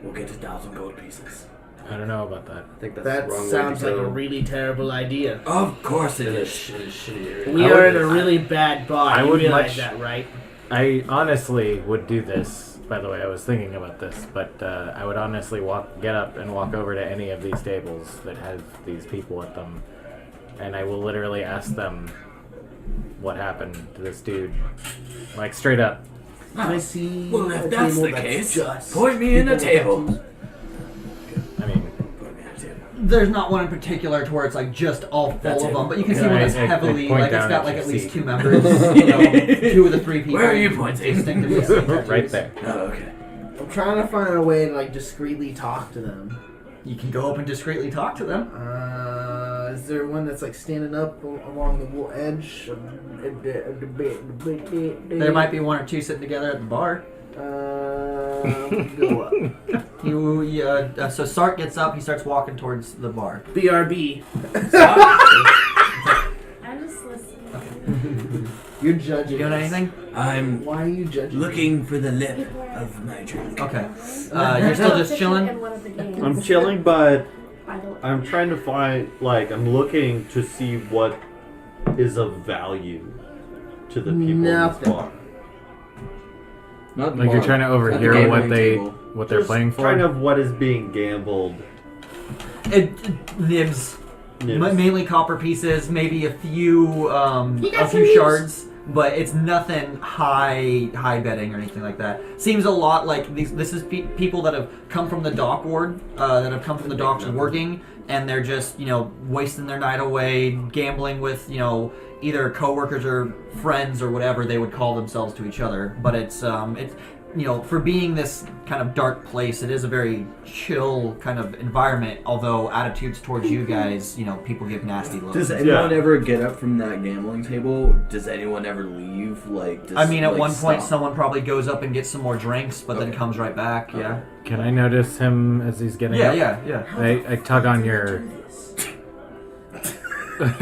will get 1,000 gold pieces. I don't know about that. I think that's That the wrong sounds way like to a go. really terrible idea. Of course it It is. is shitty. We I are would- in a really bad bar. I You would realize much- that, right? I honestly would do this. By the way, I was thinking about this, but I would honestly get up and walk over to any of these tables that have these people at them, and I will literally ask them what happened to this dude, like straight up. Can I see? Well, a if that's table the case, just point me in a people with table. tattoos? I mean, Point me in a table. There's not one in particular to where it's like just all full That's of it. them, but you can see Yeah, one that's I heavily, point like it's down got at like your at least seat. 2 members, you know, 2 of the 3 people. Where are you pointing? Distinctively same tattoos. right there. Oh, okay. I'm trying to find a way to like discreetly talk to them. You can go up and discreetly talk to them. Is there one that's like standing up along the edge? There might be 1 or 2 sitting together at the bar. Go up. So Sark gets up, he starts walking towards the bar. BRB. I'm just listening. You're judging. You doing us. anything? I'm Why are you judging? looking for the lip of my drink. Okay. You're still just chilling? In one of the games. I'm chilling, but I don't. I'm trying to find, like, I'm looking to see what is of value to the people in this Nothing. bar. Not Like you're trying to overhear At the what gambling they're Just playing for. kind of what is being gambled. Nibs. Nibs. Mainly copper pieces, maybe a few You got a some few nibs? shards, but it's nothing high betting or anything like that. Seems a lot like this is people that have come from the dock ward, that have come from the docks working, and they're just, you know, wasting their night away gambling with, you know, either coworkers or friends or whatever they would call themselves to each other. But it's you know, for being this kind of dark place, it is a very chill kind of environment, although attitudes towards you guys, you know, people give nasty looks. Does anyone ever get up from that gambling table? Does anyone ever leave? Like, does, I mean, at like, one point, stop? someone probably goes up and gets some more drinks, but then Okay. comes right back. Yeah. Can I notice him as he's getting Yeah, up? yeah. I tug on your.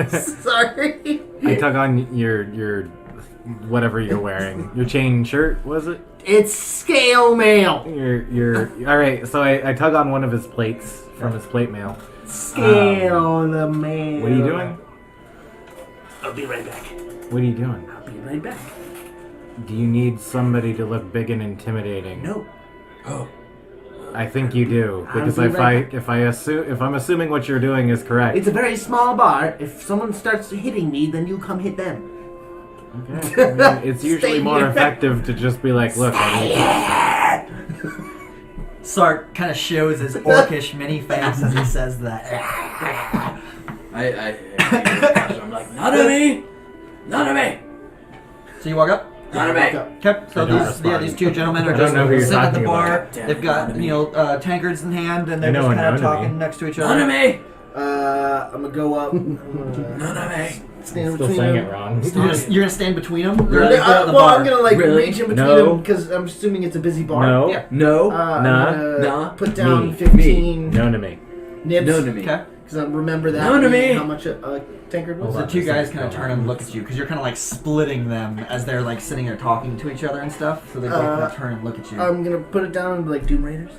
Sorry. I tug on your whatever you're wearing. Your chain shirt, was it? It's scale mail. Your all right. So I tug on one of his plates from his plate mail. Scale the mail. What are you doing? I'll be right back. What are you doing? I'll be right back. Do you need somebody to look big and intimidating? No. Oh. I think you do, because I'll be right if I'm assuming what you're doing is correct. It's a very small bar. If someone starts hitting me, then you come hit them. Okay. I mean, it's usually Stay more here. effective to just be like, look, I need Sark kind of shows his orcish mini face as he says that. I'm like, none of me! None of me! So you walk up? None of me! Okay, so I don't these, respond. these 2 gentlemen are I just don't know who you're sitting at the talking bar. about. Damn They've it, got, none of you know, tankards in hand, and they're I know just a kind of none of talking me. next to each None of other. me! I'm gonna go up. None of me! Stand Still between saying them. it wrong. You're gonna stand between them? Really? Well, I'm gonna like Really? reach in between No. them because I'm assuming it's a busy bar. No. Yeah. No. I'm Nah. gonna Nah. put down Me. 15 No to me. nibs. No to me. Okay. Because I remember that. No to being me. How much a tankard was? So the 2 guys kind of turn and look at you because you're kind of like splitting them as they're like sitting there talking to each other and stuff. So they both kind of turn and look at you. I'm gonna put it down and be like Doom Raiders.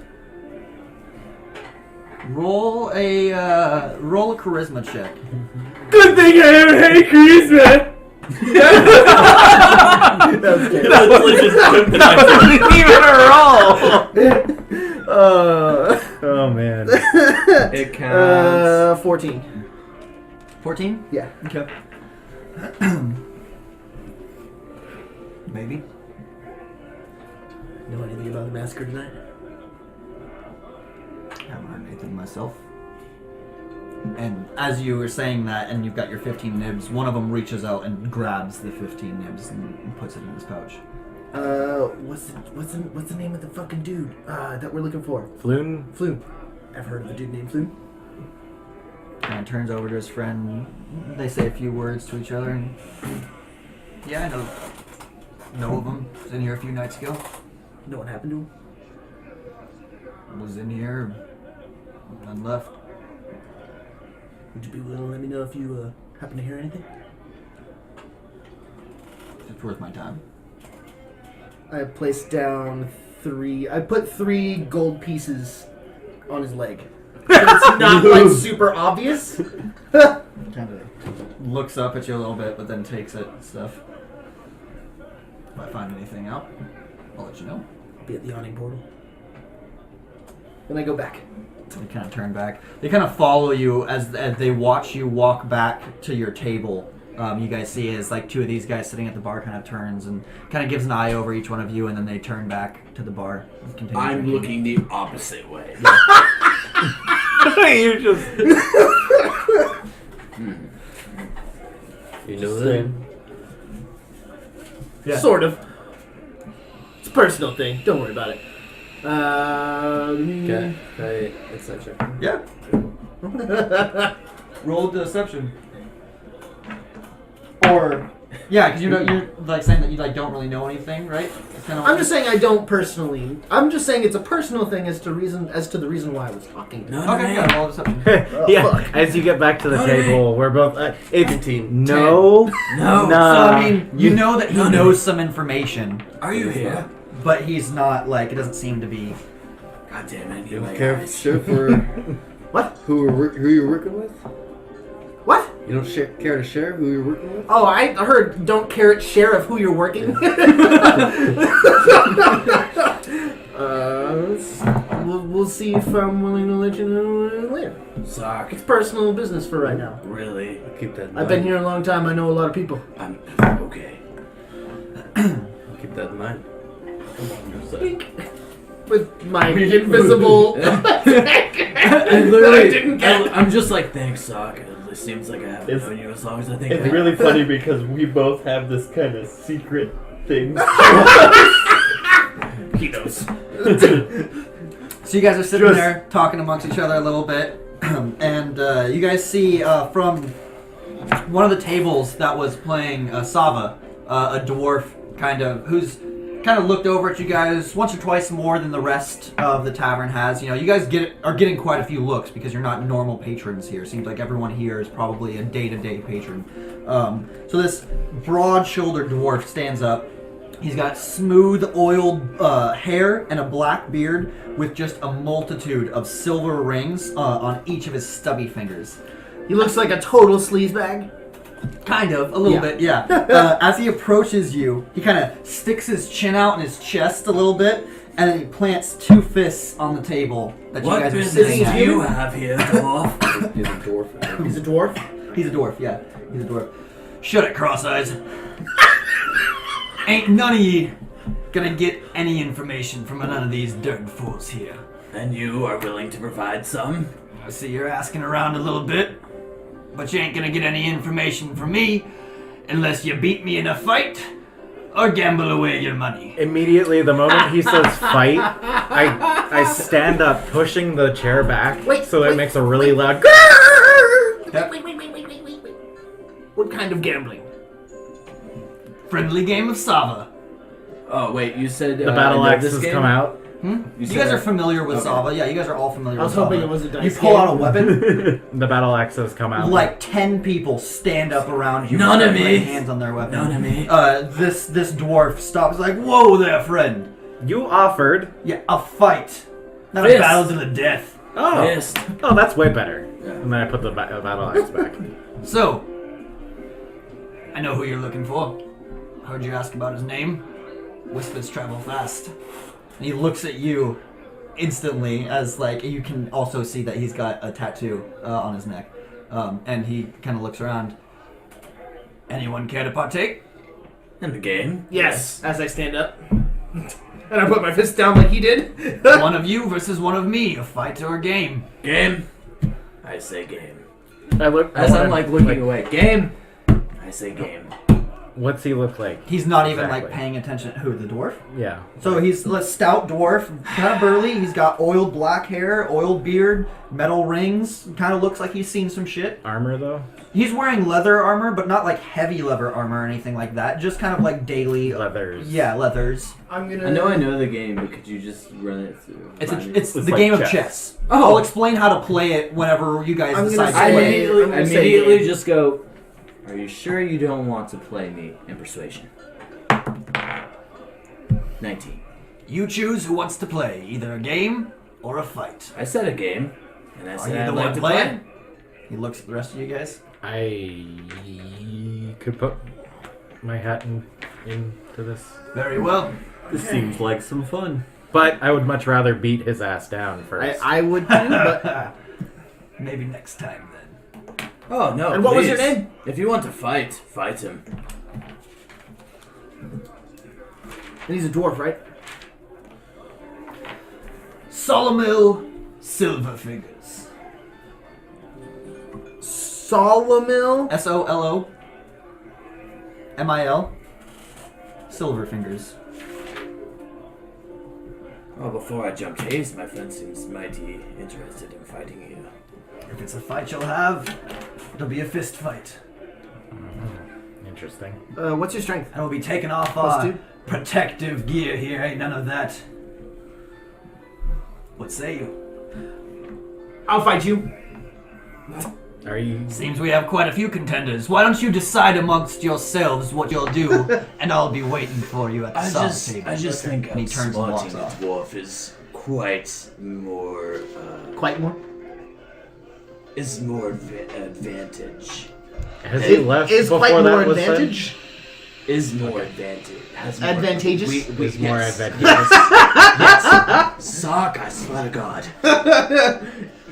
Roll a charisma check. Good thing I ever hate Christmas. That was good. That wasn't even a roll. Oh man. It counts. 14. 14? Yeah. Okay. Maybe. Know anything about the massacre tonight? I haven't heard anything myself. And as you were saying that, and you've got your 15 nibs, one of them reaches out and grabs the 15 nibs and puts it in his pouch. What's the name of the fucking dude that we're looking for? Floon? Flume. I've heard of a dude named Flume. And turns over to his friend. They say a few words to each other, and yeah, I know of him. Was in here a few nights ago. Know what happened to him? Was in here and left. Would you be willing to let me know if you happen to hear anything? It's worth my time. I placed down 3. I put 3 gold pieces on his leg. But it's not like super obvious. Kind of looks up at you a little bit, but then takes it and stuff. If I find anything out, I'll let you know. I'll be at the Yawning Portal. Then I go back. They kind of turn back. They kind of follow you as they watch you walk back to your table. You guys see as like 2 of these guys sitting at the bar kind of turns and kind of gives an eye over each one of you, and then they turn back to the bar. And continue I'm drinking. looking the opposite way. You just. You know that? Yeah. Sort of. It's a personal thing. Don't worry about it. Okay. It's that check. Yeah. Roll deception. Or yeah, because you're like saying that you like don't really know anything, right? I'm just saying I don't personally. I'm just saying it's a personal thing as to the reason why I was talking. Okay, yeah, roll deception. Yeah. Fuck. As you get back to the table, we're both. It's 18. no. No. Nah. So I mean, you know that he knows some information, Are you here? but he's not like it doesn't seem to be. God damn it! You You don't care guys. share for What? who you're working with? What? You don't care to share who you're working with? Oh, I heard don't carrot share of who you're working with. We'll see if I'm willing to let you know later. Sock. It's personal business for right now. Really? I'll keep that in mind. I've been here a long time. I know a lot of people. I'm okay. I'll keep that in mind. With my invisible. And literally, I'm just like, thanks, Sock. It seems like I haven't It's- known you as long as I think. It's really funny because we both have this kind of secret thing. He knows. So you guys are sitting there talking amongst each other a little bit, and you guys see from one of the tables that was playing Sava, a dwarf who's kind of looked over at you guys once or twice more than the rest of the tavern has. You know, you guys are getting quite a few looks because you're not normal patrons here. Seems like everyone here is probably a day-to-day patron. So this broad-shouldered dwarf stands up. He's got smooth, oiled hair and a black beard with just a multitude of silver rings on each of his stubby fingers. He looks like a total sleazebag. Kind of, a little bit, yeah. As he approaches you, he kind of sticks his chin out in his chest a little bit, and then he plants 2 fists on the table that you What guys are business sitting do at. you have here, dwarf? He's a dwarf. He's a dwarf. He's a dwarf, yeah. He's a dwarf. Shut it, Cross-Eyes. Ain't none of ye gonna get any information from none of these dirt fools here. And you are willing to provide some? I see you're asking around a little bit, but you ain't gonna get any information from me unless you beat me in a fight or gamble away your money. Immediately, the moment he says fight, I stand up, pushing the chair back so it makes a really loud. Wait. What kind of gambling? Friendly game of Sava. Oh wait, you said The battle in axe this has game? come out. You guys are familiar with Sava. Yeah, you guys are all familiar I with was hoping Sava. it was a dice You pull game. out a weapon. The battle axe has come out. Like 10 people stand up around you. None and of start me. laying hands on their weapon. None of me. This dwarf stops. Like, whoa there, friend. You offered. Yeah, a fight, not a Fist. battle to the death. Oh, Fist. oh, that's way better. Yeah. And then I put the battle axe back. So, I know who you're looking for. Heard you ask about his name. Whispers travel fast. And he looks at you instantly as, like, you can also see that he's got a tattoo on his neck. And he kind of looks around. Anyone care to partake? In the game? Yes, as I stand up. And I put my fist down like he did. One of you versus one of me, a fight or a game. Game. I say game. I look As I'm like looking away. Game. I say game. What's he look like? He's not even Exactly. like paying attention. Who, the dwarf? Yeah. So he's a stout dwarf, kind of burly. He's got oiled black hair, oiled beard, metal rings. Kind of looks like he's seen some shit. Armor though? He's wearing leather armor, but not like heavy leather armor or anything like that. Just kind of like daily leathers. Yeah, leathers. I'm gonna. I know the game, but could you just run it through? It's the like game of chess. chess. Oh. I'll explain how to play it whenever you guys I'm decide gonna to say- play. I'm gonna say Immediately game. just go. Are you sure you don't want to play me in persuasion? 19. You choose who wants to play, either a game or a fight. I said a game, and I Are said you I'd the like one to playing? play. He looks at the rest of you guys. I could put my hat into this. Very well. This seems like some fun. But I would much rather beat his ass down first. I would too, but Maybe next time then. Oh no! And what was your please. name? If you want to fight, fight him. and he's a dwarf, right? Solomil Silverfingers. Solomil. SOLOMIL. Silverfingers. Oh, before I jump to haste, my friend seems mighty interested in fighting you. If it's a fight you'll have, it'll be a fist fight. Interesting. What's your strength? And we'll be taking off Plus our 2? protective gear here. Ain't none of that. What say you? I'll fight you. Are you? Seems we have quite a few contenders. Why don't you decide amongst yourselves what you'll do, and I'll be waiting for you at the side table. I just think And he turns and walks outsmarting a off. dwarf is quite more. Quite more. Is more advantage. Has he left Is before quite that more was said? advantage. Is more advantage. Has more Advantageous? Is more yes. advantageous. Yes. Sock, I swear to God.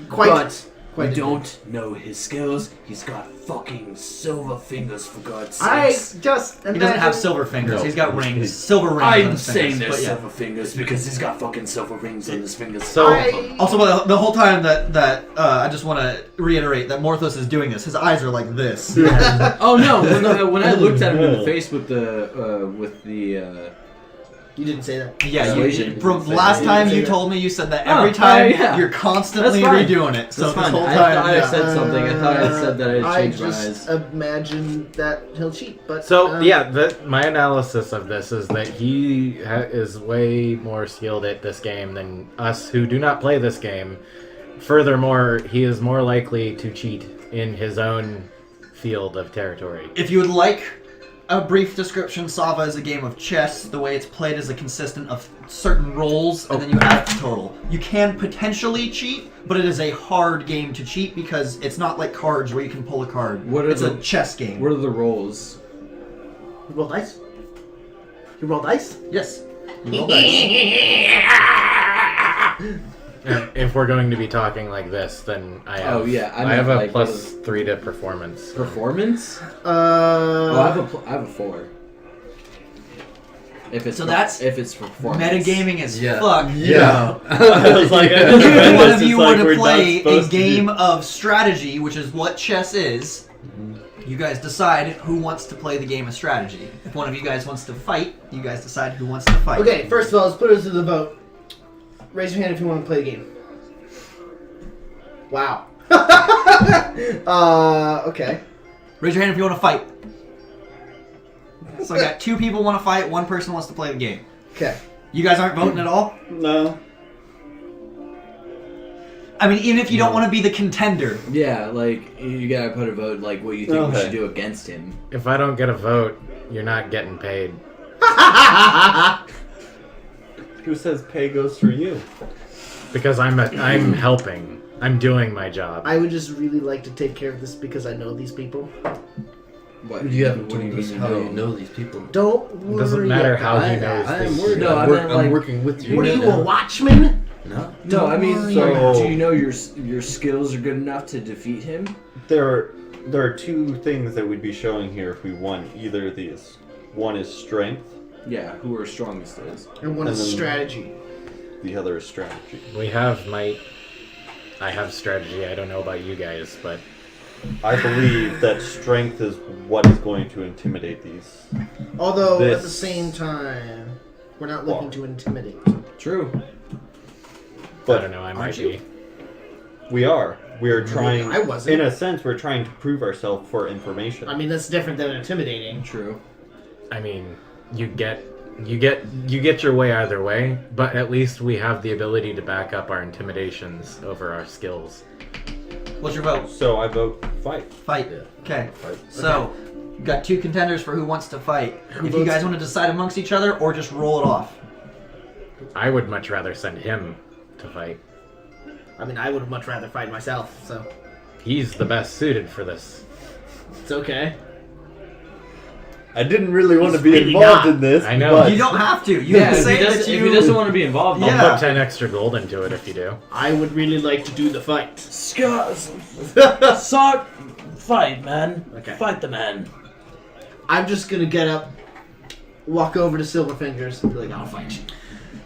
Quite. But quite we don't know his skills. He's got fucking silver fingers, for God's I sakes. just. He doesn't have silver fingers. He's got rings. Silver rings on I'm his saying fingers. there's But yeah. silver fingers because he's got fucking silver rings on his fingers. So- Also, the whole time that I just want to reiterate that Morthos is doing this, his eyes are like this. Oh no! When I looked at him in the face with the You didn't say that. Yeah, Persuasion. from Say last that. time Say you that. told me you said that every Oh, time yeah. you're constantly That's fine. redoing it. So That's this fine. whole I time, thought I yeah. said something. I thought I said that I changed my just eyes. imagine that he'll cheat, but So my analysis of this is that he is way more skilled at this game than us who do not play this game. Furthermore, he is more likely to cheat in his own field of territory. If you would like a brief description, Sava is a game of chess. The way it's played is a consistent of certain rolls, and then you add up the total. You can potentially cheat, but it is a hard game to cheat because it's not like cards where you can pull a card. It's a chess game. What are the rolls? You roll dice. You roll dice. Yes. You roll dice. If we're going to be talking like this, then I have, Oh, yeah, I I have a meant, like, +3 to performance. Performance? Uh, I have a 4. If it's So that's if it's performance. Metagaming as Yeah. fuck. Yeah. I was like, If one of it's you like were we're to not play a supposed to game do- of strategy, which is what chess is, you guys decide who wants to play the game of strategy. If one of you guys wants to fight, you guys decide who wants to fight. Okay, first of all, let's put it to the vote. Raise your hand if you want to play the game. Wow. Okay. Raise your hand if you want to fight. So I got 2 people want to fight, 1 person wants to play the game. Okay. You guys aren't voting at all? No. I mean, even if you don't want to be the contender. Yeah, like you gotta put a vote like what you think we Okay. should do against him. If I don't get a vote, you're not getting paid. Who says pay goes for you? Because I'm helping. I'm doing my job. I would just really like to take care of this because I know these people. What? You haven't What do told you us mean how you you know? know these people. Don't worry. It doesn't matter how he I knows am this. worried. No, I I'm, meant, I'm like- working with you. What are right you, now. a watchman? No. No, I mean, So- do you know your skills are good enough to defeat him? There are two things that we'd be showing here if we won either of these. One is strength, Yeah, who are strongest is. And one is And then- strategy. the other is strategy. We have might. I have strategy. I don't know about you guys, but I believe that strength is what is going to intimidate these. Although, at the This- same time, we're not looking to intimidate. True. But I don't know. I might aren't you? be. we are. We are trying. I wasn't. In a sense, we're trying to prove ourselves for information. I mean, that's different than intimidating. True. I mean, you get your way either way, but at least we have the ability to back up our intimidations over our skills. What's your vote? So I vote fight. Fight. Okay. So, you got two contenders for who wants to fight. If you guys want to decide amongst each other, or just roll it off. I would much rather send him to fight. I mean, I would much rather fight myself, so He's the best suited for this. it's okay. I didn't really want to be really involved not. in this. I know. but You don't have to. You Yeah, can if say he, that doesn't, you. if he doesn't want to be involved, I'll Yeah. put 10 extra gold into it if you do. I would really like to do the fight. Sark, fight, man. Okay. Fight the man. I'm just gonna get up, walk over to Silverfingers, and be like, I'll fight you.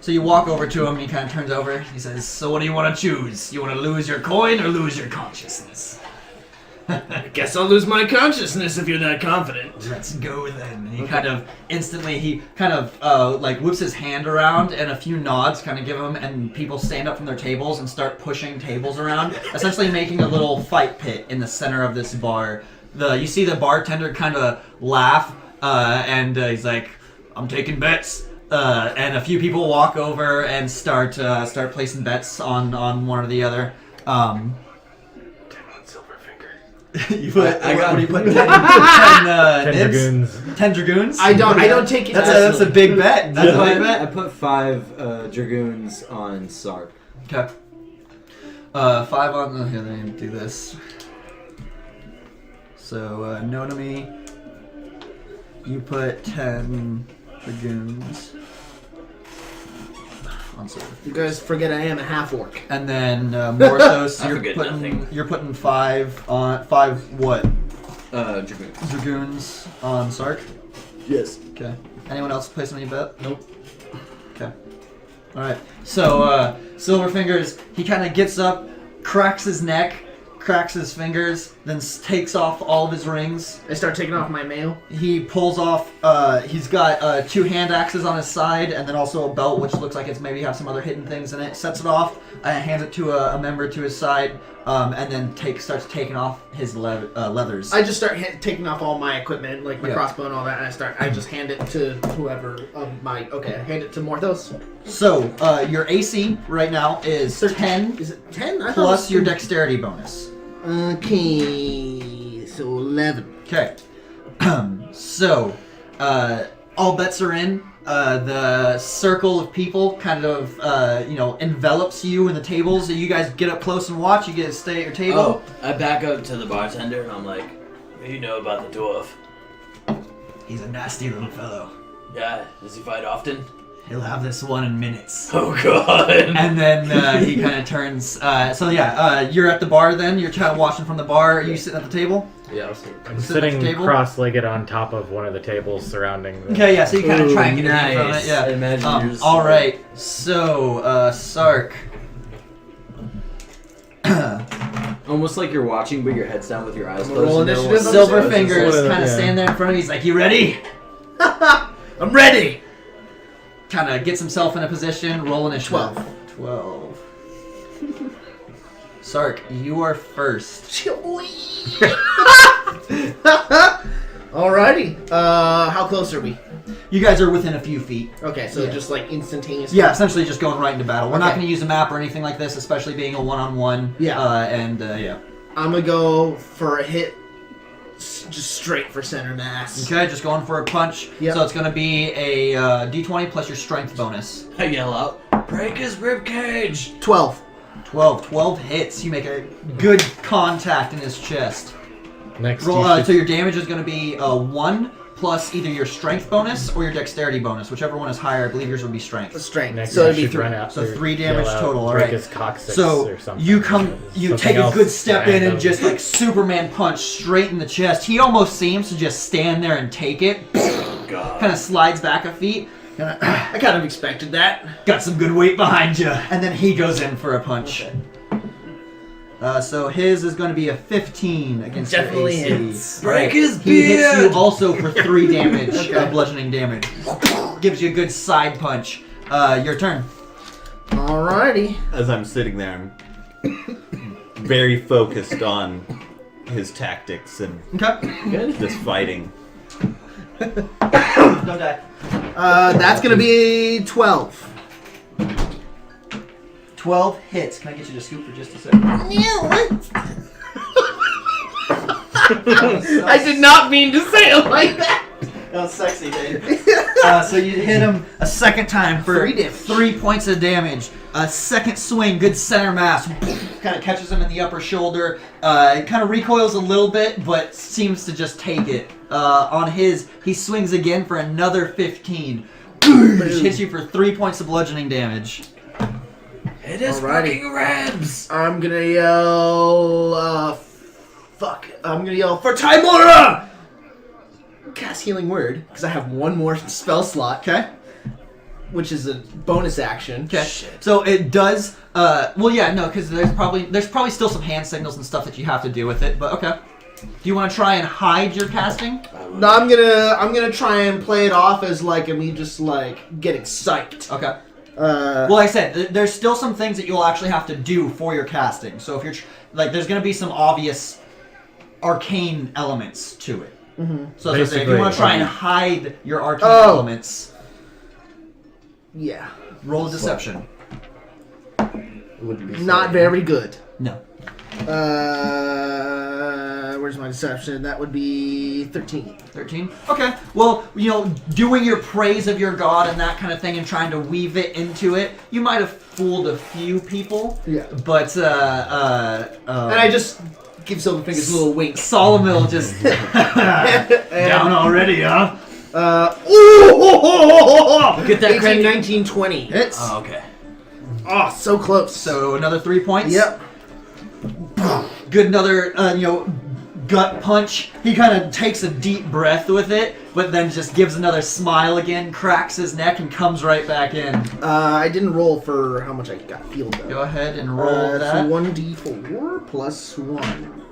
So you walk over to him, and he kind of turns over. He says, "So what do you want to choose? You want to lose your coin or lose your consciousness?" I guess I'll lose my consciousness if you're that confident. Let's go then. He kind of instantly, like whips his hand around, and a few nods kind of give him, and people stand up from their tables and start pushing tables around, essentially making a little fight pit in the center of this bar. You see the bartender kind of laugh, and he's like, "I'm taking bets." And a few people walk over and start placing bets on one or the other. You put, I got- what do you put? 10 10 nibs? dragoons. 10 dragoons? I don't take it. That's a big bet. That's a big I bet. put 5 dragoons on Sark. Okay. 5 on. Okay, let me do this. So, Nonami, you put 10 dragoons on silver. You guys forget I am a half orc. And then Morthos, I forget nothing. you're putting 5 on 5 what? Dragoons. Dragoons on Sark. Yes. Okay. Anyone else placing any bet? Nope. Okay. All right. So Silverfingers, he kind of gets up, cracks his neck, cracks his fingers, then takes off all of his rings. I start taking off my mail. He pulls off. He's got 2 hand axes on his side, and then also a belt, which looks like it's maybe have some other hidden things in it. Sets it off, hands it to a member to his side, and then starts taking off his leathers. I just start taking off all my equipment, like my Yeah. crossbow and all that, and I just hand it to whoever I hand it to Morthos. So your AC right now is 10 Is it 10? I thought plus it was your dexterity bonus. Okay, so 11. Okay. So, all bets are in. The circle of people kind of, envelops you and the tables. You guys get up close and watch. You get to stay at your table. Oh, I back up to the bartender and I'm like, what do you know about the dwarf? He's a nasty little fellow. Yeah, does he fight often? He'll have this one in minutes. Oh god. And then he kind of turns. You're at the bar then? You're kind of watching from the bar. Are you sitting at the table? Yeah, I'll see. I'm Sit at the sitting table? cross-legged on top of one of the tables surrounding the... Okay, yeah, so you kind of try and get nice. a view from it. Yeah. I imagine you're just- Alright, so, Sark. Almost like you're watching, but your head's down with your eyes I'm closed. roll and no initiative. one- Silverfingers What kind of yeah. stand there in front of me. He's like, "You ready?" I'm ready! Kind of gets himself in a position. Roll initiative. 12. Sark, you are first. Alrighty. How close are we? You guys are within a few feet. Okay, so Yeah. just like instantaneously. Yeah, essentially just going right into battle. We're not Okay. going to use a map or anything like this, especially being a one-on-one. Yeah. Yeah. I'm gonna go for a hit, just straight for center mass. Okay, just going for a punch. Yep. So it's going to be a D20 plus your strength bonus. I yell out, Break his ribcage. 12. 12 hits. You make a good contact in his chest. Next, Roll, you should- so your damage is going to be 1 plus either your strength bonus or your dexterity bonus. Whichever one is higher. I believe yours would be strength. Strength. next So you it'd be should 3. run out. So 3 damage total. All break right. his coccyx So or something. you Something take a else good step in and random. just like Superman punch straight in the chest. He almost seems to just stand there and take it. Kind of slides back a feet. I kind of expected that. Got some good weight behind you. And then he goes in for a punch. Okay. So his is going to be a 15 against Definitely your AC. hits. Right. Break his He hits you beard! also for 3 damage, bludgeoning damage. Gives you a good side punch. Your turn. Alrighty. As I'm sitting there, I'm very focused on his tactics and Okay. this fighting. Don't die. That's gonna be 12. 12 hits. Can I get you to scoop for just a second? I did not mean to say it like that. That was sexy, babe. So you hit him a second time for 3 damage. 3 points of damage. A second swing, good center mass. Kind of catches him in the upper shoulder. It kind of recoils a little bit, but seems to just take it. On his, he swings again for another 15. Hits you for 3 points of bludgeoning damage. It is Alrighty. fucking ribs. I'm gonna yell. I'm gonna yell for Timora! Cast Healing Word, because I have one more spell slot. Okay. Which is a bonus action. Okay. So it does. Well, yeah, no, because there's probably still some hand signals and stuff that you have to do with it. But okay. Do you want to try and hide your casting? No, I'm gonna try and play it off as like me just like getting psyched. Okay. Well, like I said, there's still some things that you'll actually have to do for your casting. So if you're there's going to be some obvious arcane elements to it. Mm-hmm. So if you want to try and hide your arcane elements, yeah, roll a deception. Wouldn't be not very good. No. Where's my deception? That would be 13. 13? Okay. Well, doing your praise of your god and that kind of thing and trying to weave it into it, you might have fooled a few people. Yeah. But, And I just give Silverfingers a little wink. Solomil just down already, huh? Get that 18, 19, 20. Hits. Oh, okay. Oh, so close. So another 3 points. Yep. Good, another gut punch. He kind of takes a deep breath with it, but then just gives another smile again, cracks his neck, and comes right back in. I didn't roll for how much I got healed though. Go ahead and roll that. So 1d4 plus 1.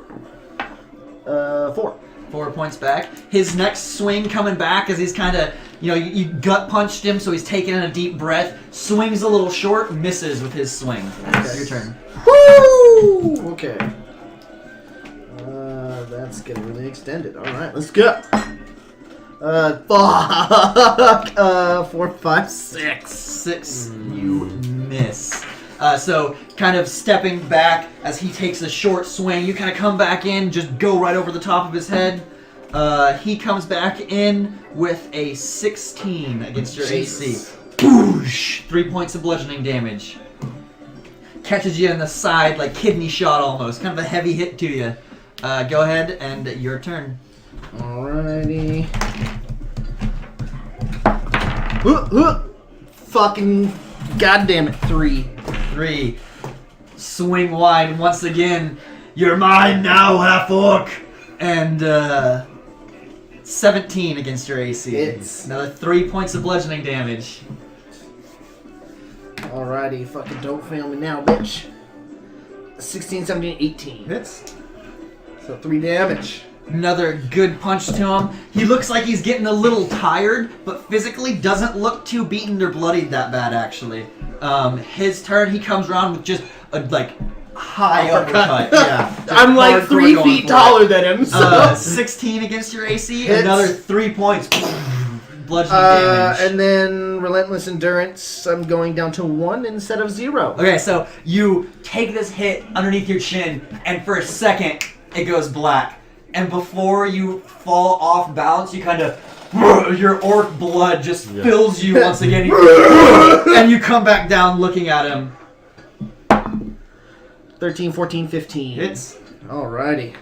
4. 4 points back. His next swing coming back as he's kind of, you gut punched him, so he's taking in a deep breath. Swings a little short, misses with his swing. Okay. Your turn. Woo! Okay. That's getting really extended. All right, let's go. Fuck. 4, 5, 6. 6. You miss. So kind of stepping back as he takes a short swing, you kind of come back in, just go right over the top of his head. He comes back in with a 16 against your AC. Boosh! 3 points of bludgeoning damage. Catches you in the side like kidney shot almost. Kind of a heavy hit to you. Go ahead and your turn. Alrighty. Fucking goddamn it, 3. 3. Swing wide once again. You're mine now, half-orc. And 17 against your AC. Hits. Another 3 points of bludgeoning damage. Alrighty, fucking don't fail me now, bitch. 16, 17, 18. Hits. So 3 damage. Another good punch to him. He looks like he's getting a little tired, but physically doesn't look too beaten or bloodied that bad, actually. His turn, he comes around with just a, high uppercut. Yeah. I'm like hardcore 3 going feet for taller it. than him, so. 16 against your AC, Hits. another 3 points. Bludgeoning damage. And then Relentless Endurance, I'm going down to 1 instead of 0. Okay, so you take this hit underneath your chin, and for a second, it goes black. And before you fall off balance, you kind of your orc blood just fills you once again. And you come back down looking at him. 13, 14, 15. Hits. Alrighty.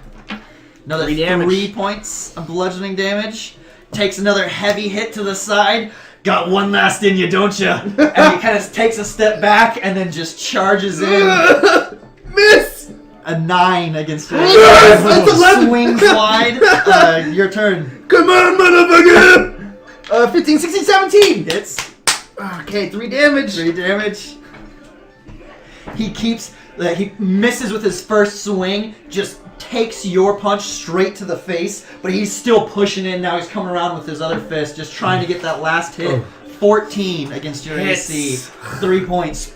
Another 3 damage. 3 points of bludgeoning damage. Takes another heavy hit to the side. Got one last in you, don't you? And he kind of takes a step back and then just charges in. Miss! A 9 against you. Yes! That's 11! Swings wide. Your turn. Come on, motherfucker! 15, 16, 17! Hits. Okay, 3 damage. 3 damage. He misses with his first swing, just takes your punch straight to the face, but he's still pushing in. Now he's coming around with his other fist, just trying to get that last hit. 14 against your AC. 3 points.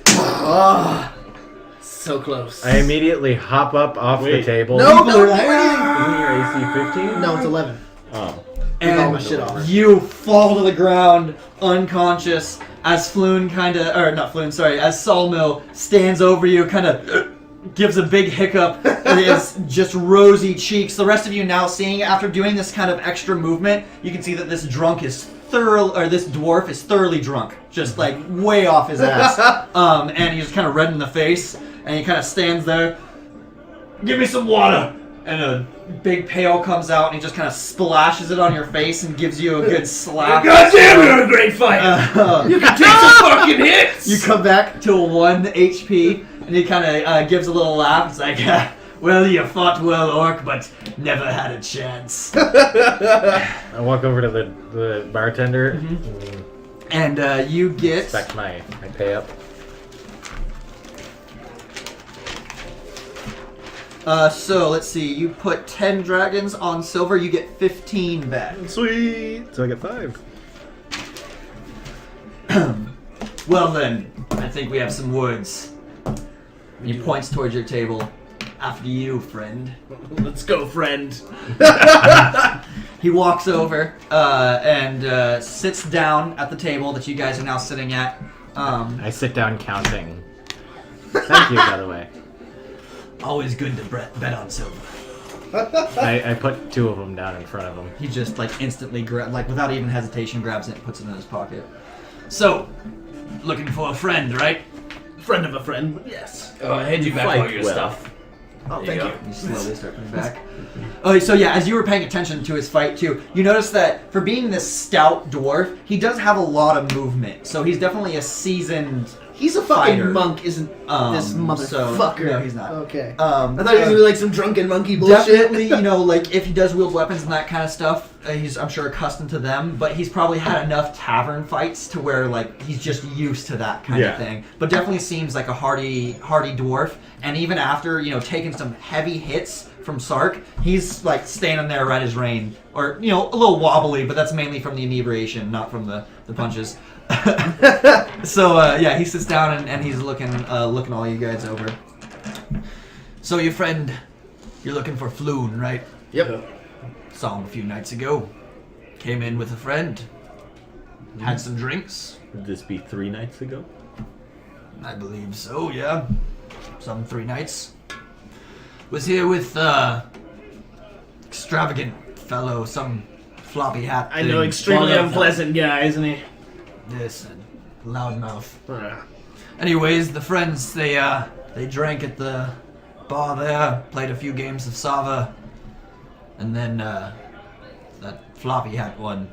So close. I immediately hop up off the table. No, People are like, Isn't your AC 15? No, it's 11. Oh. and all my shit off. you fall to the ground unconscious as as Sawmill stands over you, kind of gives a big hiccup and his just rosy cheeks. The rest of you now seeing, after doing this kind of extra movement, you can see that this dwarf is thoroughly drunk, just like way off his ass. And he's kind of red in the face, and he kind of stands there. Give me some water. And a big pail comes out, and he just kind of splashes it on your face and gives you a good slap. God damn, you're a great fighter! You can take some fucking hits! You come back to 1 HP, and he kind of gives a little laugh. It's like, well, you fought well, Orc, but never had a chance. I walk over to the bartender. And you get... Expect my pay up. So let's see. You put 10 dragons on silver. You get 15 back. Sweet. So I get 5. Well then, I think we have some words. And he points towards your table. After you, friend. Let's go, friend. He walks over and sits down at the table that you guys are now sitting at. I sit down counting. Thank you, by the way. Always good to bet on silver. I put 2 of them down in front of him. He just instantly without even hesitation grabs it and puts it in his pocket. So, looking for a friend, right? Friend of a friend, yes. Oh, I hand you back all your stuff. Oh, There thank you you. You slowly start coming back. Oh, so yeah, as you were paying attention to his fight too, you notice that for being this stout dwarf, he does have a lot of movement. So he's definitely a seasoned. He's a fucking fighter. monk, isn't this motherfucker? No, he's not. Okay. I I thought he was gonna be like some drunken monkey bullshit. Definitely, if he does wield weapons and that kind of stuff, he's, I'm sure, accustomed to them. But he's probably had enough tavern fights to where, he's just used to that kind of thing. But definitely seems like a hardy dwarf. And even after, taking some heavy hits from Sark, he's, standing there right as rain. Or, a little wobbly, but that's mainly from the inebriation, not from the punches. So, he sits down and he's looking all you guys over. So, your friend, you're looking for Floon, right? Yep. Saw him a few nights ago. Came in with a friend. Had some drinks. Would this be 3 nights ago? I believe so, yeah. Some 3 nights. Was here with, extravagant fellow, some floppy hat I know, thing. extremely unpleasant guy, isn't he? This loudmouth. Anyways, the friends, they drank at the bar there, played a few games of Sava, and then that floppy hat one.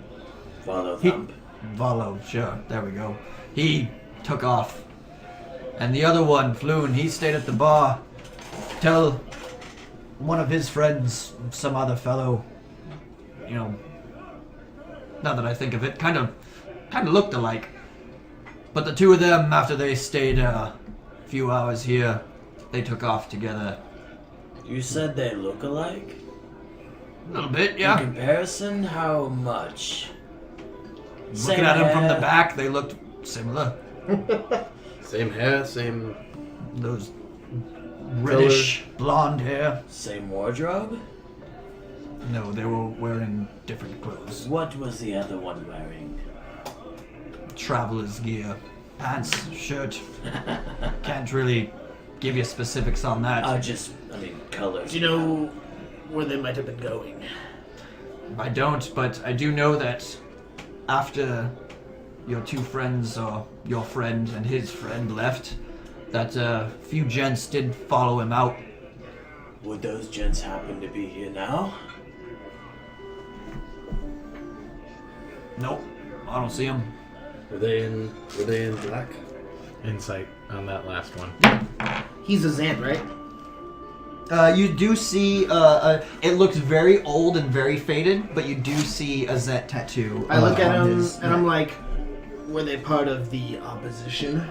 Volothamp. Volo, sure, there we go. He took off. And the other one, Floon, he stayed at the bar. Tell one of his friends, some other fellow, now that I think of it, kind of looked alike. But the 2 of them, after they stayed a few hours here, they took off together. You said they look alike? A little bit, yeah. In comparison, how much? Looking at them from the back, they looked similar. Same hair, same. Those reddish blonde hair. Same wardrobe? No, they were wearing different clothes. What was the other one wearing? Traveler's gear. Pants, shirt. Can't really give you specifics on that. Colors. Do you know where they might have been going? I don't, but I do know that after your two friends, or your friend and his friend, left, that a few gents did follow him out. Would those gents happen to be here now? Nope, I don't see them. Were they in black? Insight on that last one. He's a Zant, right? You do see, it looks very old and very faded, but you do see a Zet tattoo. I look at on him his and I'm neck. like, were they part of the opposition?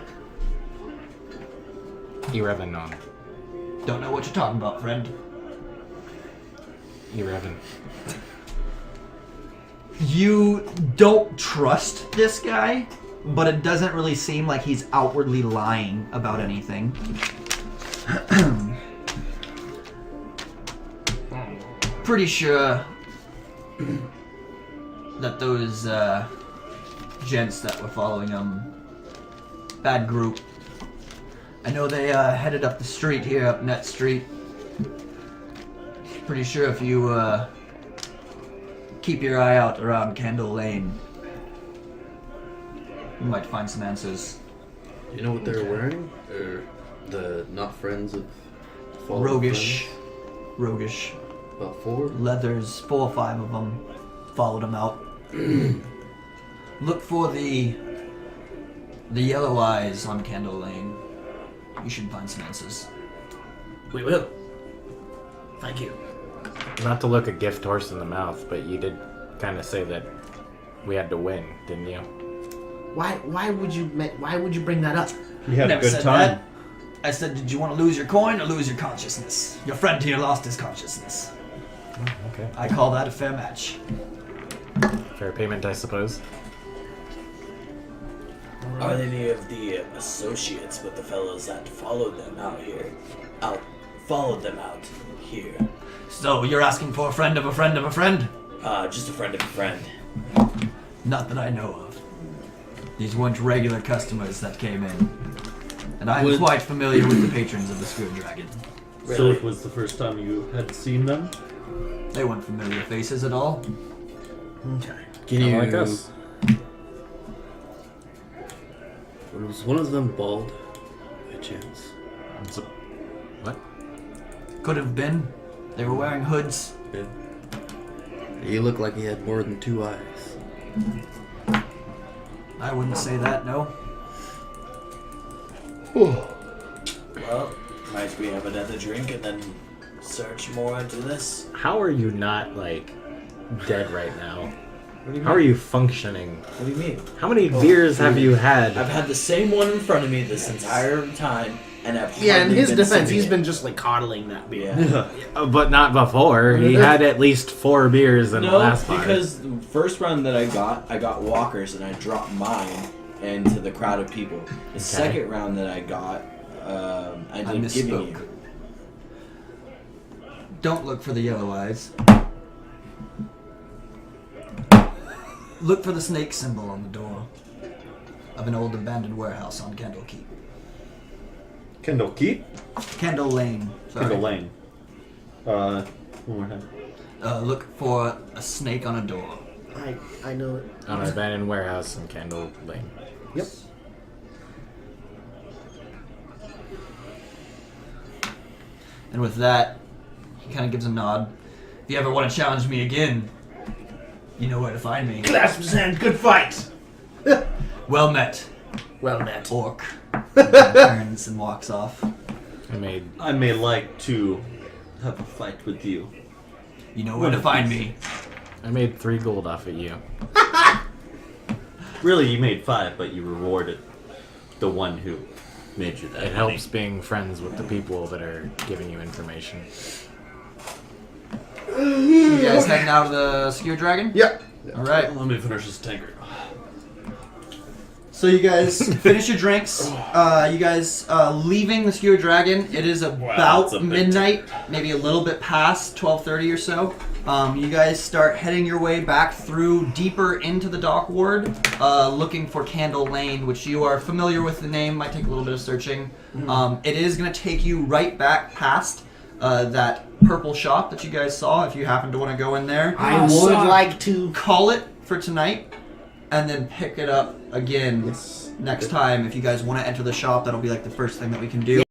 Irevan. Don't know what you're talking about, friend. Irevan. You don't trust this guy, but it doesn't really seem like he's outwardly lying about anything. Pretty sure that those gents that were following him, bad group. I know they headed up the street here, up Net Street. Pretty sure if you keep your eye out around Candle Lane, you might find some answers. You know what they were wearing? Or the not friends of fallen Roguish. friends? Roguish. About 4? Leathers, 4 or 5 of them followed him out. Look for the yellow eyes on Candle Lane. You should find some answers. We will. Thank you. Not to look a gift horse in the mouth, but you did kind of say that we had to win, didn't you? Why would you bring that up? You had Never a good said time. that. I said, did you want to lose your coin or lose your consciousness? Your friend here lost his consciousness. Okay. I call that a fair match. Fair payment, I suppose. Are they any of the associates with the fellows that followed them out here? Followed them out here. So you're asking for a friend of a friend of a friend? Just a friend of a friend. Not that I know of. These weren't regular customers that came in. And I'm quite familiar with the patrons of the Spirit Dragon. So it was the first time you had seen them? They weren't familiar faces at all. Okay. Can you... Like us. Was one of them bald? By chance? What? Could have been. They were wearing hoods. Yeah. He looked like he had more than 2 eyes. I wouldn't say that, no. Well, might we have another drink and then search more into this? How are you not, like, dead right now? What do you mean? How are you functioning? What do you mean? How many beers have you had? I've had the same one in front of me this entire time, and I've Yeah, in hardly his been defense, sipping he's it. been just like coddling that beer. Yeah. But not before. He had at least 4 beers in the last bar. because the first round that I got walkers and I dropped mine into the crowd of people. The second round that I got, I ended up giving you. Don't look for the yellow eyes. Look for the snake symbol on the door of an old abandoned warehouse on Kendall Keep. Kendall Keep? Kendall Lane. Sorry. Kendall Lane. One more time. Look for a snake on a door. I know it. On an abandoned warehouse in Candle Lane. Yep. And with that, he kind of gives a nod. If you ever want to challenge me again, you know where to find me. Clasp his hand. Good fight. Well met, Well met. orc. Turns and walks off. I may like to have a fight with you. You know where to find me. I made 3 gold off of you. Really, you made 5, but you rewarded the one who made you that. It helps being friends with the people that are giving you information. You guys heading out of the Skewer Dragon? Yep. Alright. Let me finish this tankard. So you guys finish your drinks. You guys leaving the Skewer Dragon. It is that's about a bit midnight, maybe a little bit past 12:30 or so. You guys start heading your way back through deeper into the dock ward, looking for Candle Lane, which you are familiar with the name. Might take a little bit of searching. It is going to take you right back past that purple shop that you guys saw. If you happen to want to go in there, I would like to call it for tonight. and then pick it up again next time. If you guys want to enter the shop, that'll be like the first thing that we can do.